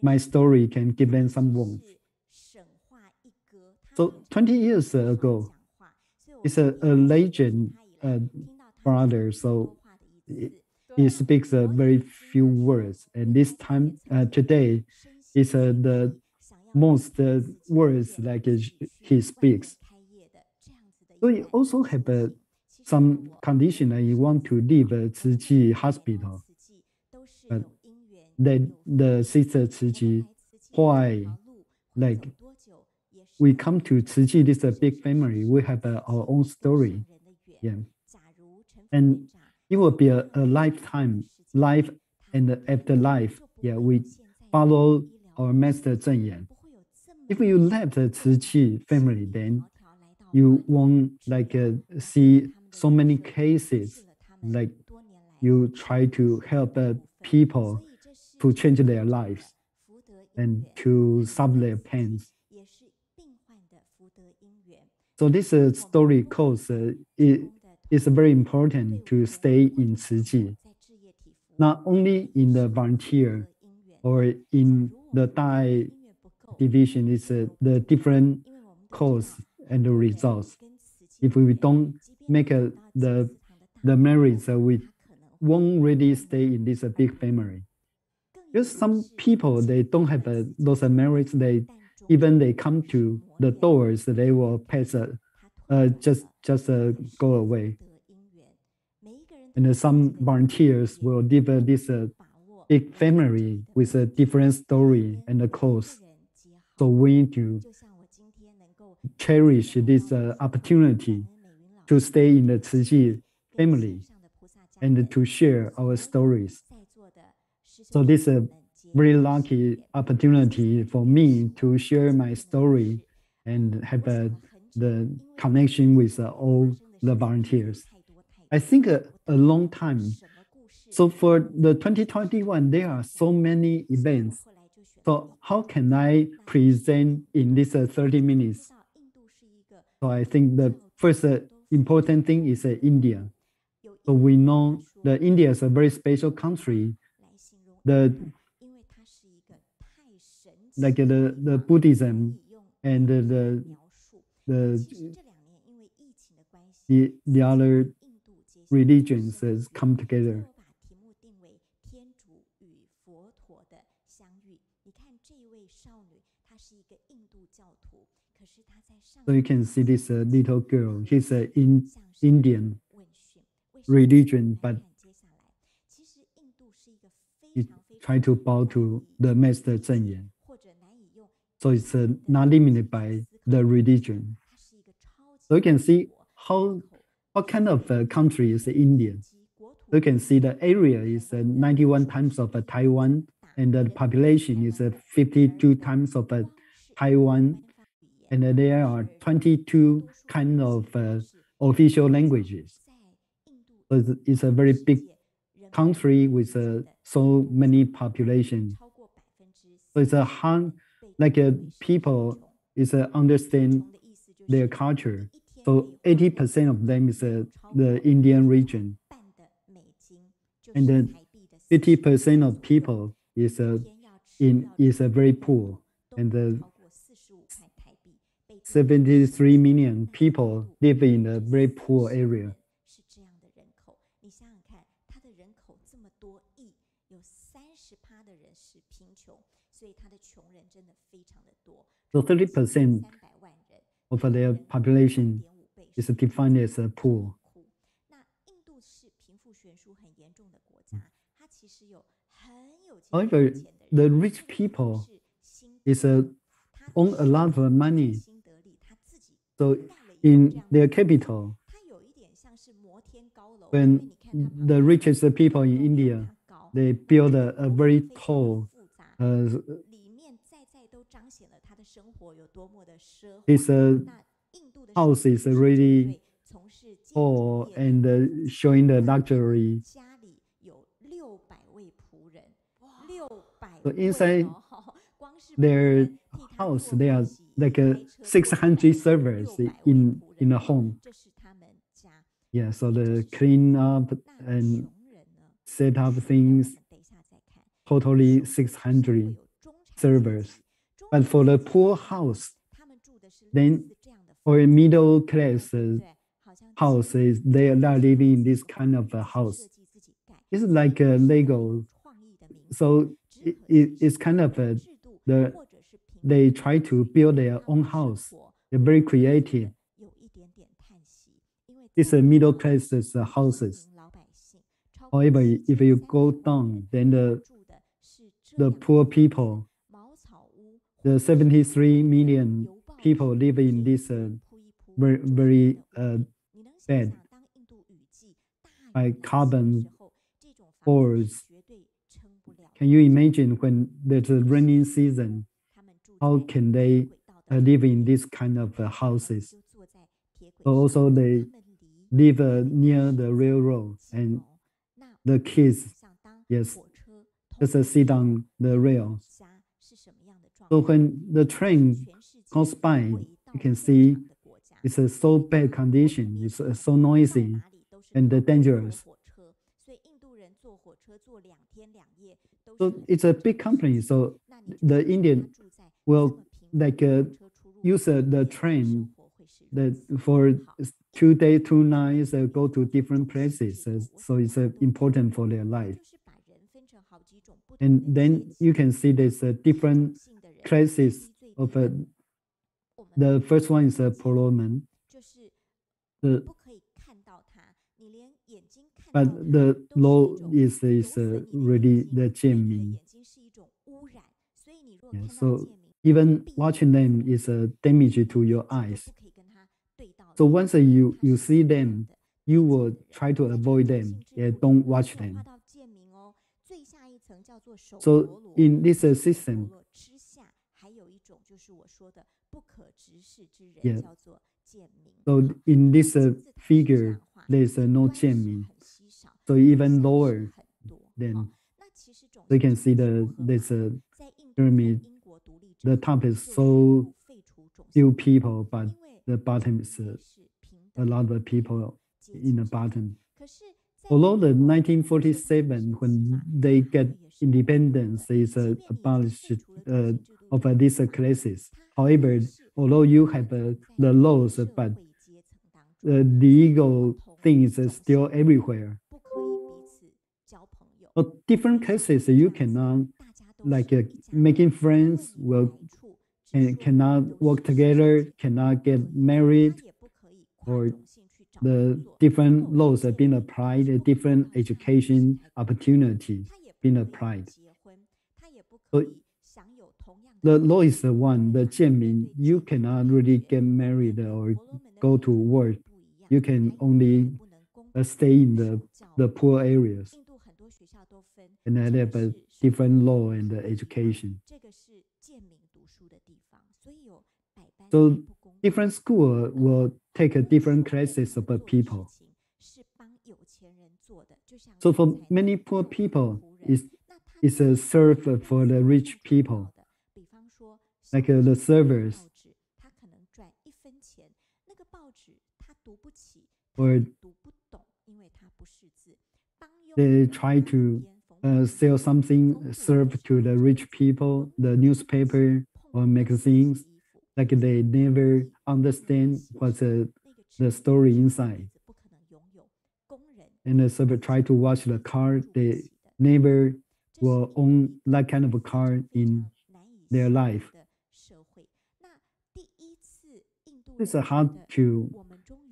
my story can give them some warmth. So 20 years ago, it's a legend brother. So he speaks very few words, and this time today is the most words like he speaks. So he also have some condition that he want to leave Tzu Chi hospital. But the sister Tzu Chi, why? Like we come to Tzu Chi, this is a big family. We have our own story. Yeah. And it will be a lifetime, life and afterlife. Yeah, we follow our master Zheng Yan. If you left the Tzu Chi family, then you won't like see so many cases like you try to help people to change their lives and to solve their pains. So this story calls it is very important to stay in Tzu Chi, not only in the volunteer or in the Daai division. It's the different cause and the results. If we don't make the marriage, we won't really stay in this big family. Because some people, they don't have those marriage, they come to the doors, they will pass just go away. And some volunteers will live this big family with a different story and a cause. So we need to cherish this opportunity to stay in the Tzu Chi family and to share our stories. So this is a very lucky opportunity for me to share my story and have the connection with all the volunteers. I think a long time. So for the 2021, there are so many events. So how can I present in this 30 minutes? So I think the first important thing is India. So we know that India is a very special country. The Buddhism and the other religions has come together. So you can see this little girl. She's in Indian religion, but he tried to bow to the master Zheng Yan. So it's not limited by the religion. So you can see what kind of country is India. You can see the area is 91 times of Taiwan, and the population is 52 times of Taiwan, and there are 22 kind of official languages. So it's a very big country with so many population. So it's a hard, like people is understand their culture. So 80% of them is the Indian region, and then 50% of people is very poor, and 73 million people live in a very poor area. So 30% of their population is defined as poor. However, the rich people is own a lot of money. So in their capital, when the richest people in India, they build a very tall, his house is really tall and showing the luxury. So inside their house, there are like 600 servers in a home. Yeah, so the clean up and set up things, totally 600 servers. But for the poor house, then or a middle class houses, they are not living in this kind of a house. It's like a Lego. So it's kind of they try to build their own house. They're very creative. It's a middle class houses. However, if you go down, then the poor people, the 73 million people live in this very bad by carbon fours. Can you imagine when there's a rainy season, how can they live in this kind of houses? So also they live near the railroad, and the kids, yes, just sit on the rail. So when the train goes by, you can see it's a so bad condition, it's so noisy and dangerous. So it's a big company, so the Indian will like use the train that for 2 days, 2 nights, go to different places. So it's important for their life. And then you can see there's different classes of the first one is a parliament. But the law is really the Jianmin. Yeah, so even watching them is a damage to your eyes. So once you see them, you will try to avoid them. Yeah, don't watch them. So in this system, yeah. So in this figure, there's no Jianmin. So even lower than, so you can see there's a pyramid. The top is so few people, but the bottom is a lot of people in the bottom. Although the 1947, when they get independence, is abolished of these classes. However, although you have the laws, but the legal things are still everywhere. But different cases, you cannot, like making friends, cannot work together, cannot get married, or the different laws have been applied, different education opportunities being applied. So the law is the one, the Jianmin, you cannot really get married or go to work. You can only stay in the poor areas. And they have a different law and education. So different school will take a different classes of people. So for many poor people, it's a serve for the rich people, like the servers. Or they try to sell something, serve to the rich people, the newspaper or magazines, like they never understand what's the story inside. And the server try to watch the car, they never will own that kind of a car in their life. It's hard to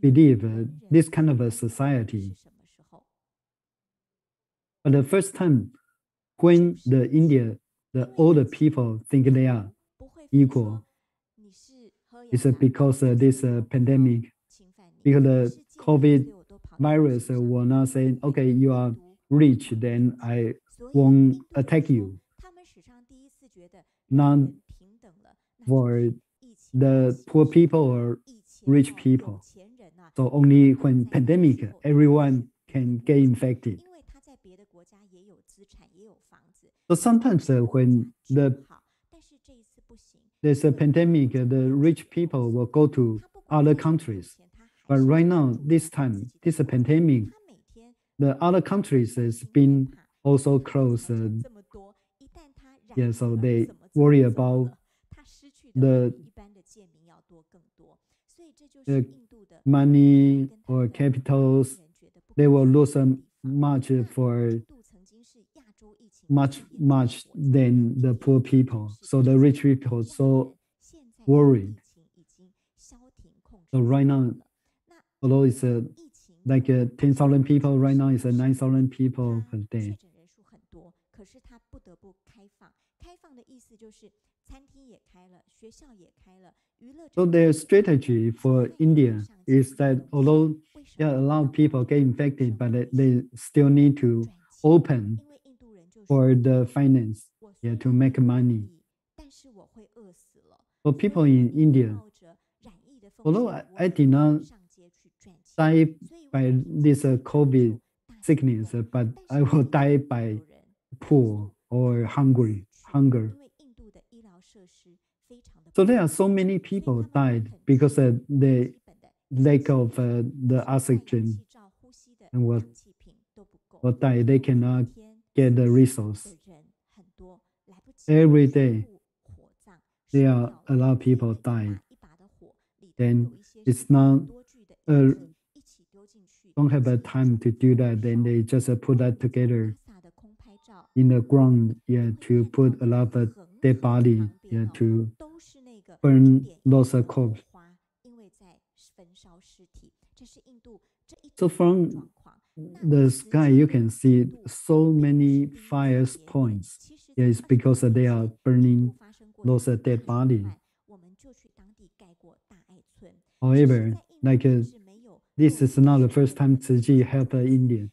believe this kind of a society. But the first time when the older people think they are equal, it's because this pandemic, because the COVID virus will not say, okay, you are rich, then I won't attack you. Not for the poor people or rich people. So only when pandemic, everyone can get infected. So sometimes when there's a pandemic, the rich people will go to other countries. But right now, this pandemic, the other countries has been also closed. So they worry about the money or capitals. They will lose much than the poor people. So the rich people are so worried. So right now, although it's like 10,000 people, right now it's 9,000 people per day. So their strategy for India is that although a lot of people get infected, but they still need to open for the finance, to make money. For people in India, although I did not die by this COVID sickness, but I will die by poor or hunger. So there are so many people died because of the lack of the oxygen, and will die. They cannot get the resource. Every day, there are a lot of people dying. Then it's not don't have a time to do that. Then they just put that together in the ground, to put a lot of dead body, to burn those corpses. So from the sky, you can see so many fire points. It's because they are burning those dead bodies. However, this is not the first time Tzu Chi helped India.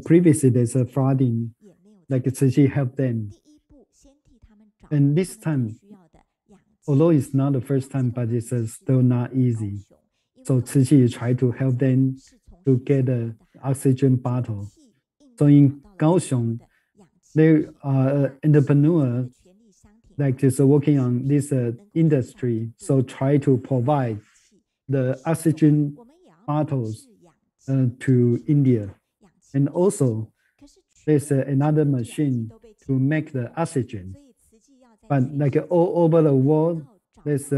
Previously, there's a flooding, Tzu Chi helped them. And this time, although it's not the first time, but it's still not easy. So Tzu Chi tried to help them to get an oxygen bottle. So in Kaohsiung, there are entrepreneurs just working on this industry. So try to provide the oxygen bottles to India. And also, there's another machine to make the oxygen. But all over the world, there's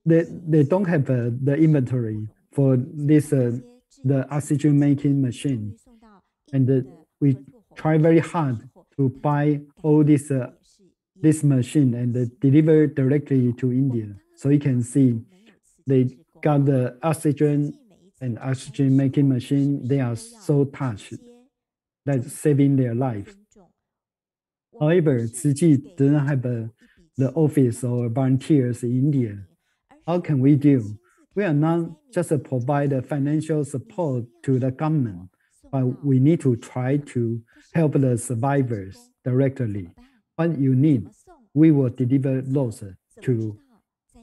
they don't have the inventory for this the oxygen making machine. And we try very hard to buy all this machine and deliver directly to India. So you can see they got the oxygen and oxygen making machine. They are so touched. That's saving their life. However, Tzu Chi doesn't have the office or volunteers in India. How can we do? We are not just provide financial support to the government, but we need to try to help the survivors directly. What you need, we will deliver those to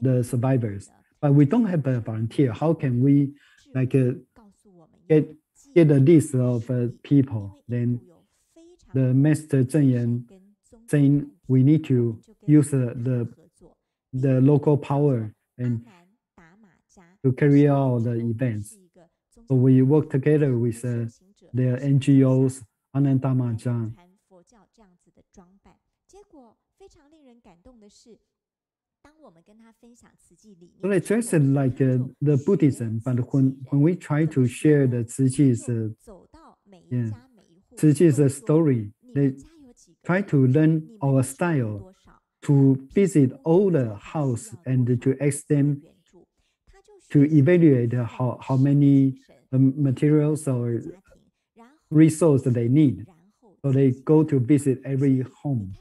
the survivors. But we don't have a volunteer. How can we get a list of people? Then the Master Zheng Yan saying we need to use the local power and to carry out the events. So we work together with the NGOs, Anand Dhamma. 当我们跟他分享慈济理念， So it's just like the Buddhism, but when we try to share the Tzu Chi's story, they try to learn our style, to visit all the house and to ask them to evaluate how many materials or resource that they need. So they go to visit every home,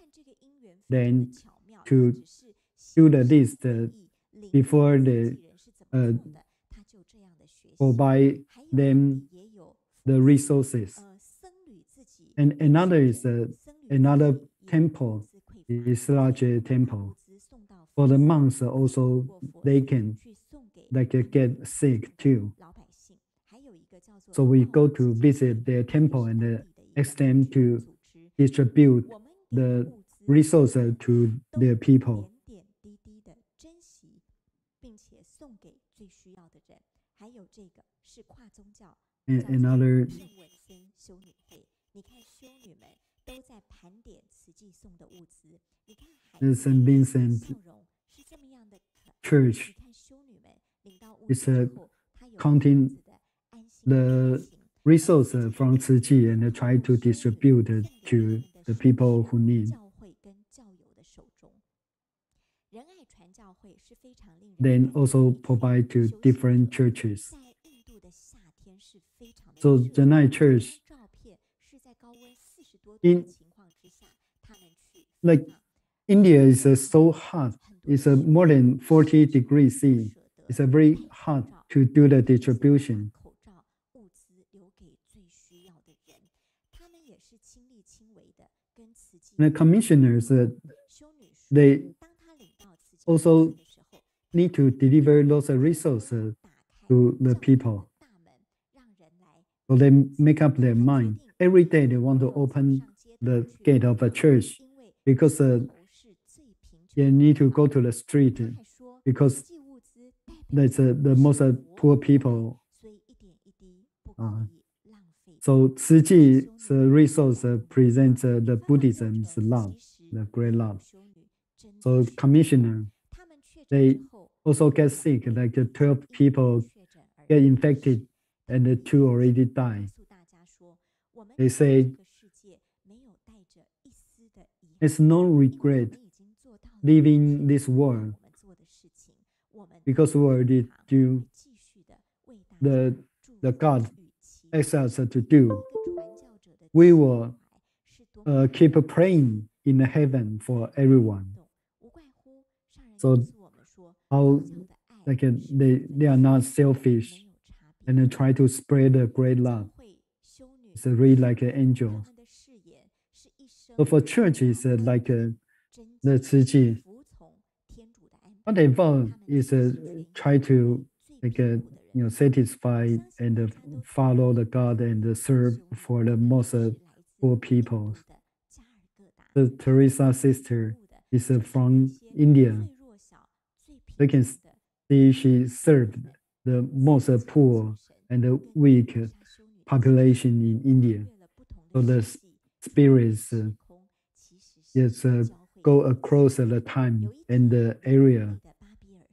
then to do the list before they provide them the resources. And another is another temple, is larger temple. For the monks also, they can get sick too. So we go to visit their temple and ask them to distribute the resources to their people. And another the St. Vincent Church is counting the resources from Tzu Chi and try to distribute it to the people who need. Then also provide to different churches. So the night church in like India is so hot. It's more than 40 degrees C. It's very hard to do the distribution. The commissioners, they also need to deliver those resources to the people. So they make up their mind. Every day they want to open the gate of a church because they need to go to the street because that's the most poor people. So Tzu Chi's resource presents the Buddhism's love, the great love. So commissioner, they also get sick, like 12 people get infected and the 2 already die. They say there's no regret leaving this world because we already do the God asks us to do. We will keep praying in heaven for everyone. So how they are not selfish and try to spread the great love. It's really like an angel. So for church, it's like the Tzu Chi. What they want is try to satisfy and follow the God and serve for the most poor people. The Teresa sister is from India. You can see she served the most poor and the weak population in India. So the spirits go across the time and the area.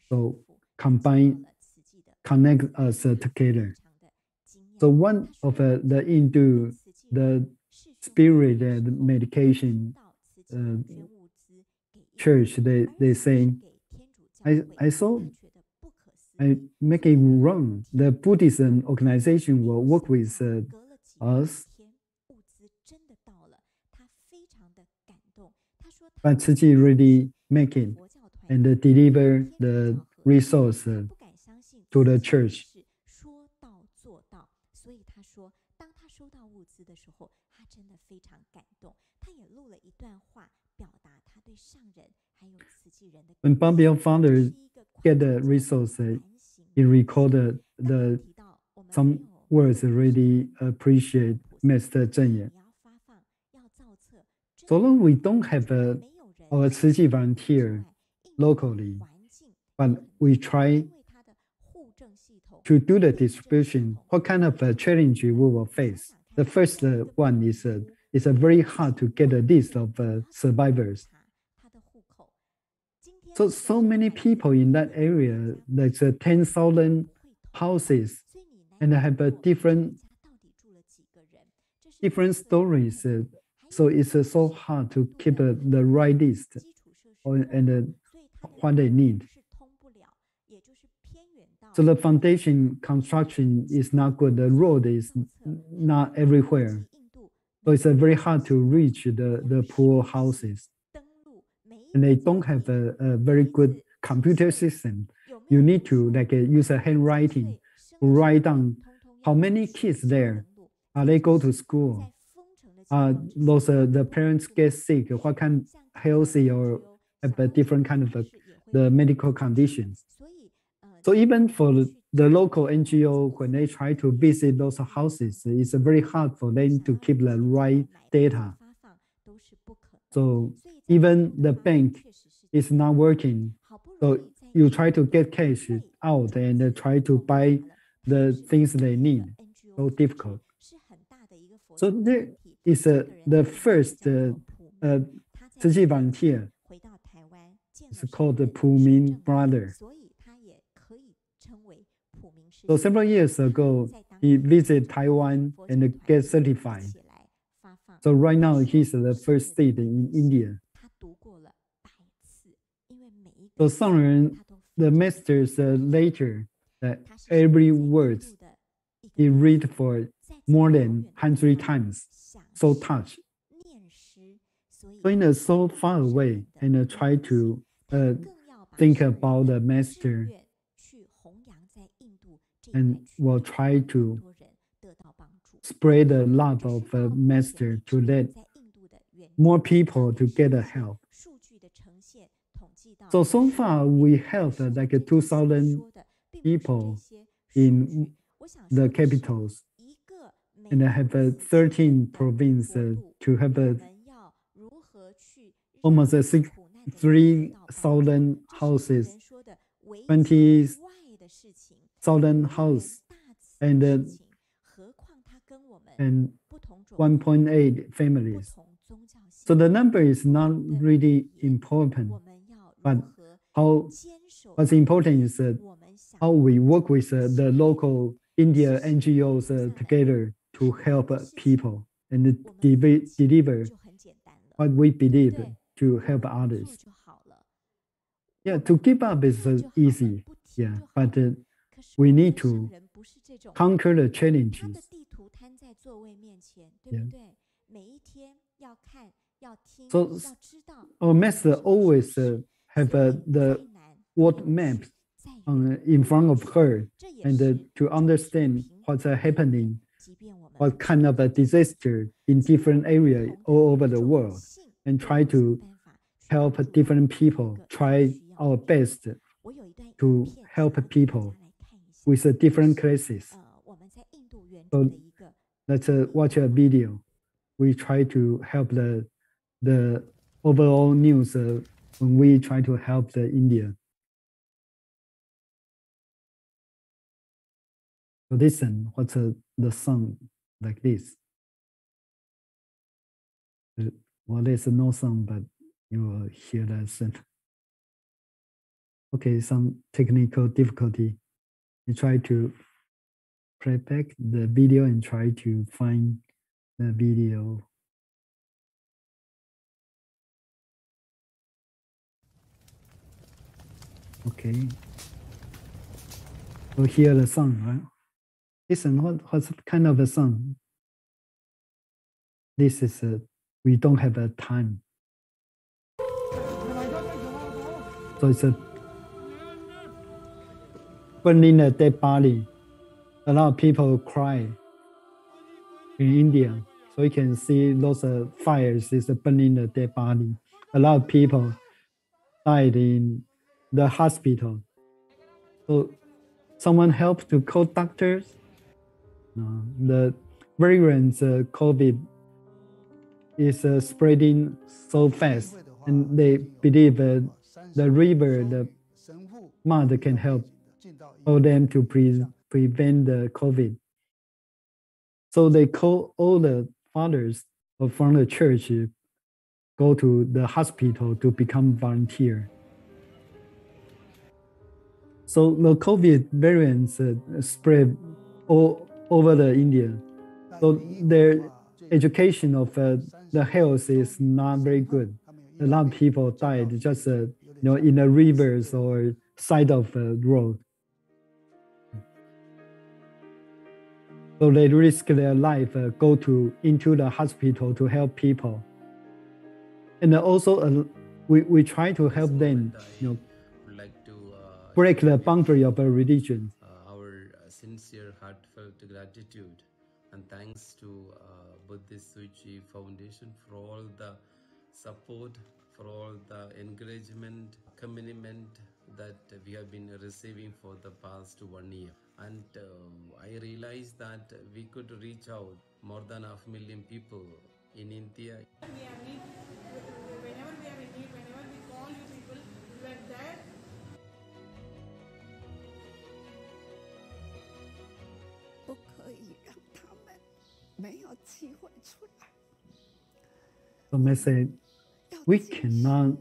So connect us together. So one of the Hindu, the spirit and medication church, they say, I saw I make it wrong. The Buddhism organization will work with us. But Tzu Chi really make it and deliver the resource to the church. When Bambio founder get the resource, he recorded some words really appreciate Master Zheng Yan. So long we don't have our Tzu Chi volunteer locally, but we try to do the distribution. What kind of a challenge we will face? The first one is it's very hard to get a list of survivors. So many people in that area, like 10,000 houses, and have different stories. So it's so hard to keep the right list and what they need. So the foundation construction is not good. The road is not everywhere. So it's very hard to reach the poor houses. And they don't have a very good computer system. You need to use a handwriting to write down how many kids there. They go to school. The parents get sick, what kind healthy or have a different kind of the medical conditions. So even for the local NGO, when they try to visit those houses, it's very hard for them to keep the right data. So even the bank is not working. So you try to get cash out and try to buy the things they need. So difficult. So there is the first Tzu Chi volunteer. It's called the Pu Min brother. So several years ago, he visited Taiwan and get certified. So right now, he's the first state in India. So some the masters later, every word he read for more than 100 times. So touched. So in so far away and try to think about the master and will try to spread the love of the master to let more people to get help. So far we have like 2,000 people in the capitals and I have 13 provinces to have almost 3,000 houses, 20,000 houses, and 1.8 families. So the number is not really important, but what's important is how we work with the local India NGOs together to help people and deliver what we believe to help others. Yeah, to give up is easy, yeah, but we need to conquer the challenges. Yeah. So our master always have the world map in front of her and to understand what's happening, what kind of a disaster in different areas all over the world, and try to help different people, try our best to help people with different cases. So let's watch a video. We try to help the overall news when we try to help the India. So listen, what's the song like this? Well, there's no song, but you will hear the sound. Okay, some technical difficulty. You try to play back the video and try to find the video. Okay. So hear the song, right? Listen, what's kind of a song? This is we don't have a time. So it's burning a dead body. A lot of people cry in India. So you can see those fires is burning the dead body. A lot of people died in the hospital. So someone helped to call doctors. The variant COVID is spreading so fast, and they believe the river, the mud can help for them to prevent the COVID. So they call all the fathers from the church go to the hospital to become volunteer. So the COVID variants spread all over the India. So their education of the health is not very good. A lot of people died just in the rivers or side of the road. So they risk their life, go into the hospital to help people. And also, we try to help them, break the boundary of a religion. Our sincere, heartfelt gratitude and thanks to Buddhist Tzu Chi Foundation for all the support, for all the encouragement, commitment that we have been receiving for the past 1 year. And I realized that we could reach out more than 500,000 people in India. Whenever we are in need, whenever we call you people, you are there. So I say, we cannot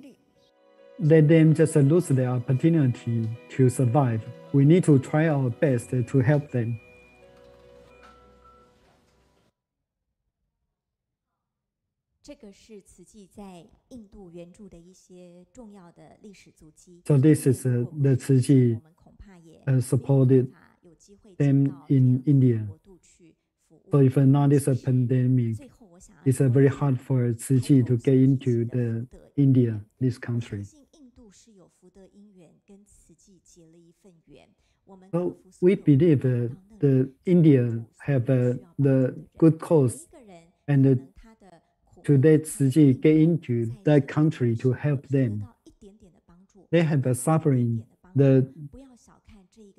let them just lose their opportunity to survive. We need to try our best to help them. So this is the Tzu Chi supported them in India. So if not this pandemic, it's very hard for Tzu Chi to get into the India, this country. So we believe the India have the good cause and to let Tzu Chi get into that country to help them. They have a suffering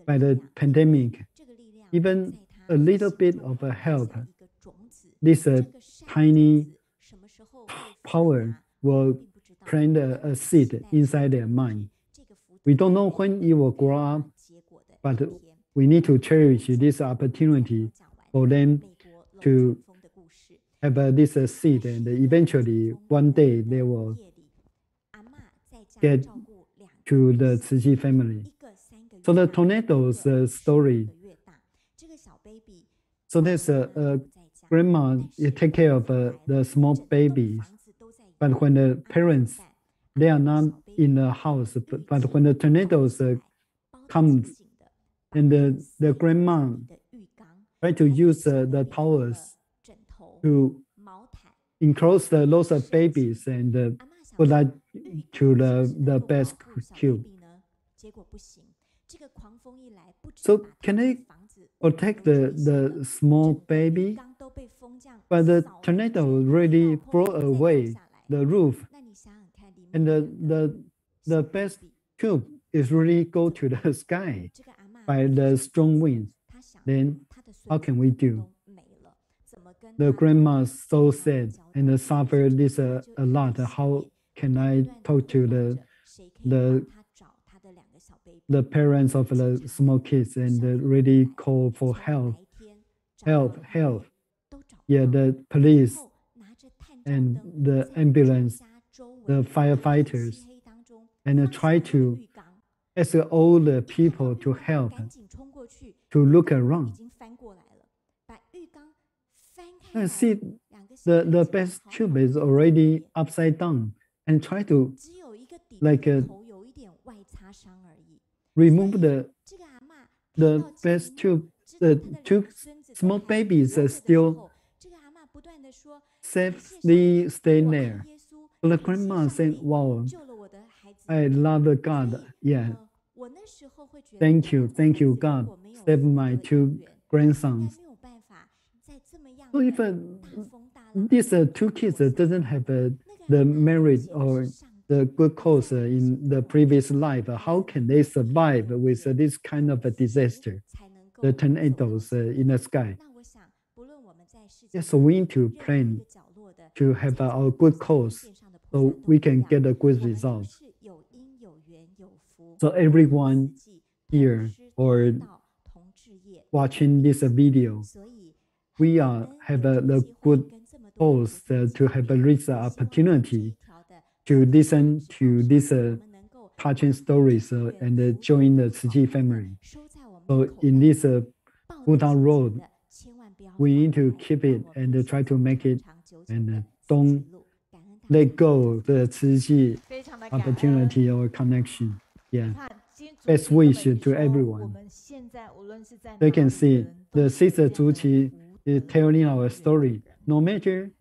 by the pandemic. Even a little bit of a help, this tiny power will plant a seed inside their mind. We don't know when it will grow up, but we need to cherish this opportunity for them to have this seed, and eventually one day they will get to the Tzu Chi family. So the tornado's story. So there's a grandma take care of the small babies, but when the parents, they are not in the house, but when the tornadoes comes, and the grandma try to use the towels to enclose those babies and put that to the best cube. So can I protect the small baby? But the tornado really blew away the roof, and the best cube is really go to the sky by the strong winds. Then how can we do? The grandma's so sad and suffer this a lot. How can I talk to the parents of the small kids and really call for help? Yeah, the police and the ambulance, the firefighters, and try to ask all the people to help, to look around. And see, the best tube is already upside down, and try to remove the best tube. The two small babies are still safely staying there. So the grandma said, "Wow, I love God. Yeah, thank you, God, save my two grandsons." So if these two kids doesn't have the merit or the good cause in the previous life, how can they survive with this kind of a disaster, the tornadoes in the sky? Yes, so we need to plan to have our good cause so we can get a good result. So everyone here or watching this video, we have the good cause to have a rich opportunity to listen to these touching stories and join the Tzu Chi family. So in this Buddha road, we need to keep it and try to make it, and don't let go the Tzu Chi opportunity or connection. Yeah. Best wish to everyone. They can see the sister Tzu Chi is telling our story. No matter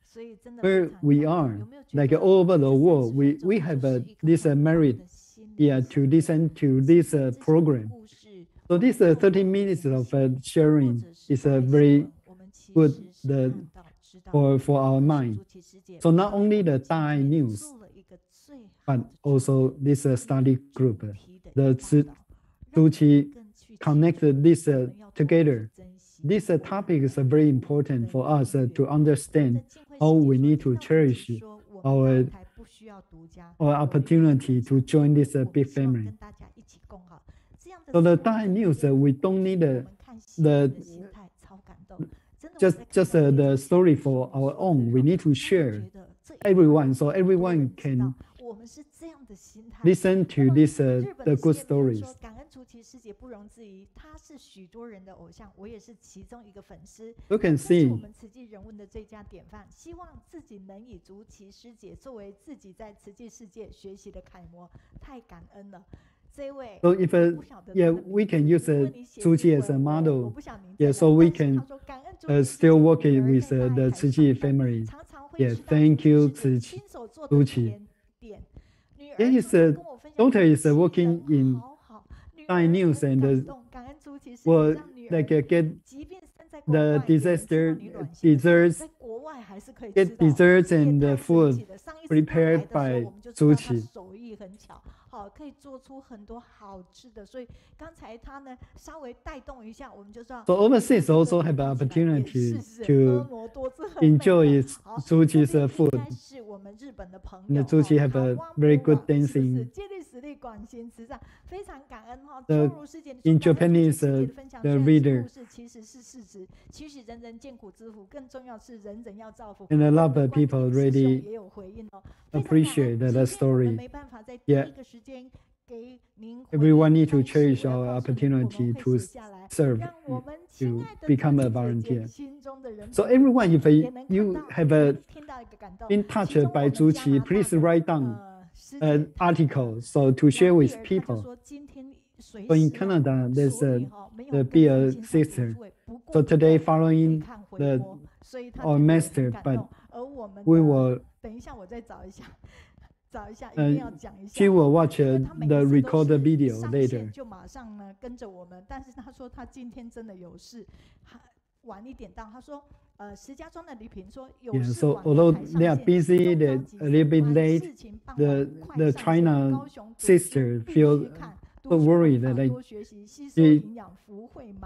where we are, like all over the world, we have this merit to listen to this program. So this 30 minutes of sharing is a very good for our mind. So not only the Daai news, but also this study group, the Tzu Chi connected this together. This topic is very important for us to understand how we need to cherish our opportunity to join this big family. So the Daai news, we don't need just the story for our own. We need to share everyone, so everyone can listen to this the good stories. 感恩竹崎师姐不容置疑，她是许多人的偶像，我也是其中一个粉丝。You can 这是 see 我们慈济人文的最佳典范，希望自己能以竹崎师姐作为自己在慈济世界学习的楷模，太感恩了。这位 So if we can use Tzu Chi as a model, so we can still working with the Tzu Chi family. Thank you, Tzu Chi. His daughter is working in Daai News and will like get the disaster desserts, get desserts and food prepared by Tzu Chi. 好，可以做出很多好吃的，所以刚才他呢稍微带动一下，我们就知道。So overseas also have an opportunity to enjoy Tzu Chi's food. And Tzu Chi have a very good dancing. In Japanese, the reader. And a lot of people really appreciate that story. Everyone need to cherish our opportunity to serve, to become a volunteer. So everyone, if you have been touched by Tzu Chi, please write down an article so to share with people. So in Canada, there's the beer sister. So today, following our master, but we will. She will watch the recorded video later. 就马上呢跟着我们，但是他说他今天真的有事，晚一点到。他说，石家庄的李平说有事 So although they are busy, they're a little bit late. The China sister feels so worried that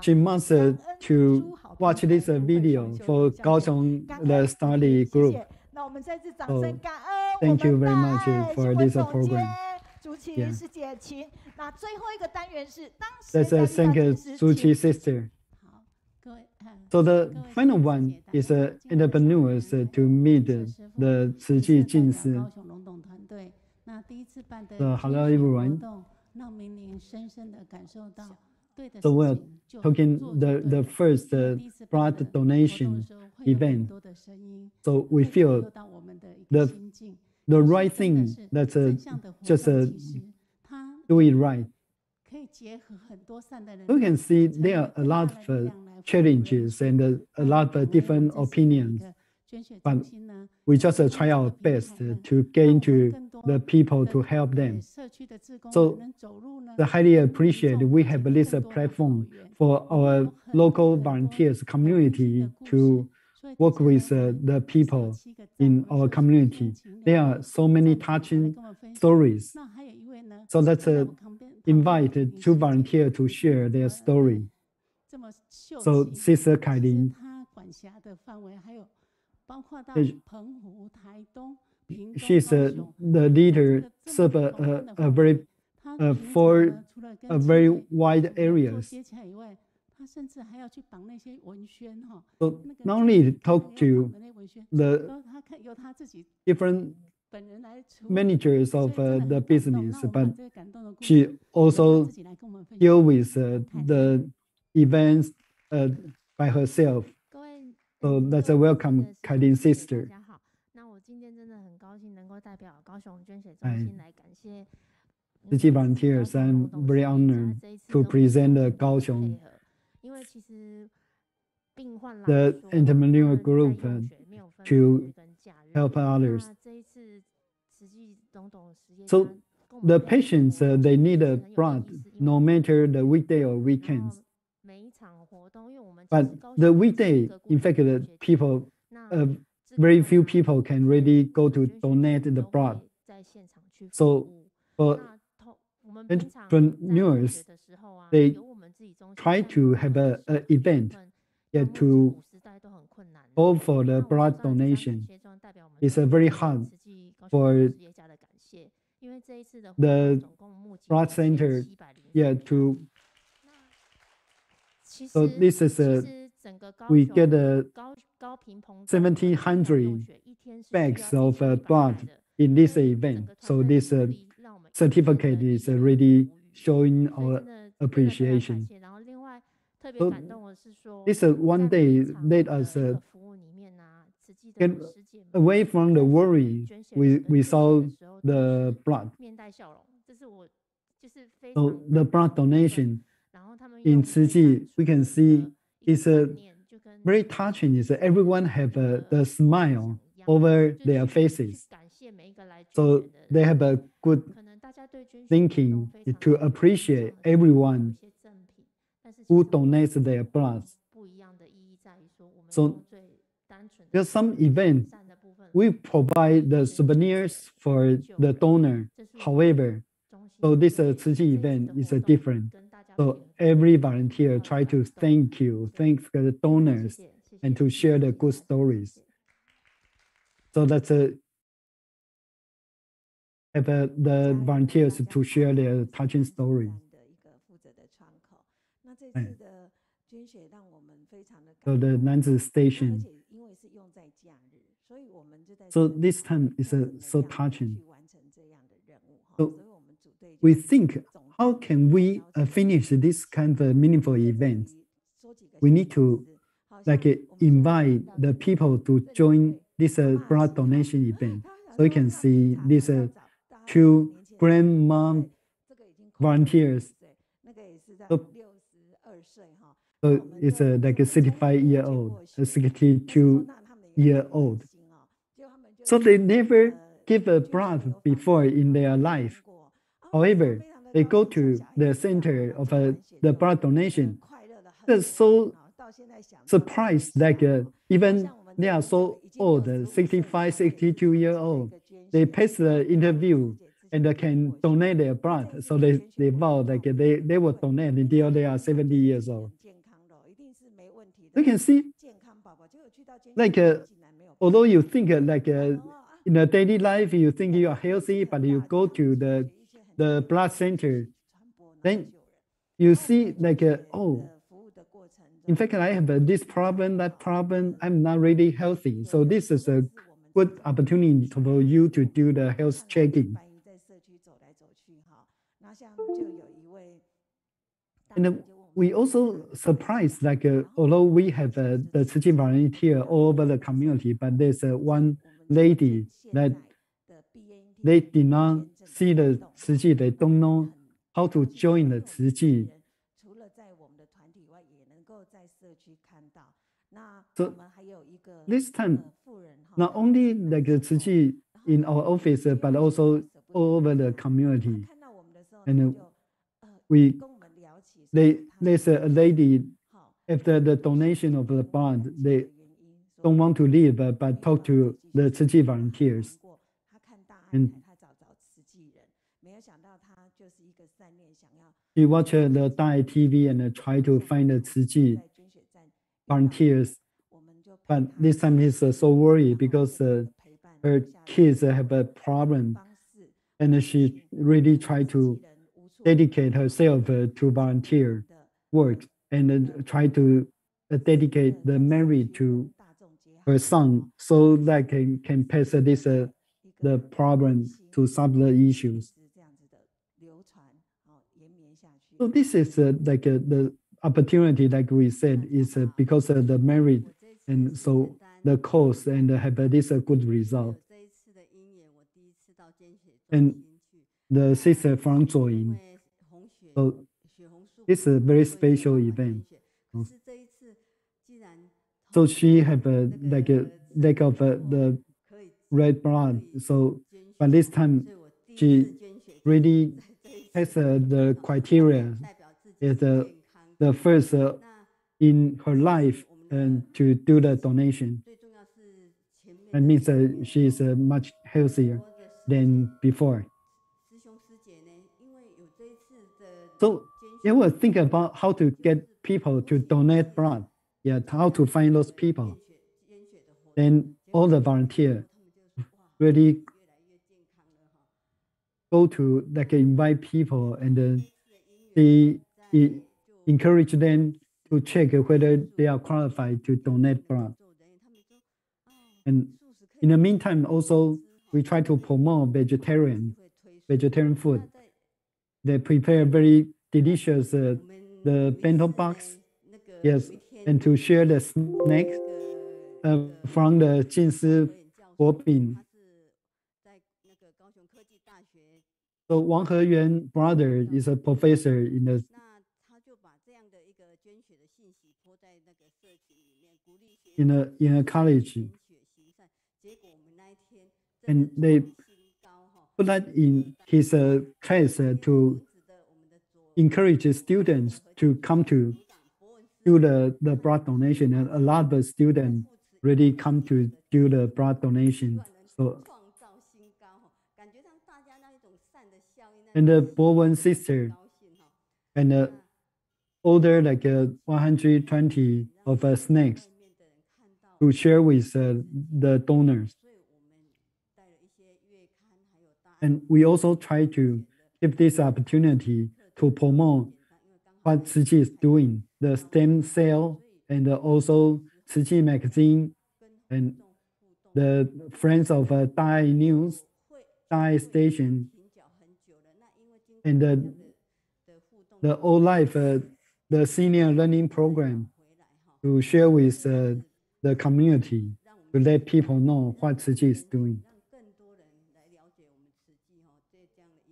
she must to watch this video for Kaohsiung the study group. 那我们再次掌声感恩。 Thank you very much for this program. 竹崎师姐，请。那最后一个单元是当时 Let's thank Tzu Chi sister. So the final one is entrepreneurs to meet the Tzu Chi 进士. So hello everyone. So we're talking the first blood donation event. So we feel the right thing, that's just do it right. We can see there are a lot of challenges and a lot of different opinions, but we just try our best to get into the people to help them. So I highly appreciate we have this platform for our local volunteers community to work with the people in our community. There are so many touching stories. So let's invite two volunteers to share their story. So Sister Kailin, she's the leader, serve a very for a very wide areas. So not only talk to the different managers of the business, but she also deal with the events by herself. So let's welcome Kailin sister. 那我今天真的很高兴能够代表高雄捐血中心来感谢 City volunteers. I'm very honored to present the Kaohsiung the entrepreneurial group to help others. So the patients, they need a blood no matter the weekday or weekends. But the weekday, in fact, the people, very few people can really go to donate the blood. So for entrepreneurs, they try to have an event to go for the blood donation. It's very hard for the blood center to. So this is we get 1,700 bags of blood in this event. So this certificate is really showing our appreciation. So this one day let us get away from the worry. We saw the blood. So the blood donation in Tzu Chi, we can see it's very touching. Is everyone have the smile over their faces. So they have a good thinking to appreciate everyone who donates their blood. So there's some event we provide the souvenirs for the donor. However, so this Tzu Chi event is different. So every volunteer try to thank the donors, and to share the good stories. So that's have the volunteers to share their touching story. So the Nanzi station. So this time is so touching. So we think, how can we finish this kind of meaningful event? We need to invite the people to join this blood donation event. So you can see these two grandma volunteers. So it's like a 65-year-old, a 62-year-old. So they never give a blood before in their life. However, they go to the center of the blood donation. They're so surprised, even they are so old, 65, 62-year-old. They pass the interview and can donate their blood. So they vow they will donate until they are 70 years old. You can see, although you think in a daily life, you think you are healthy, but you go to the blood center, then you see oh, in fact, I have this problem, that problem, I'm not really healthy. So this is a good opportunity for you to do the health checking. And we also surprised, although we have the Tzu Chi volunteer all over the community, but there's one lady that they did not see the Tzu Chi, they don't know how to join the Tzu Chi. So this time, not only Tzu Chi in our office, but also all over the community. And there's a lady, after the donation of the blood, they don't want to leave, but talk to the Tzu Chi volunteers. And she watched the Daai TV and try to find the Tzu Chi volunteers. But this time he's so worried because her kids have a problem. And she really tried to dedicate herself to volunteer work and try to dedicate the marriage to her son so that can pass this the problem to solve the issues. So this is the opportunity, like we said, is because of the marriage, and so the cause and have this good result. And the sister from Zuoying. So it's a very special event. So she have a like a lack of the red blood. So by this time, she really has the criteria is the first in her life and to do the donation. That means she is much healthier than before. So you will think about how to get people to donate blood. Yeah, how to find those people. Then all the volunteers really go to like invite people and they encourage them to check whether they are qualified to donate blood. And in the meantime, also we try to promote vegetarian food. They prepare very delicious the bento box, yes, and to share the snacks from the 金丝薄饼. So Wang Heyuan brother is a professor in a college, and they put that in his class to encourage students to come to do the blood donation, and a lot of students really come to do the blood donation. So, and the Bowen sister and order like 120 of snacks to share with the donors. And we also try to give this opportunity to promote what Tzu Chi is doing, the stem cell, and also Tzu Chi magazine, and the Friends of Daai News, Daai Station, and the All Life, the senior learning program, to share with the community, to let people know what Tzu Chi is doing.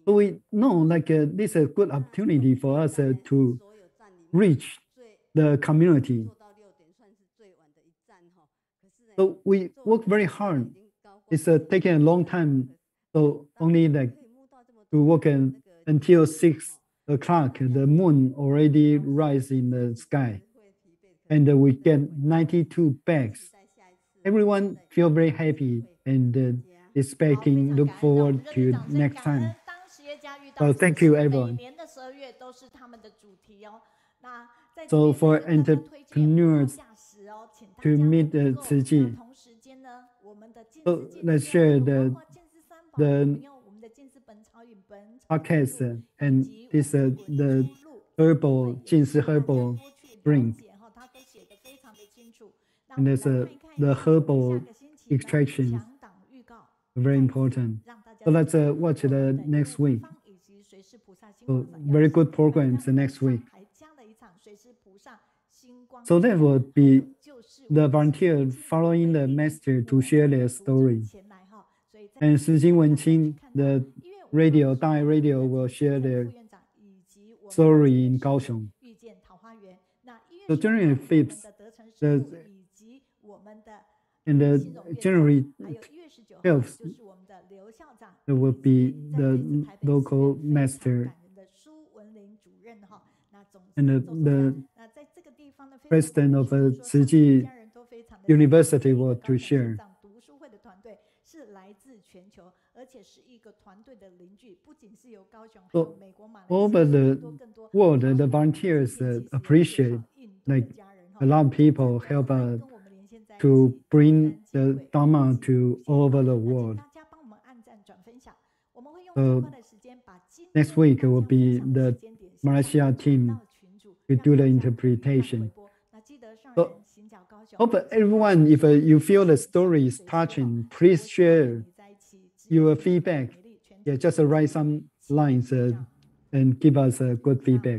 So we know like this is a good opportunity for us to reach the community. So we work very hard. It's taking a long time. So only like to work until 6 o'clock, the moon already rise in the sky. And we get 92 bags. Everyone feel very happy and expecting, look forward to next time. So thank you, everyone. So for entrepreneurs to meet Tzu Chi, so let's share the podcast and this the herbal 金丝 herbal drink. And there's the herbal extraction, very important. So let's watch the next week. So very good programs the next week. So that would be the volunteer following the master to share their story. And Shi Jing Wenqing, the radio, Daai radio, will share their story in Kaohsiung. So January 5th, and January 12th, there will be the local master and the president of Tzu Chi University will to share. So over the world, the volunteers appreciate, like a lot of people help to bring the Dharma to all over the world. So next week will be the Malaysia team to do the interpretation. So hope everyone, if you feel the story is touching, please share your feedback. Yeah, just write some lines and give us a good feedback.